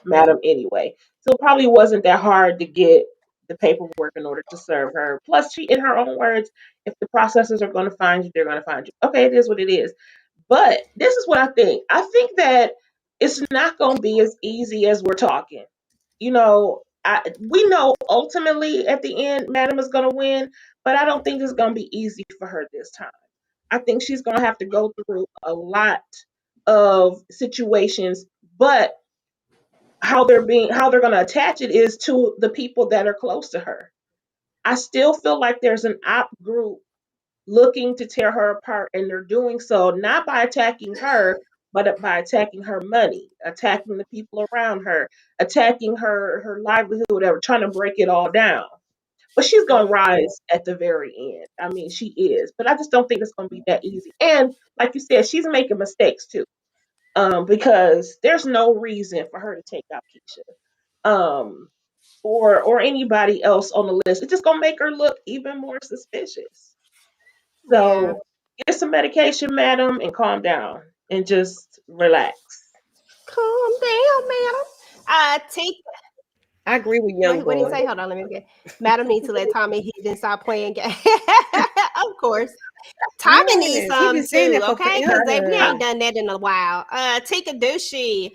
Speaker 1: Madam anyway. So it probably wasn't that hard to get the paperwork in order to serve her. Plus, she, in her own words, if the processors are going to find you, they're going to find you. Okay, it is what it is. But this is what I think. I think that it's not going to be as easy as we're talking. We know ultimately at the end, Madam is going to win, but I don't think it's going to be easy for her this time. I think she's going to have to go through a lot of situations, but how they're going to attach it is to the people that are close to her. I still feel like there's an op group looking to tear her apart, and they're doing so not by attacking her, but by attacking her money, attacking the people around her, attacking her livelihood, whatever, trying to break it all down. But she's gonna rise at the very end. I mean, she is, but I just don't think it's gonna be that easy. And like you said, she's making mistakes too, because there's no reason for her to take out Keisha, or anybody else on the list. It's just gonna make her look even more suspicious.
Speaker 2: Yeah.
Speaker 1: So get some medication, madam, and calm down and just relax.
Speaker 2: Calm down, madam. Take.
Speaker 17: I agree with young
Speaker 2: What did he
Speaker 17: boy.
Speaker 2: say? Hold on, let me get. Madam needs to let Tommy hit and stop playing games. Of course. Tommy needs
Speaker 17: Yes, he
Speaker 2: some
Speaker 17: been saying
Speaker 2: too,
Speaker 17: that for
Speaker 2: okay? Because we ain't done that in a while. Tika Dushi,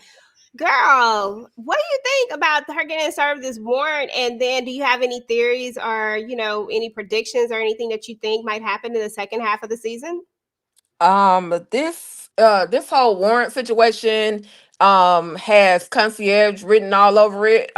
Speaker 2: girl, what do you think about her getting served this warrant? And then, do you have any theories or any predictions or anything that you think might happen in the second half of the season?
Speaker 18: This whole warrant situation has concierge written all over it.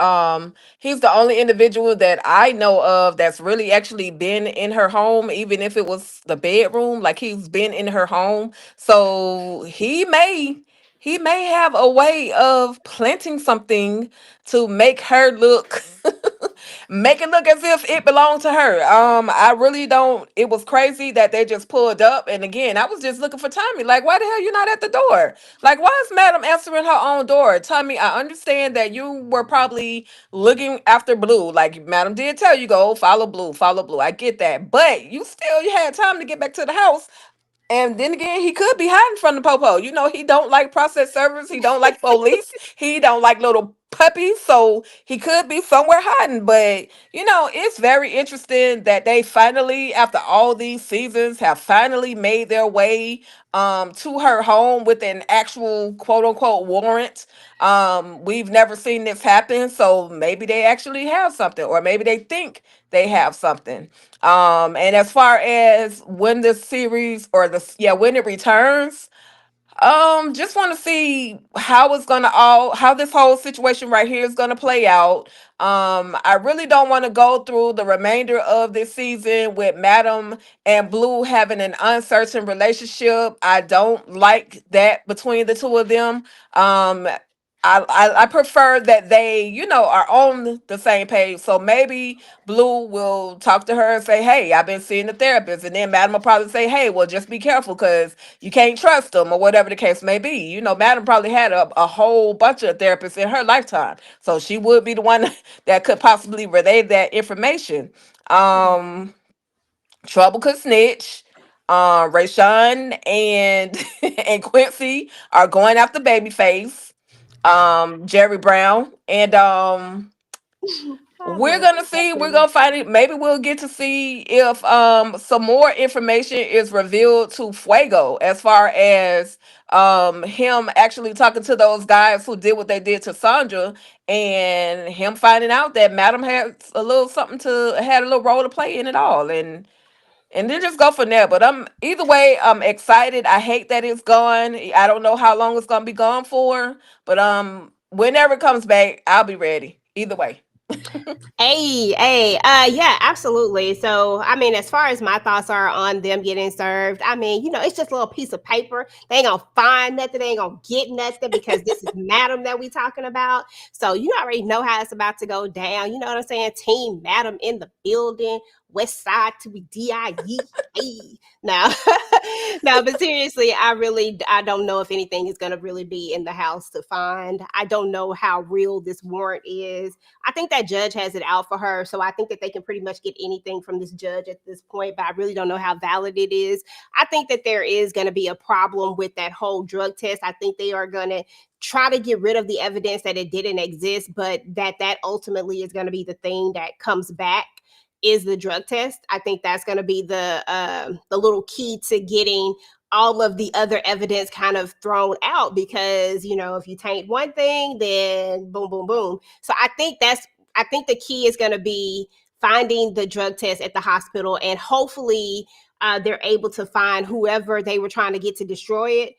Speaker 18: He's the only individual that I know of that's really actually been in her home, even if it was the bedroom. Like, he's been in her home, so he may have a way of planting something to make her look make it look as if it belonged to her. I really don't. It was crazy that they just pulled up, and again, I was just looking for Tommy. Like, why the hell you not at the door? Like, why is Madam answering her own door? Tommy, I understand that you were probably looking after Blue. Like, Madam did tell you, go follow Blue, follow Blue. I get that, but you had time to get back to the house. And then again, he could be hiding from the popo. You know, he don't like process servers. He don't like police. He don't like little puppies. So he could be somewhere hiding. But it's very interesting that they finally, after all these seasons, have finally made their way to her home with an actual quote unquote warrant. We've never seen this happen. So maybe they actually have something, or maybe they think they have something. And as far as when this series, or when it returns, just want to see how this whole situation right here is gonna play out. I really don't want to go through the remainder of this season with Madam and Blue having an uncertain relationship. I don't like that between the two of them. Um, I prefer that they, are on the same page. So maybe Blue will talk to her and say, "Hey, I've been seeing the therapist," and then Madam will probably say, "Hey, well, just be careful because you can't trust them," or whatever the case may be. Madam probably had a whole bunch of therapists in her lifetime, so she would be the one that could possibly relay that information. Um, Trouble could snitch. Rayshawn and and Quincy are going after Babyface, Jerry Brown, and we're gonna see. We're gonna find it. Maybe we'll get to see if some more information is revealed to Fuego as far as him actually talking to those guys who did what they did to Sandra, and him finding out that Madam had a little role to play in it all, and then just go from there. But either way, I'm excited. I hate that it's gone. I don't know how long it's gonna be gone for, but whenever it comes back, I'll be ready. Either way.
Speaker 2: Yeah, absolutely. So, I mean, as far as my thoughts are on them getting served, I mean, it's just a little piece of paper. They ain't gonna find nothing. They ain't gonna get nothing because this is Madam that we talking about. So you already know how it's about to go down. You know what I'm saying? Team Madam in the building. West Side to be DIE. Hey. Now, no, but seriously, I don't know if anything is gonna really be in the house to find. I don't know how real this warrant is. I think that judge has it out for her. So I think that they can pretty much get anything from this judge at this point, but I really don't know how valid it is. I think that there is going to be a problem with that whole drug test. I think they are going to try to get rid of the evidence that it didn't exist, but that ultimately is going to be the thing that comes back is the drug test. I think that's going to be the little key to getting all of the other evidence kind of thrown out because if you taint one thing, then boom, boom, boom. So I think the key is going to be finding the drug test at the hospital, and hopefully they're able to find whoever they were trying to get to destroy it.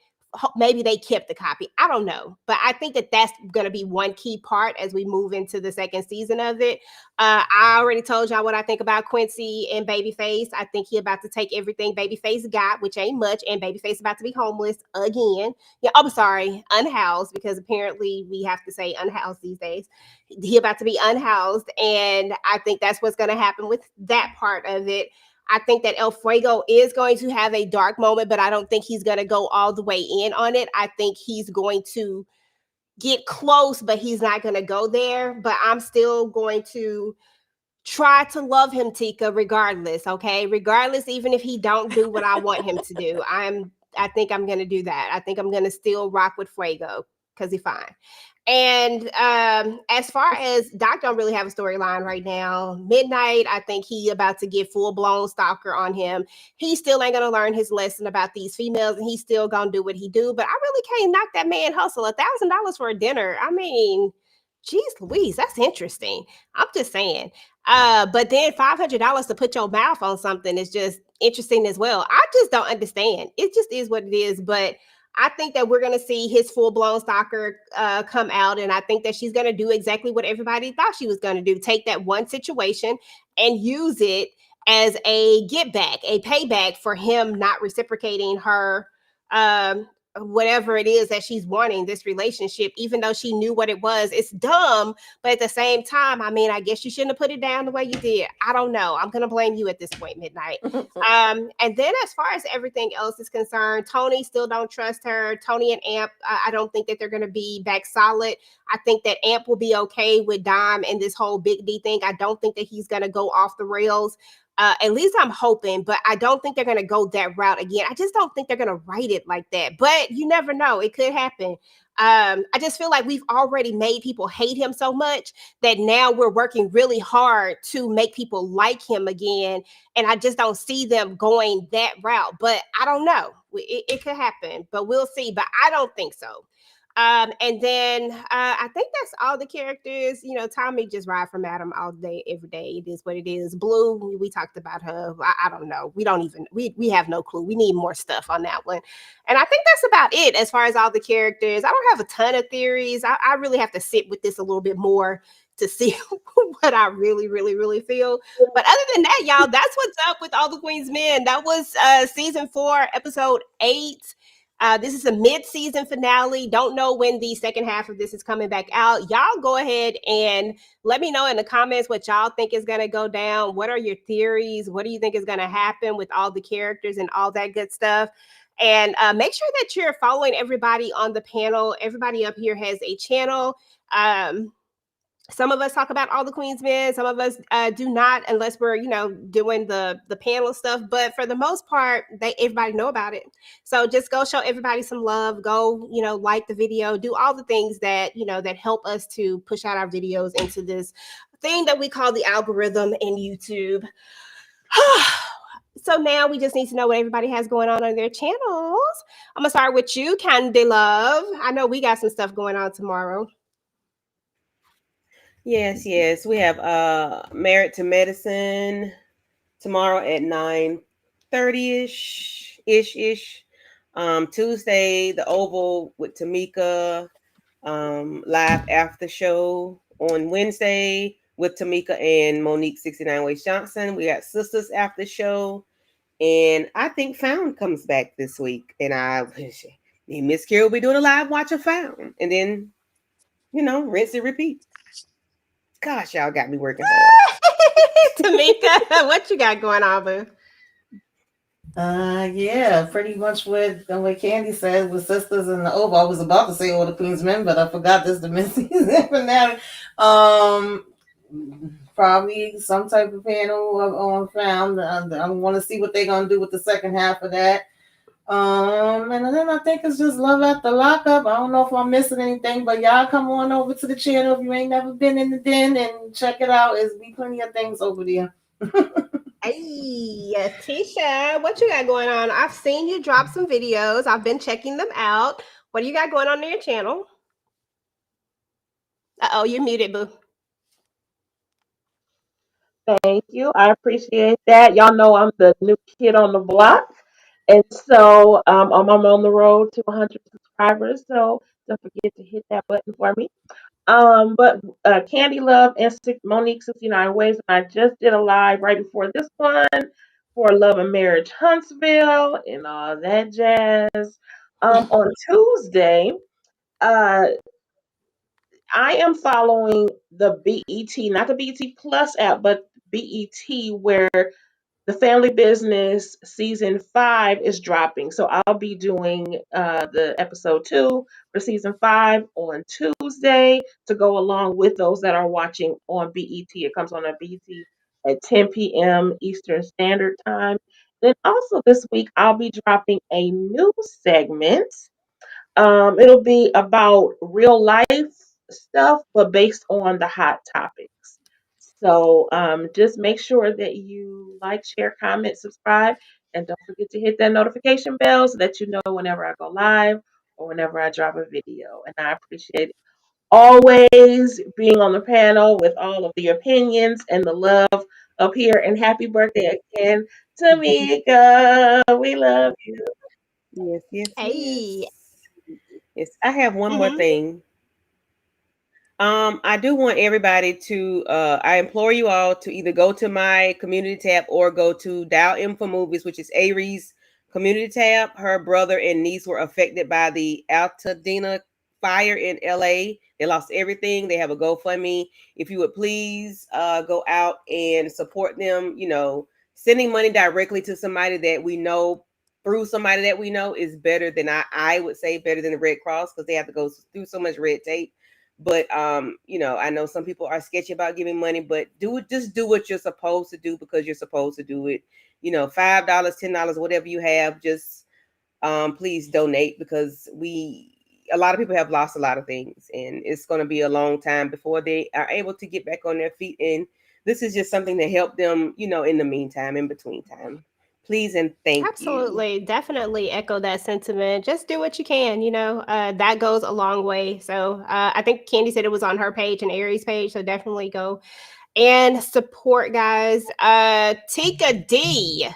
Speaker 2: Maybe they kept the copy. I don't know. But I think that that's going to be one key part as we move into the second season of it. I already told y'all what I think about Quincy and Babyface. I think he about to take everything Babyface got, which ain't much, and Babyface about to be homeless again. Yeah, I'm sorry, unhoused, because apparently we have to say unhoused these days. He about to be unhoused, and I think that's what's going to happen with that part of it. I think that El Fuego is going to have a dark moment, but I don't think he's going to go all the way in on it. I think he's going to get close, but he's not going to go there. But I'm still going to try to love him, Tika, regardless. Okay, regardless, even if he don't do what I want him to do, I think I'm going to do that. I think I'm going to still rock with Fuego because he's fine. And as far as Doc don't really have a storyline right now. Midnight, I think he about to get full-blown stalker on him. He still ain't gonna learn his lesson about these females, and he's still gonna do what he do. But I really can't knock that man hustle. $1,000 for a dinner. I mean, geez Louise, that's interesting. I'm just saying. But then $500 to put your mouth on something is just interesting as well. I just don't understand. It just is what it is. But I think that we're gonna see his full blown stalker come out, and I think that she's gonna do exactly what everybody thought she was gonna do: take that one situation and use it as a get back, a payback for him not reciprocating her whatever it is that she's wanting this relationship, even though she knew what it was. It's dumb, but at the same time, I mean, I guess you shouldn't have put it down the way you did. I don't know. I'm gonna blame you at this point, Midnight. And then as far as everything else is concerned, Tony still don't trust her. Tony and Amp, I don't think that they're gonna be back solid. I think that Amp will be okay with Dime and this whole Big D thing. I don't think that he's gonna go off the rails. At least I'm hoping, but I don't think they're going to go that route again. I just don't think they're going to write it like that. But you never know; it could happen. I just feel like we've already made people hate him so much that now we're working really hard to make people like him again. And I just don't see them going that route. But I don't know; it could happen, but we'll see. But I don't think so. And then I think that's all the characters. You know, Tommy just ride from Adam all day, every day. It is what it is. Blue, we talked about her. I don't know. We don't even we have no clue. We need more stuff on that one. And I think that's about it as far as all the characters. I don't have a ton of theories. I really have to sit with this a little bit more to see what I really, really, really feel. But other than that, y'all, that's what's up with All the Queen's Men. That was season 4, episode 8. This is a mid-season finale. Don't know when the second half of this is coming back out. Y'all go ahead and let me know in the comments what y'all think is going to go down. What are your theories? What do you think is going to happen with all the characters and all that good stuff? And make sure that you're following everybody on the panel. Everybody up here has a channel. Some of us talk about All the Queen's Men. Some of us do not, unless we're, you know, doing the panel stuff. But for the most part, everybody know about it. So just go show everybody some love. Go, you know, like the video. Do all the things that, you know, that help us to push out our videos into this thing that we call the algorithm in YouTube. So now we just need to know what everybody has going on their channels. I'm gonna start with you, Candy Love. I know we got some stuff going on tomorrow.
Speaker 17: Yes, yes. We have Married to Medicine tomorrow at 9:30ish. Tuesday, the Oval with Tamika, live after show. On Wednesday with Tamika and Monique 69 Ways Johnson. We got Sisters after show. And I think Found comes back this week. And Miss Carol will be doing a live watch of Found. And then, you know, rinse and repeat. Gosh, y'all got me working hard.
Speaker 2: Tamika, what you got going on, boo?
Speaker 6: Yeah, pretty much what Candy said with Sisters in the Oval. I was about to say All the Queen's Men, but I forgot this the mid-season finale. Probably some type of panel on Found. I want to see what they're gonna do with the second half of that. And then I think it's just Love After Lockup. I don't know if I'm missing anything, but y'all come on over to the channel if you ain't never been in the den and check it out. There's be plenty of things over there.
Speaker 2: Hey, Tisha, what you got going on? I've seen you drop some videos. I've been checking them out. What do you got going on your channel? Uh-oh, you're muted, boo.
Speaker 1: Thank you. I appreciate that. Y'all know I'm the new kid on the block. And so I'm on the road to 100 subscribers. So don't forget to hit that button for me. But Candy Love and Monique 69 Ways. And I just did a live right before this one for Love and Marriage Huntsville and all that jazz. On Tuesday, uh, I am following the BET, not the BET Plus app, but BET, where the Family Business season 5 is dropping. So I'll be doing the episode 2 for season 5 on Tuesday to go along with those that are watching on BET. It comes on BET at 10 p.m. Eastern Standard Time. Then also this week, I'll be dropping a new segment. It'll be about real life stuff, but based on the hot topics. So just make sure that you like, share, comment, subscribe, and don't forget to hit that notification bell so that you know whenever I go live or whenever I drop a video. And I appreciate always being on the panel with all of the opinions and the love up here. And happy birthday again, Tamika. We love you.
Speaker 17: Yes, yes,
Speaker 2: Hey.
Speaker 17: yes. Yes, I have one more
Speaker 2: Mm-hmm.
Speaker 17: thing. I do want everybody to I implore you all to either go to my community tab or go to Dial M for Movies, which is Ari's community tab. Her brother and niece were affected by the Altadena fire in LA. They lost everything. They have a GoFundMe. If you would please go out and support them, sending money directly to somebody that we know through somebody that we know is better than I would say better than the Red Cross because they have to go through so much red tape. But I know some people are sketchy about giving money, but just do what you're supposed to do because you're supposed to do it. $5, $10, whatever you have, just please donate because a lot of people have lost a lot of things and it's going to be a long time before they are able to get back on their feet. And this is just something to help them, in the meantime, in between time. Please and thank you.
Speaker 2: Absolutely. Definitely echo that sentiment. Just do what you can, that goes a long way. So I think Candy said it was on her page and Aries page. So definitely go and support, guys. Tika D,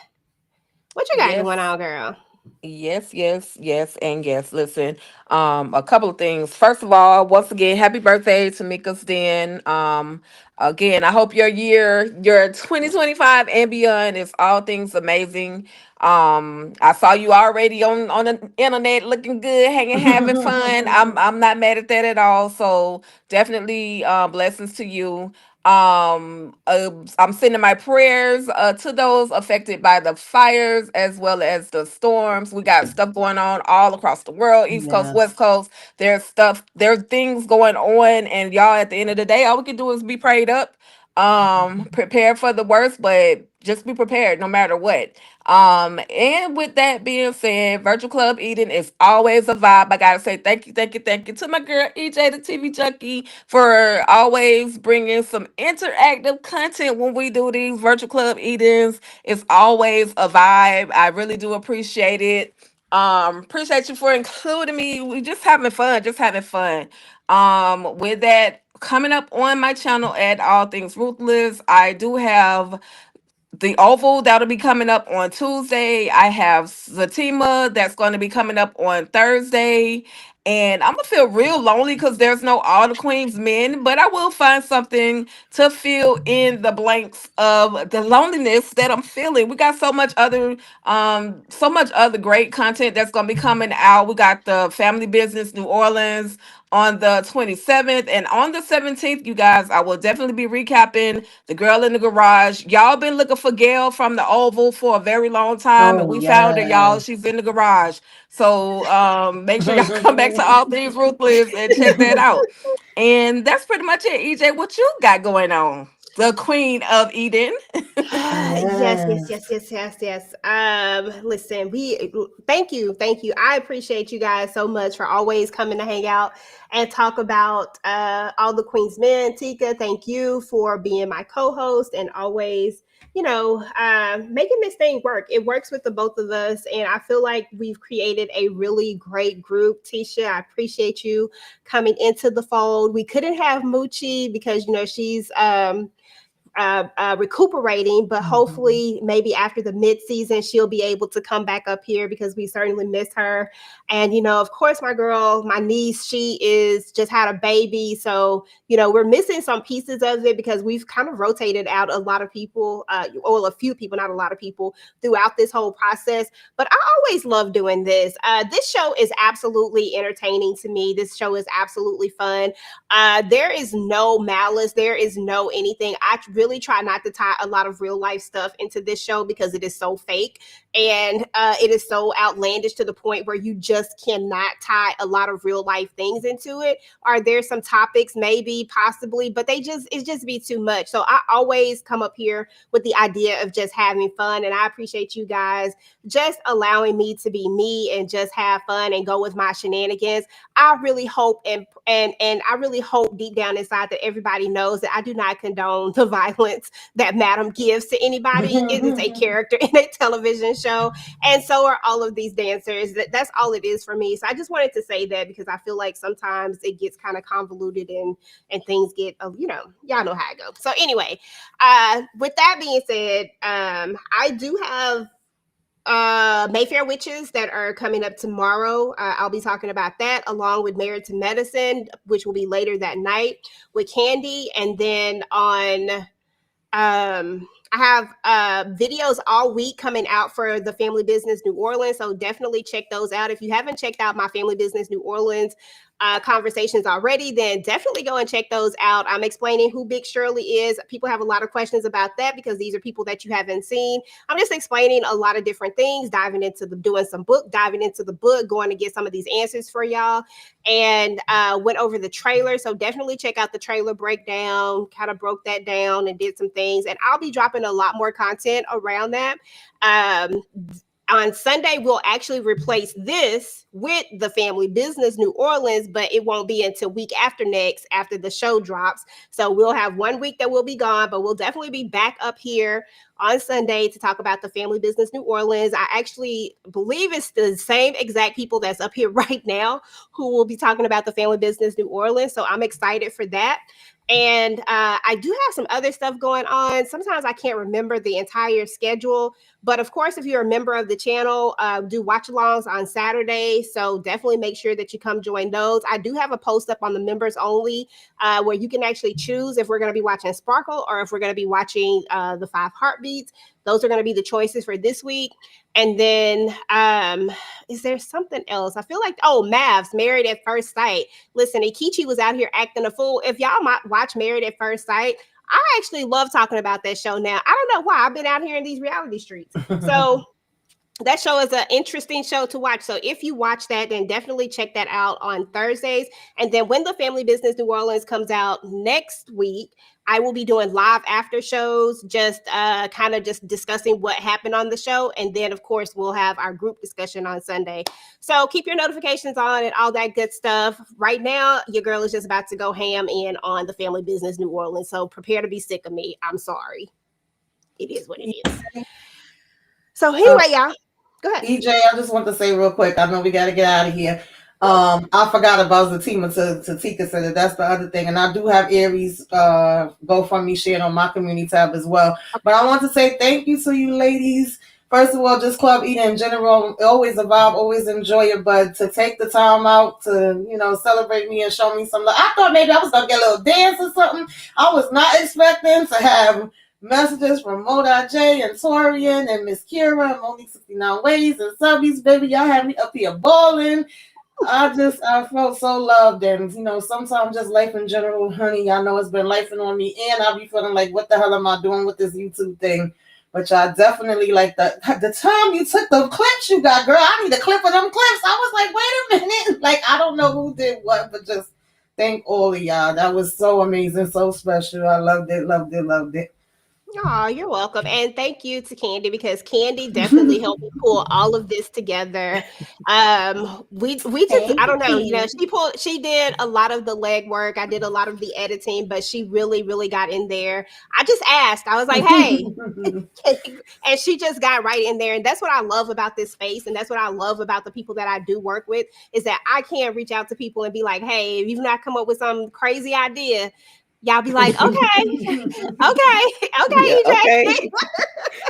Speaker 2: what you got going
Speaker 18: Yes.
Speaker 2: on, girl?
Speaker 18: Yes, yes, yes, and yes. Listen, a couple of things. First of all, once again, happy birthday to Mika's Den. Again, I hope your 2025 and beyond is all things amazing. I saw you already on the internet looking good, hanging, having fun. I'm not mad at that at all. So definitely blessings to you. I'm sending my prayers to those affected by the fires as well as the storms. We got stuff going on all across the world, East Coast, West
Speaker 1: Yes.
Speaker 18: Coast. There's things going on, and y'all, at the end of the day, all we can do is be prayed up, prepare for the worst, but just be prepared no matter what. And with that being said, Virtual Club Eden is always a vibe. I gotta say thank you, thank you, thank you to my girl EJ, the TV Junkie, for always bringing some interactive content when we do these Virtual Club Edens. It's always a vibe. I really do appreciate it. Appreciate you for including me. We just having fun, just having fun. With that coming up on my channel at All Things Ruthless, I do have the Oval that'll be coming up on Tuesday. I have Zatima that's going to be coming up on Thursday. And I'm gonna feel real lonely because there's no All the Queens men, but I will find something to fill in the blanks of the loneliness that I'm feeling. We got so much other great content that's gonna be coming out. We got the Family Business New Orleans on the 27th, and on the 17th, you guys, I will definitely be recapping The Girl in the Garage. Y'all been looking for Gail from the Oval for a very long time, and
Speaker 1: Oh,
Speaker 18: we found her, y'all.
Speaker 1: yes.
Speaker 18: She's in the garage. So make sure y'all come back to All Things Ruthless and check that out. And that's pretty much it. EJ, what you got going on? The Queen of Eden.
Speaker 2: Yes, yes,
Speaker 1: Yes.
Speaker 2: yes, yes, yes, yes. Listen, thank you. I appreciate you guys so much for always coming to hang out and talk about all the Queen's Men. Tika, thank you for being my co-host and always, making this thing work. It works with the both of us, and I feel like we've created a really great group. Tisha, I appreciate you coming into the fold. We couldn't have Moochie because she's recuperating, but hopefully maybe after the mid-season she'll be able to come back up here because we certainly miss her. And of course, my girl, my niece, she is just had a baby, so we're missing some pieces of it because we've kind of rotated out a lot of people, or a few people, not a lot of people, throughout this whole process. But I always love doing this. This show is absolutely entertaining to me. This show is absolutely fun. There is no malice. There is no anything. I really try not to tie a lot of real life stuff into this show because it is so fake and it is so outlandish to the point where you just cannot tie a lot of real life things into it. Are there some topics, maybe, possibly, but it just be too much. So I always come up here with the idea of just having fun, and I appreciate you guys just allowing me to be me and just have fun and go with my shenanigans. I really hope and I really hope deep down inside that everybody knows that I do not condone the violence that Madam gives to anybody. It is a character in a television show, and so are all of these dancers. That's all it is for me. So I just wanted to say that because I feel like sometimes it gets kind of convoluted and things get, y'all know how it goes. So anyway, with that being said, I do have Mayfair Witches that are coming up tomorrow. I'll be talking about that along with Married to Medicine, which will be later that night with Candy. And then on I have videos all week coming out for the Family Business New Orleans. So definitely check those out. If you haven't checked out my Family Business New Orleans conversations already, then definitely go and check those out. I'm explaining who Big Shirley is. People have a lot of questions about that because these are people that you haven't seen. I'm just explaining a lot of different things, diving into the book, going to get some of these answers for y'all, and went over the trailer. So definitely check out the trailer breakdown, kind of broke that down and did some things. And I'll be dropping a lot more content around that. On Sunday, we'll actually replace this with the Family Business New Orleans, but it won't be until week after next, after the show drops. So we'll have 1 week that we'll be gone, but we'll definitely be back up here on Sunday to talk about the Family Business New Orleans. I actually believe it's the same exact people that's up here right now who will be talking about the Family Business New Orleans. So I'm excited for that. And I do have some other stuff going on. Sometimes I can't remember the entire schedule. But of course, if you're a member of the channel, do watch alongs on Saturday. So definitely make sure that you come join those. I do have a post up on the members only where you can actually choose if we're going to be watching Sparkle or if we're going to be watching the 5 Heartbeats. Those are going to be the choices for this week. And then is there something else? I feel like, Mavs, Married at First Sight. Listen, Ikichi was out here acting a fool. If y'all might watch Married at First Sight, I actually love talking about that show now. I don't know why. I've been out here in these reality streets. So that show is an interesting show to watch. So if you watch that, then definitely check that out on Thursdays. And then when the Family Business New Orleans comes out next week, I will be doing live after shows, just kind of just discussing what happened on the show. And then, of course, we'll have our group discussion on Sunday. So keep your notifications on and all that good stuff. Right now, your girl is just about to go ham in on the Family Business New Orleans. So prepare to be sick of me. I'm sorry. It is what it is. So anyway, y'all, go ahead.
Speaker 6: EJ, I just want to say real quick, I know we got to get out of here. I forgot about Zatima to Tika said that that's the other thing. And I do have Aries GoFundMe shared on my community tab as well. But I want to say thank you to you ladies. First of all, just Club Eden in general, always a vibe, always enjoy it. But to take the time out to, celebrate me and show me some love. I thought maybe I was going to get a little dance or something. I was not expecting to have messages from Moda J and Torian and Miss Kira and Monique 69 Ways and Subbies, baby. Y'all had me up here balling. I felt so loved. And, sometimes just life in general, honey, y'all know it's been lifing on me. And I be feeling like, what the hell am I doing with this YouTube thing? But y'all definitely like the time you took the clips you got, girl. I need a clip of them clips. I was like, wait a minute. Like, I don't know who did what, but just thank all of y'all. That was so amazing, so special. I loved it, loved it, loved it.
Speaker 2: Oh, you're welcome. And thank you to Candy because Candy definitely helped me pull all of this together. We just I don't know, she did a lot of the legwork. I did a lot of the editing, but she really, really got in there. I just asked, I was like, hey, and she just got right in there. And that's what I love about this space. And that's what I love about the people that I do work with is that I can reach out to people and be like, hey, if you've not come up with some crazy idea, y'all be like, okay,
Speaker 17: Yeah,
Speaker 2: EJ.
Speaker 17: okay.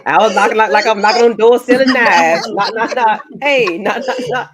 Speaker 17: I was knocking like I'm knocking on doors, selling knives. Not. Hey, not.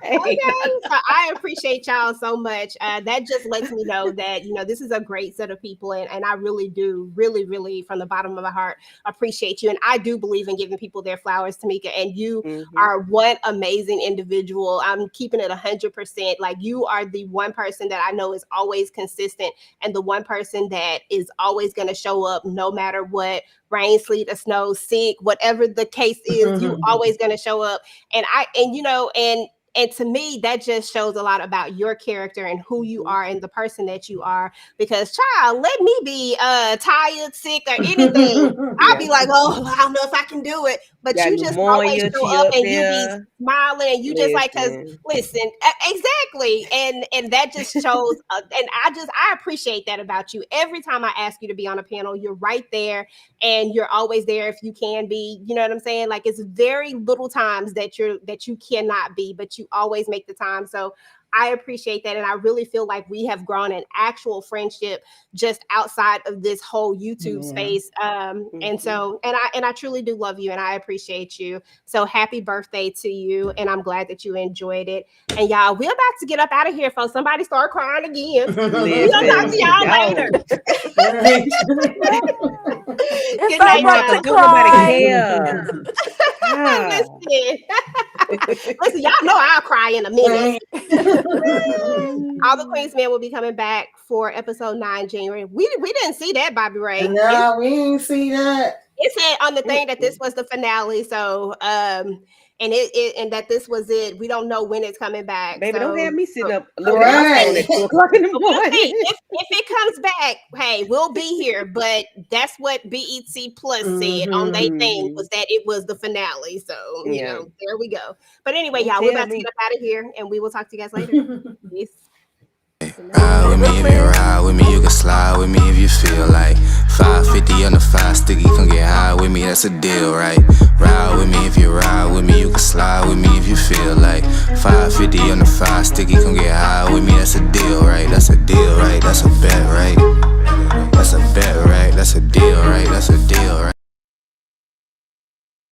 Speaker 17: Hey.
Speaker 2: Okay, so I appreciate y'all so much. That just lets me know that this is a great set of people, and I really do, really, really, from the bottom of my heart, appreciate you. And I do believe in giving people their flowers, Tamika. And you are one amazing individual. I'm keeping it 100%. Like you are the one person that I know is always consistent, and the one person that is always going to show up no matter what. Rain, sleet, or snow, sick, whatever the case is, you always going to show up. And to me, that just shows a lot about your character and who you are and the person that you are. Because, child, let me be tired, sick, or anything. I'll be like, oh, I don't know if I can do it. But you just always show up and you be smiling, and you just like, because listen, exactly, and that just shows, and I appreciate that about you. Every time I ask you to be on a panel, you're right there, and you're always there if you can be. You know what I'm saying? Like, it's very little times that you cannot be, but you always make the time. So I appreciate that, and I really feel like we have grown an actual friendship just outside of this whole YouTube space. And so, and I truly do love you, and I appreciate you. So happy birthday to you, and I'm glad that you enjoyed it. And y'all, we're about to get up out of here, folks. Somebody start crying again. We'll talk to y'all later.
Speaker 18: It's
Speaker 2: Good
Speaker 18: all
Speaker 2: night,
Speaker 18: right
Speaker 2: y'all.
Speaker 18: to cry.
Speaker 2: Listen, y'all know I'll cry in a minute. All the Queen's Men will be coming back for episode 9 January. We didn't see that, Bobby Ray.
Speaker 1: No, we didn't see that.
Speaker 2: It said on the thing that this was the finale. So and and that this was it. We don't know when it's coming back.
Speaker 17: Baby,
Speaker 2: so,
Speaker 17: don't have me sitting up looking at my phone at 2 o'clock in the morning.
Speaker 2: If it comes back, hey, we'll be here. But that's what BET Plus said on their thing, was that it was the finale. So, you know, there we go. But anyway, y'all, we're about to get up out of here, and we will talk to you guys later. Peace.
Speaker 3: Ride with me if you ride with me, you can slide with me if you feel like 550 on the 5 sticky, come get high with me, that's a deal, right? Ride with me if you ride with me, you can slide with me if you feel like 550 on the 5 sticky, come get high with me, that's a deal, right? That's a deal, right? That's a bet, right? That's a bet, right? That's a deal, right? That's a deal, right?